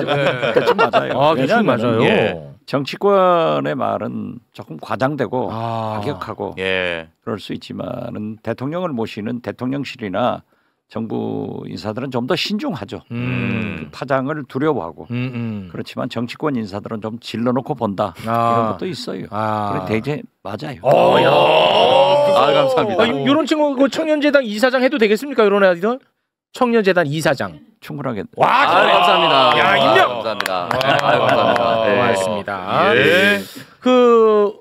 대충 맞아요.
대충 맞아요.
정치권의 말은 조금 과장되고 과격하고 그럴 수 있지만은 대통령을 모시는 대통령실이나 정부 인사들은 좀 더 신중하죠. 그 파장을 두려워하고 그렇지만 정치권 인사들은 좀 질러놓고 본다 이런 것도 있어요. 그래 대개 맞아요.
감사합니다.
이런 친구 그 청년재단 이사장 해도 되겠습니까? 이런 아이들? 청년재단 이사장
충분하게.
감사합니다.
야, 인정.
감사합니다. 감사합니다.
고맙습니다. 그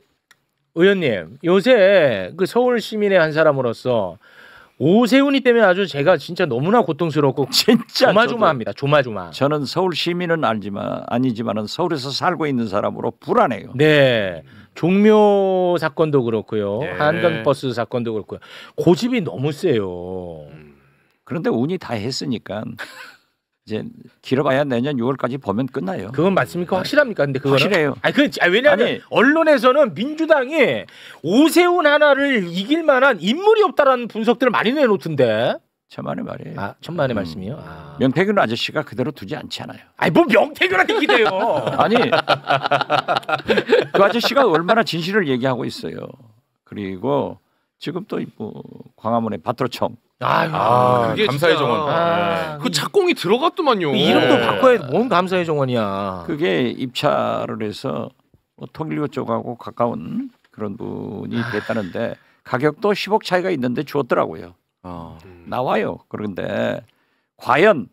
의원님 요새 그 서울 시민의 한 사람으로서 오세훈이 때문에 아주 제가 진짜 너무나 고통스럽고
진짜
조마조마합니다. 조마조마.
저는 서울 시민은 아니지만은 서울에서 살고 있는 사람으로 불안해요.
네. 종묘 사건도 그렇고요. 한강버스 사건도 그렇고요. 고집이 너무 세요.
그런데 운이 다 했으니까 이제 길어봐야 내년 6월까지 보면 끝나요.
그건 맞습니까? 확실합니까? 근데 그거는
확실해요.
왜냐하면 언론에서는 민주당이 오세훈 하나를 이길 만한 인물이 없다라는 분석들을 많이 내놓던데.
천만의 말이에요.
천만의 말씀이요.
명태균 아저씨가 그대로 두지 않잖아요.
뭐 명태균한테 기대요.
아니 그 아저씨가 얼마나 진실을 얘기하고 있어요. 그리고 지금 또 광화문의 바트로청.
그게
감사의 정원.
그 착공이 들어갔더만요.
이름도 바꿔야 돼. 뭔 감사의 정원이야.
그게 입찰을 해서 통일교 쪽하고 가까운 그런 분이 됐다는데 가격도 10억 차이가 있는데 주었더라고요. 나와요. 그런데 과연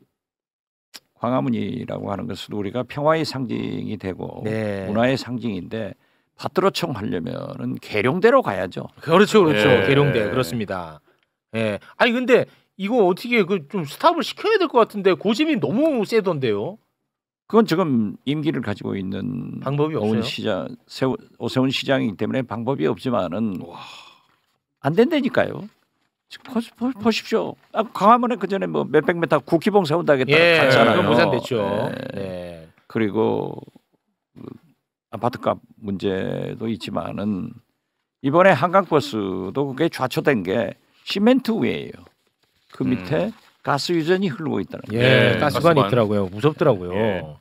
광화문이라고 하는 것은 우리가 평화의 상징이 되고 문화의 상징인데 바트로청 하려면은 계룡대로 가야죠.
그렇죠. 계룡대 그렇습니다. 아니 근데 이거 어떻게 좀 스탑을 시켜야 될 것 같은데 고집이 너무 세던데요.
그건 지금 임기를 가지고 있는
방법이 없어요.
오세훈 시장이기 때문에 방법이 없지만은 안 된다니까요. 지금 보십시오. 광화문에 그 전에 뭐 몇백 메타 국기봉 세운다겠다 갔잖아요.
그건 무산됐죠. 네.
그리고 아파트값 문제도 있지만은 이번에 한강버스도 그게 좌초된 게 시멘트 위에요. 그 밑에 가스 유전이 흐르고 있다는
거예요. 가스관이 있더라고요. 무섭더라고요.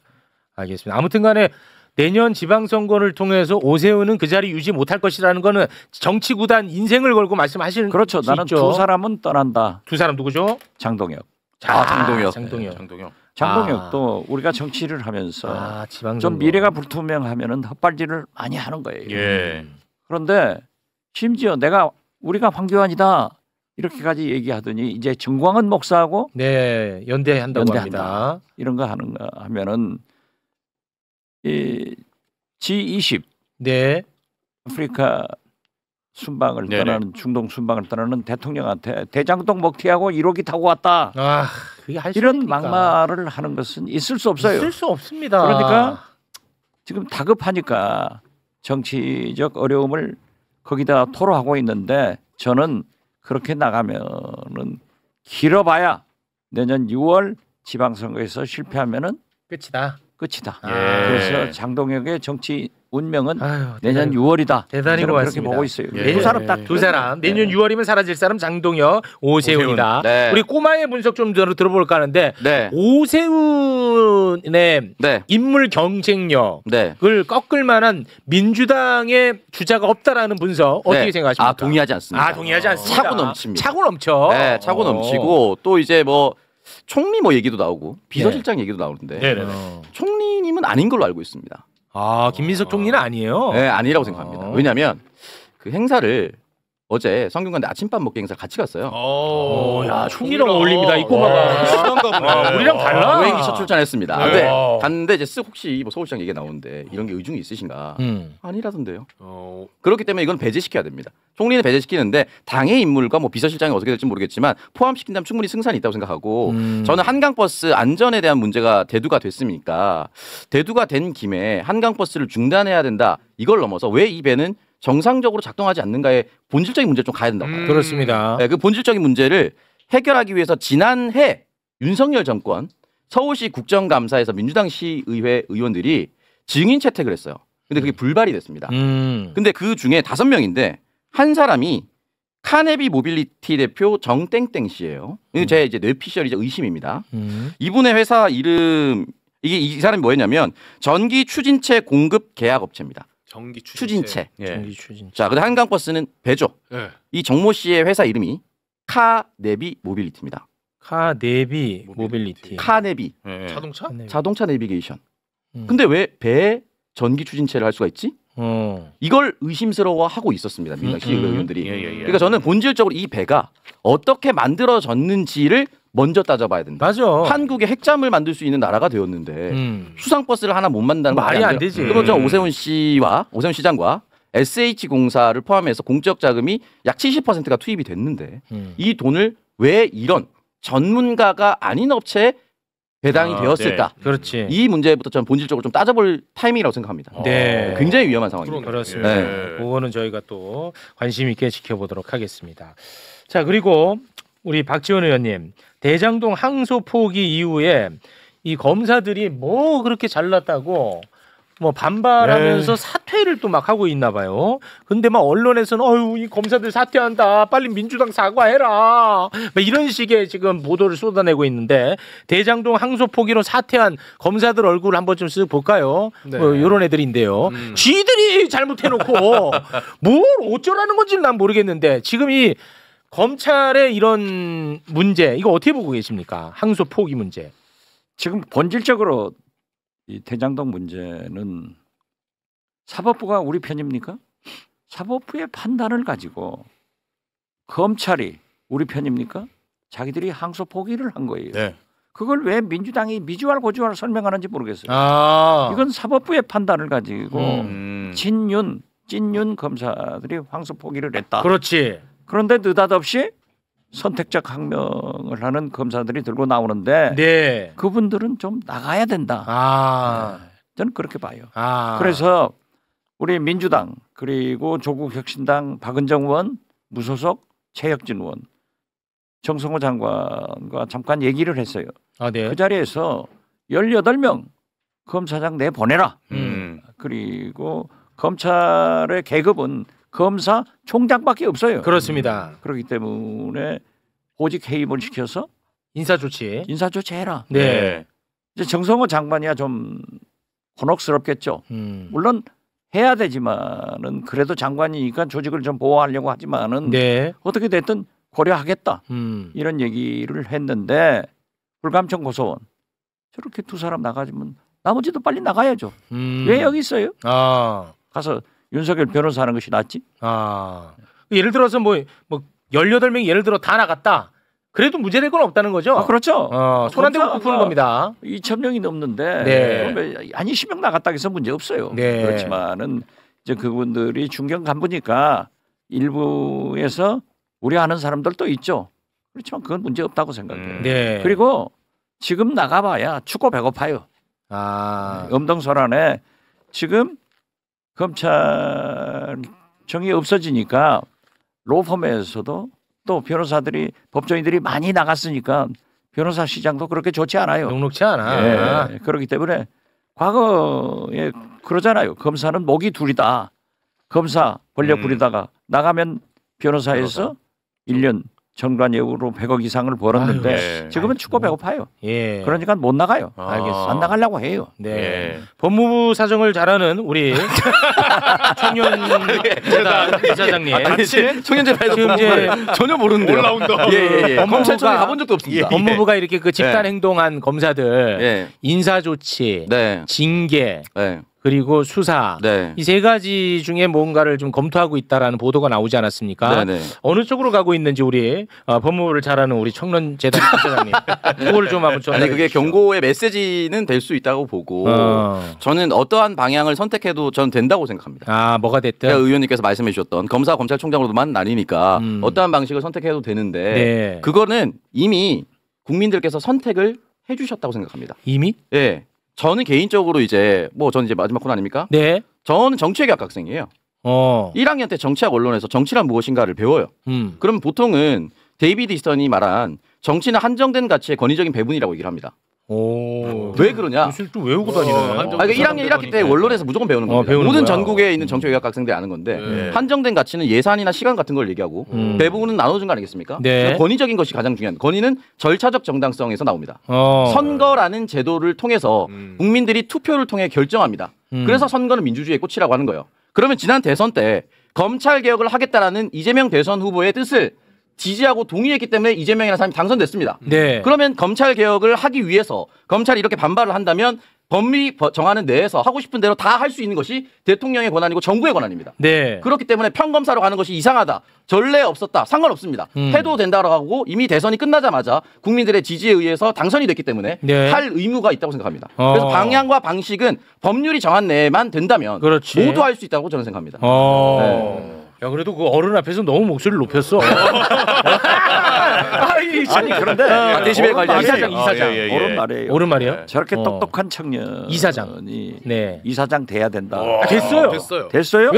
알겠습니다. 아무튼간에 내년 지방선거를 통해서 오세훈은 그 자리 유지 못할 것이라는 거는 정치 구단 인생을 걸고 말씀하시는
그렇죠. 나는
있죠.
두 사람은 떠난다.
두 사람 누구죠?
장동혁.
장동혁도
우리가 정치를 하면서 좀 미래가 불투명하면은 헛발질을 많이 하는 거예요. 그런데 심지어 우리가 황교안이다 이렇게까지 얘기하더니 이제 정광훈 목사하고
연대한다고 합니다.
이런 거 하면은 이 G20 아프리카 순방을 떠나는 중동 순방을 떠나는 대통령한테 대장동 먹튀하고 1호기 타고 왔다.
그게
이런 막말을 하는 것은 있을 수 없어요.
있을 수 없습니다.
그러니까 지금 다급하니까 정치적 어려움을 거기다 토로하고 있는데 저는 그렇게 나가면은 길어봐야 내년 6월 지방선거에서 실패하면은
끝이다.
그래서 장동혁의 정치 운명은 내년 6월이다.
대단히
그렇게
고맙습니다.
보고 있어요. 두 사람 딱
두 사람. 내년 6월이면 사라질 사람 장동혁, 오세훈이다. 우리 꼬마의 분석 좀 들어볼까 하는데 오세훈의 인물 경쟁력을 꺾을 만한 민주당의 주자가 없다라는 분석 어떻게 생각하십니까?
동의하지 않습니다.
동의하지 않습니다.
차고 넘칩니다.
차고 넘쳐.
차고 넘치고 또 이제 뭐 총리 얘기도 나오고 비서실장 얘기도 나오는데 총리님은 아닌 걸로 알고 있습니다.
김민석 총리는 아니에요?
아니라고 생각합니다. 왜냐하면 그 행사를 어제 성균관대 아침밥 먹기 행사 같이 갔어요.
야, 총리랑 어울립니다. 이 꼬마가. 우리랑 달라.
여행기 첫 출전했습니다. 근데 갔는데 이제 혹시 뭐 서울시장 얘기가 나오는데 이런 게 의중이 있으신가? 아니라던데요. 그렇기 때문에 이건 배제시켜야 됩니다. 총리는 배제시키는데 당의 인물과 뭐 비서실장이 어떻게 될지 모르겠지만 포함시킨다면 충분히 승산이 있다고 생각하고 저는 한강버스 안전에 대한 문제가 대두가 됐으니까 대두가 된 김에 한강버스를 중단해야 된다. 이걸 넘어서 왜 이 배는 정상적으로 작동하지 않는가의 본질적인 문제를 좀 가야 된다고 봐요.
그렇습니다.
그 본질적인 문제를 해결하기 위해서 지난해 윤석열 정권 서울시 국정감사에서 민주당 시의회 의원들이 증인 채택을 했어요. 근데 그게 불발이 됐습니다. 근데 그 중에 5명인데 한 사람이 카네비 모빌리티 대표 정땡땡 씨예요. 제 이제 뇌피셜 이제 의심입니다. 이분의 회사 이름 이 사람이 뭐였냐면 전기 추진체 공급 계약 업체입니다.
전기
추진체.
전기 추진체.
자, 근데 한강버스는 배죠. 이 정모 씨의 회사 이름이 카네비 모빌리티입니다.
카네비 모빌리티.
카네비.
자동차?
자동차 내비게이션. 근데 왜 배에 전기 추진체를 할 수가 있지? 이걸 의심스러워하고 있었습니다. 민주당 시의원들이. 그러니까 저는 본질적으로 이 배가 어떻게 만들어졌는지를 먼저 따져봐야 된다.
맞아.
한국에 핵잠을 만들 수 있는 나라가 되었는데 수상버스를 하나 못 만든다는 건
말이 안 되지.
그러면 저 오세훈 시장과 SH공사를 포함해서 공적 자금이 약 70%가 투입이 됐는데 이 돈을 왜 이런 전문가가 아닌 업체에 배당이 되었을까?
그렇지.
이 문제부터 저는 본질적으로 좀 따져볼 타이밍이라고 생각합니다. 굉장히 위험한 상황입니다.
그렇습니다. 그거는 저희가 또 관심 있게 지켜보도록 하겠습니다. 자, 그리고 우리 박지원 의원님, 대장동 항소 포기 이후에 이 검사들이 뭐 그렇게 잘났다고 뭐 반발하면서 사퇴를 또 막 하고 있나 봐요. 근데 막 언론에서는 어유 이 검사들 사퇴한다. 빨리 민주당 사과해라. 막 이런 식의 지금 보도를 쏟아내고 있는데 대장동 항소 포기로 사퇴한 검사들 얼굴 한번 좀 쓱 볼까요? 뭐 이런 애들인데요. 쥐들이 잘못해놓고 뭘 어쩌라는 건지는 난 모르겠는데 지금 이 검찰의 이런 문제 이거 어떻게 보고 계십니까? 항소 포기 문제.
지금 본질적으로 이 대장동 문제는 사법부가 우리 편입니까? 사법부의 판단을 가지고 검찰이 우리 편입니까? 자기들이 항소 포기를 한 거예요. 그걸 왜 민주당이 미주알 고주알 설명하는지 모르겠어요. 이건 사법부의 판단을 가지고 찐윤 검사들이 항소 포기를 했다.
그렇지.
그런데 느닷없이 선택적 항명을 하는 검사들이 들고 나오는데 그분들은 좀 나가야 된다. 저는 그렇게 봐요. 그래서 우리 민주당 그리고 조국혁신당 박은정 의원 무소속 최혁진 의원 정성호 장관과 잠깐 얘기를 했어요.
아, 네.
그 자리에서 18명 검사장 내보내라. 그리고 검찰의 계급은 검사 총장밖에 없어요.
그렇습니다.
그렇기 때문에 보직 해임을 시켜서
인사조치
해라.
네.
이제 정성호 장관이야 좀 곤혹스럽겠죠. 물론 해야 되지만은 그래도 장관이니까 조직을 좀 보호하려고 하지만은
네.
어떻게 됐든 고려하겠다. 이런 얘기를 했는데 불감청 고소원 저렇게 두 사람 나가지면 나머지도 빨리 나가야죠. 왜 여기 있어요? 가서 윤석열 변호사 하는 것이 낫지?
예를 들어서 뭐 18명이 예를 들어 다 나갔다. 그래도 문제될 건 없다는 거죠?
그렇죠.
손 안 대고 푸는 겁니다.
2,000명이 넘는데
네.
한 20명 나갔다 해서 문제 없어요.
네.
그렇지만은 이제 그분들이 중견 간부니까 일부에서 우려하는 사람들도 있죠. 그렇지만 그건 문제 없다고 생각해요.
네.
그리고 지금 나가봐야 춥고 배고파요. 엄동설안에 지금 검찰청이 없어지니까 로펌에서도 또 변호사들이 법조인들이 많이 나갔으니까 변호사 시장도 그렇게 좋지 않아요.
녹록치 않아.
네, 그렇기 때문에 과거에 그러잖아요. 검사는 목이 둘이다. 검사 권력 부리다가 나가면 변호사에서 1년 정관예우로 100억 이상을 벌었는데
아유,
지금은 춥고 배고파요.
예.
그러니까 못 나가요.
알겠습니다.
안 나가려고 해요.
네. 법무부 사정을 잘하는 우리 청년재단 이사장님.
청년재단에서
지금 이제
전혀 모르는데요.
올라운더.
예. 검찰청에 가본 적도 없습니다.
법무부가 이렇게 그 집단 행동한 검사들 인사 조치, 징계, 그리고 수사 이 세 가지 중에 뭔가를 좀 검토하고 있다라는 보도가 나오지 않았습니까?
네네.
어느 쪽으로 가고 있는지 우리 법무부를 잘하는 우리 청년재단 이사장님 그거를 좀 한번
아니 그게 경고의 메시지는 될 수 있다고 보고 저는 어떠한 방향을 선택해도 전 된다고 생각합니다.
뭐가 됐든
의원님께서 말씀해 주셨던 검사 검찰총장으로만 나뉘니까 어떠한 방식을 선택해도 되는데 그거는 이미 국민들께서 선택을 해주셨다고 생각합니다.
이미?
예. 저는 개인적으로 저는 이제 마지막 코너 아닙니까?
네.
저는 정치외교학 학생이에요. 1학년 때 정치학 언론에서 정치란 무엇인가를 배워요. 그럼 보통은 데이비드 이스턴이 말한 정치는 한정된 가치의 권위적인 배분이라고 얘기를 합니다. 왜 그러냐?
또 외우고 다니네.
그러니까 1학년 1학기 때 원론에서 무조건 배우는 겁니다. 모든 전국에 있는 정치외교학 학생들이 아는 건데 한정된 가치는 예산이나 시간 같은 걸 얘기하고 배분은 나눠준 거 아니겠습니까? 권위적인 것이 가장 중요한 권위는 절차적 정당성에서 나옵니다. 선거라는 제도를 통해서 국민들이 투표를 통해 결정합니다. 그래서 선거는 민주주의의 꽃이라고 하는 거예요. 그러면 지난 대선 때 검찰 개혁을 하겠다라는 이재명 대선 후보의 뜻을 지지하고 동의했기 때문에 이재명이라는 사람이 당선됐습니다. 그러면 검찰 개혁을 하기 위해서 검찰이 이렇게 반발을 한다면 법리 정하는 내에서 하고 싶은 대로 다 할 수 있는 것이 대통령의 권한이고 정부의 권한입니다. 그렇기 때문에 평검사로 가는 것이 이상하다. 전례 없었다. 상관없습니다. 해도 된다라고 하고 이미 대선이 끝나자마자 국민들의 지지에 의해서 당선이 됐기 때문에 할 의무가 있다고 생각합니다. 그래서 방향과 방식은 법률이 정한 내에만 된다면 모두 할 수 있다고 저는 생각합니다.
야 그래도 그 어른 앞에서 너무 목소리를 높였어.
아니 그런데
데시벨 관리
이사장
옳은 말이에요.
옳은 말이에요?
저렇게 똑똑한 청년이 이사장 돼야 된다.
됐어요.
됐어요?
됐어요.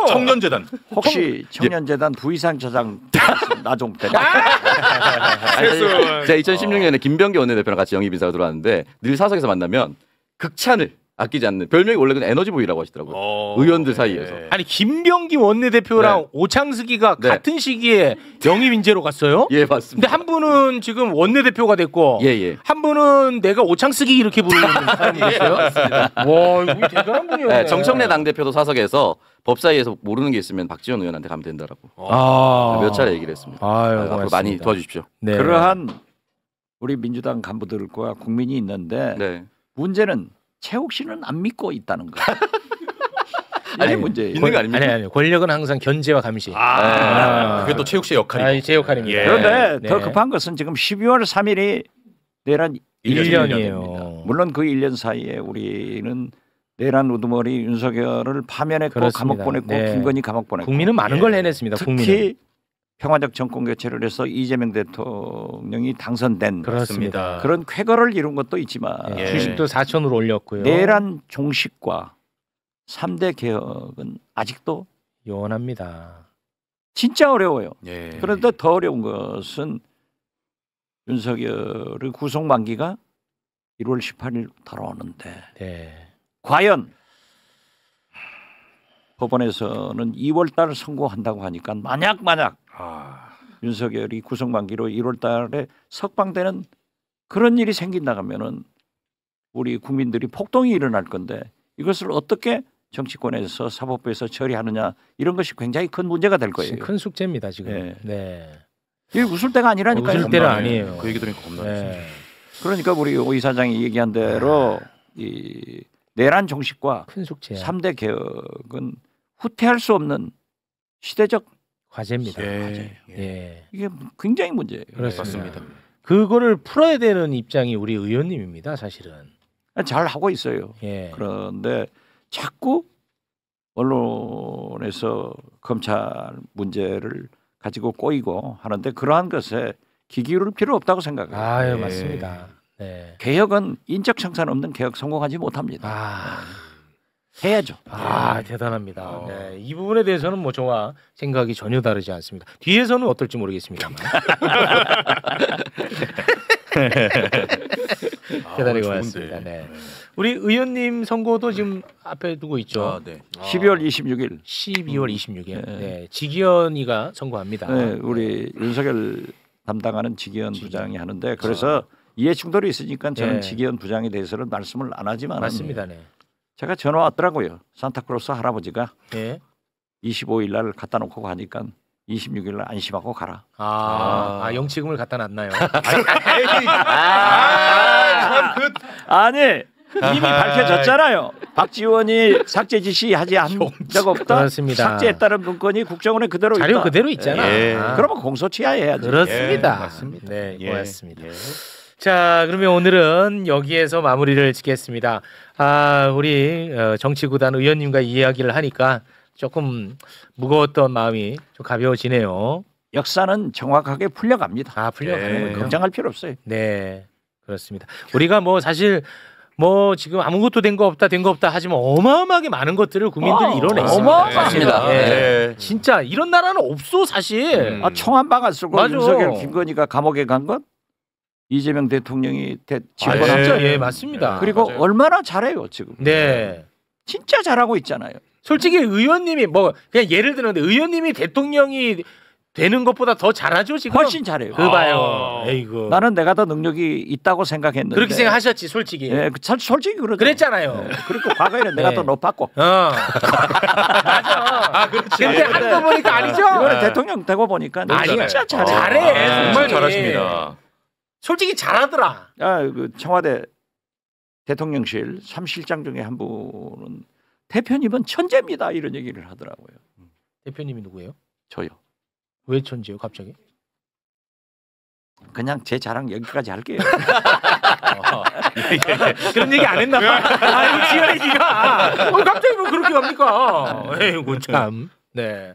청년재단.
혹시 청년재단 부이상처장 나 좀 되나?
제가 2016년에 김병기 원내대표랑 같이 영입인사가 들어왔는데 늘 사석에서 만나면 극찬을 아끼지 않는 별명이 원래 는 에너지보이라고 하시더라고요. 의원들 사이에서.
아니 김병기 원내대표랑 오창석이가 같은 시기에 영입 인재로 갔어요?
예 맞습니다.
근데 한 분은 지금 원내대표가 됐고 한 분은 내가 오창석이 이렇게 부르는 사람이 있어요? 와 이거 대단한 분이에요.
정청래 당대표도 사석에서 법 사이에서 모르는 게 있으면 박지원 의원한테 가면 된다라고 몇 차례 얘기를 했습니다. 앞으로 많이 도와주십시오.
그러한 우리 민주당 간부들과 국민이 있는데 문제는 최욱 씨는 안 믿고 있다는 거.
아니 문제
있는 거 아닙니까?
아니 권력은 항상 견제와 감시.
그게 또 최욱 씨의 역할이고.
제 역할입니다.
그런데 더 급한 것은 지금 12월 3일이 내란
1년이에요.
물론 그 1년 사이에 우리는 내란 우두머리 윤석열을 파면했고 감옥 보냈고 김건희 감옥 보냈고
국민은 많은 걸 해냈습니다.
특히
국민은.
평화적 정권 교체를 해서 이재명 대통령이 당선된
그렇습니다.
그런 쾌거를 이룬 것도 있지만
주식도 4천으로 올렸고요.
내란 종식과 3대 개혁은 아직도
요원합니다.
진짜 어려워요.
예.
그런데 더 어려운 것은 윤석열의 구속 만기가 1월 18일 돌아오는데 과연 법원에서는 2월달 선고한다고 하니까 만약 윤석열이 구속 만기로 1월달에 석방되는 그런 일이 생긴다 하면은 우리 국민들이 폭동이 일어날 건데 이것을 어떻게 정치권에서 사법부에서 처리하느냐 이런 것이 굉장히 큰 문제가 될 거예요.
큰 숙제입니다 지금.
이게 웃을 때가 아니라니까요.
웃을 때는 아니에요.
그 얘기 들으니까 겁나요.
그러니까 우리 오 이사장이 얘기한 대로 이 내란 종식과
큰 숙제야.
3대 개혁은 후퇴할 수 없는 시대적
과제입니다.
이게 굉장히 문제예요.
그렇습니다. 그거를 풀어야 되는 입장이 우리 의원님입니다, 사실은.
잘 하고 있어요. 그런데 자꾸 언론에서 검찰 문제를 가지고 꼬이고 하는데 그러한 것에 귀 기울일 필요 없다고 생각해요.
맞습니다.
개혁은 인적 청산 없는 개혁 성공하지 못합니다. 해야죠.
대단합니다. 이 부분에 대해서는 뭐 저와 생각이 전혀 다르지 않습니다. 뒤에서는 어떨지 모르겠습니다만. 대단히 고맙습니다. 우리 의원님 선고도 지금 앞에 두고 있죠.
12월 26일.
12월 26일. 지기현이가 선고합니다.
우리 윤석열 담당하는 지기현 부장이 하는데 그래서 이해 충돌이 있으니까 저는 지기현 부장에 대해서는 말씀을 안 하지만
맞습니다.
제가 전화 왔더라고요. 산타크로스 할아버지가 25일 날 갖다 놓고 가니까 26일 날 안심하고 가라.
영치금을 갖다 놨나요?
아니 이미 밝혀졌잖아요. 박지원이 삭제 지시하지 한 적 없다.
그렇습니다.
삭제했다는 문건이 국정원에 그대로
자료
있다.
그대로 있잖아.
그러면 공소취하해야지.
그렇습니다.
맞습니다.
고맙습니다. 자, 그러면 오늘은 여기에서 마무리를 짓겠습니다. 우리 정치구단 의원님과 이야기를 하니까 조금 무거웠던 마음이 좀 가벼워지네요.
역사는 정확하게 풀려갑니다.
풀려가는
걱정할 필요 없어요.
네, 그렇습니다. 우리가 뭐 사실 뭐 지금 아무것도 된 거 없다 하지만 어마어마하게 많은 것들을 국민들이 이뤄냈습니다.
맞습니다.
진짜 이런 나라는 없어 사실.
총 한 방 안 쏘고 윤석열, 김건희가 감옥에 간 것 이재명 대통령이
진짜 맞습니다.
그리고 얼마나 잘해요 지금. 진짜 잘하고 있잖아요.
솔직히 의원님이 뭐 그냥 예를 들었는데 의원님이 대통령이 되는 것보다 더 잘하죠 지금.
훨씬 잘해요.
그 봐요. 에이구.
나는 내가 더 능력이 있다고 생각했는데.
그렇게 생각하셨지 솔직히.
솔직히 그러죠.
그랬잖아요.
그리고 과거에는 내가 더 높았고.
맞아. 그렇지. 근데 하는 거 보니까 아니죠.
이번에 대통령 되고 보니까 진짜 잘해.
정말 잘하십니다. 솔직히 잘하더라.
그 청와대 대통령실 3실장 중에 한 분은 대표님은 천재입니다 이런 얘기를 하더라고요.
대표님이 누구예요?
저요.
왜 천재요 갑자기?
그냥 제 자랑 여기까지 할게요.
그런 얘기 안 했나 봐. 지현이 니가 갑자기 뭐 그렇게 갑니까? 에이구 참. 네.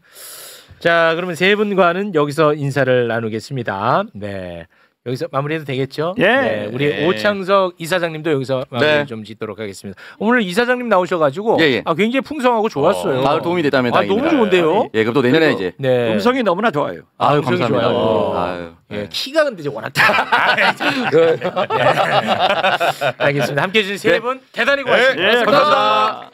자 그러면 세 분과는 여기서 인사를 나누겠습니다. 네. 여기서 마무리해도 되겠죠? 네, 우리 오창석 이사장님도 여기서 마무리 좀 짓도록 하겠습니다. 오늘 이사장님 나오셔가지고 굉장히 풍성하고 좋았어요.
마을 도움이 됐다면 다행입니다.
너무 좋은데요?
그럼 또 내년에 이제
음성이 너무나 좋아요.
감사합니다.
좋아요. 키가 근데 이제 워낙 알겠습니다. 함께해 주신 세 분 대단히 고맙습니다.
감사합니다.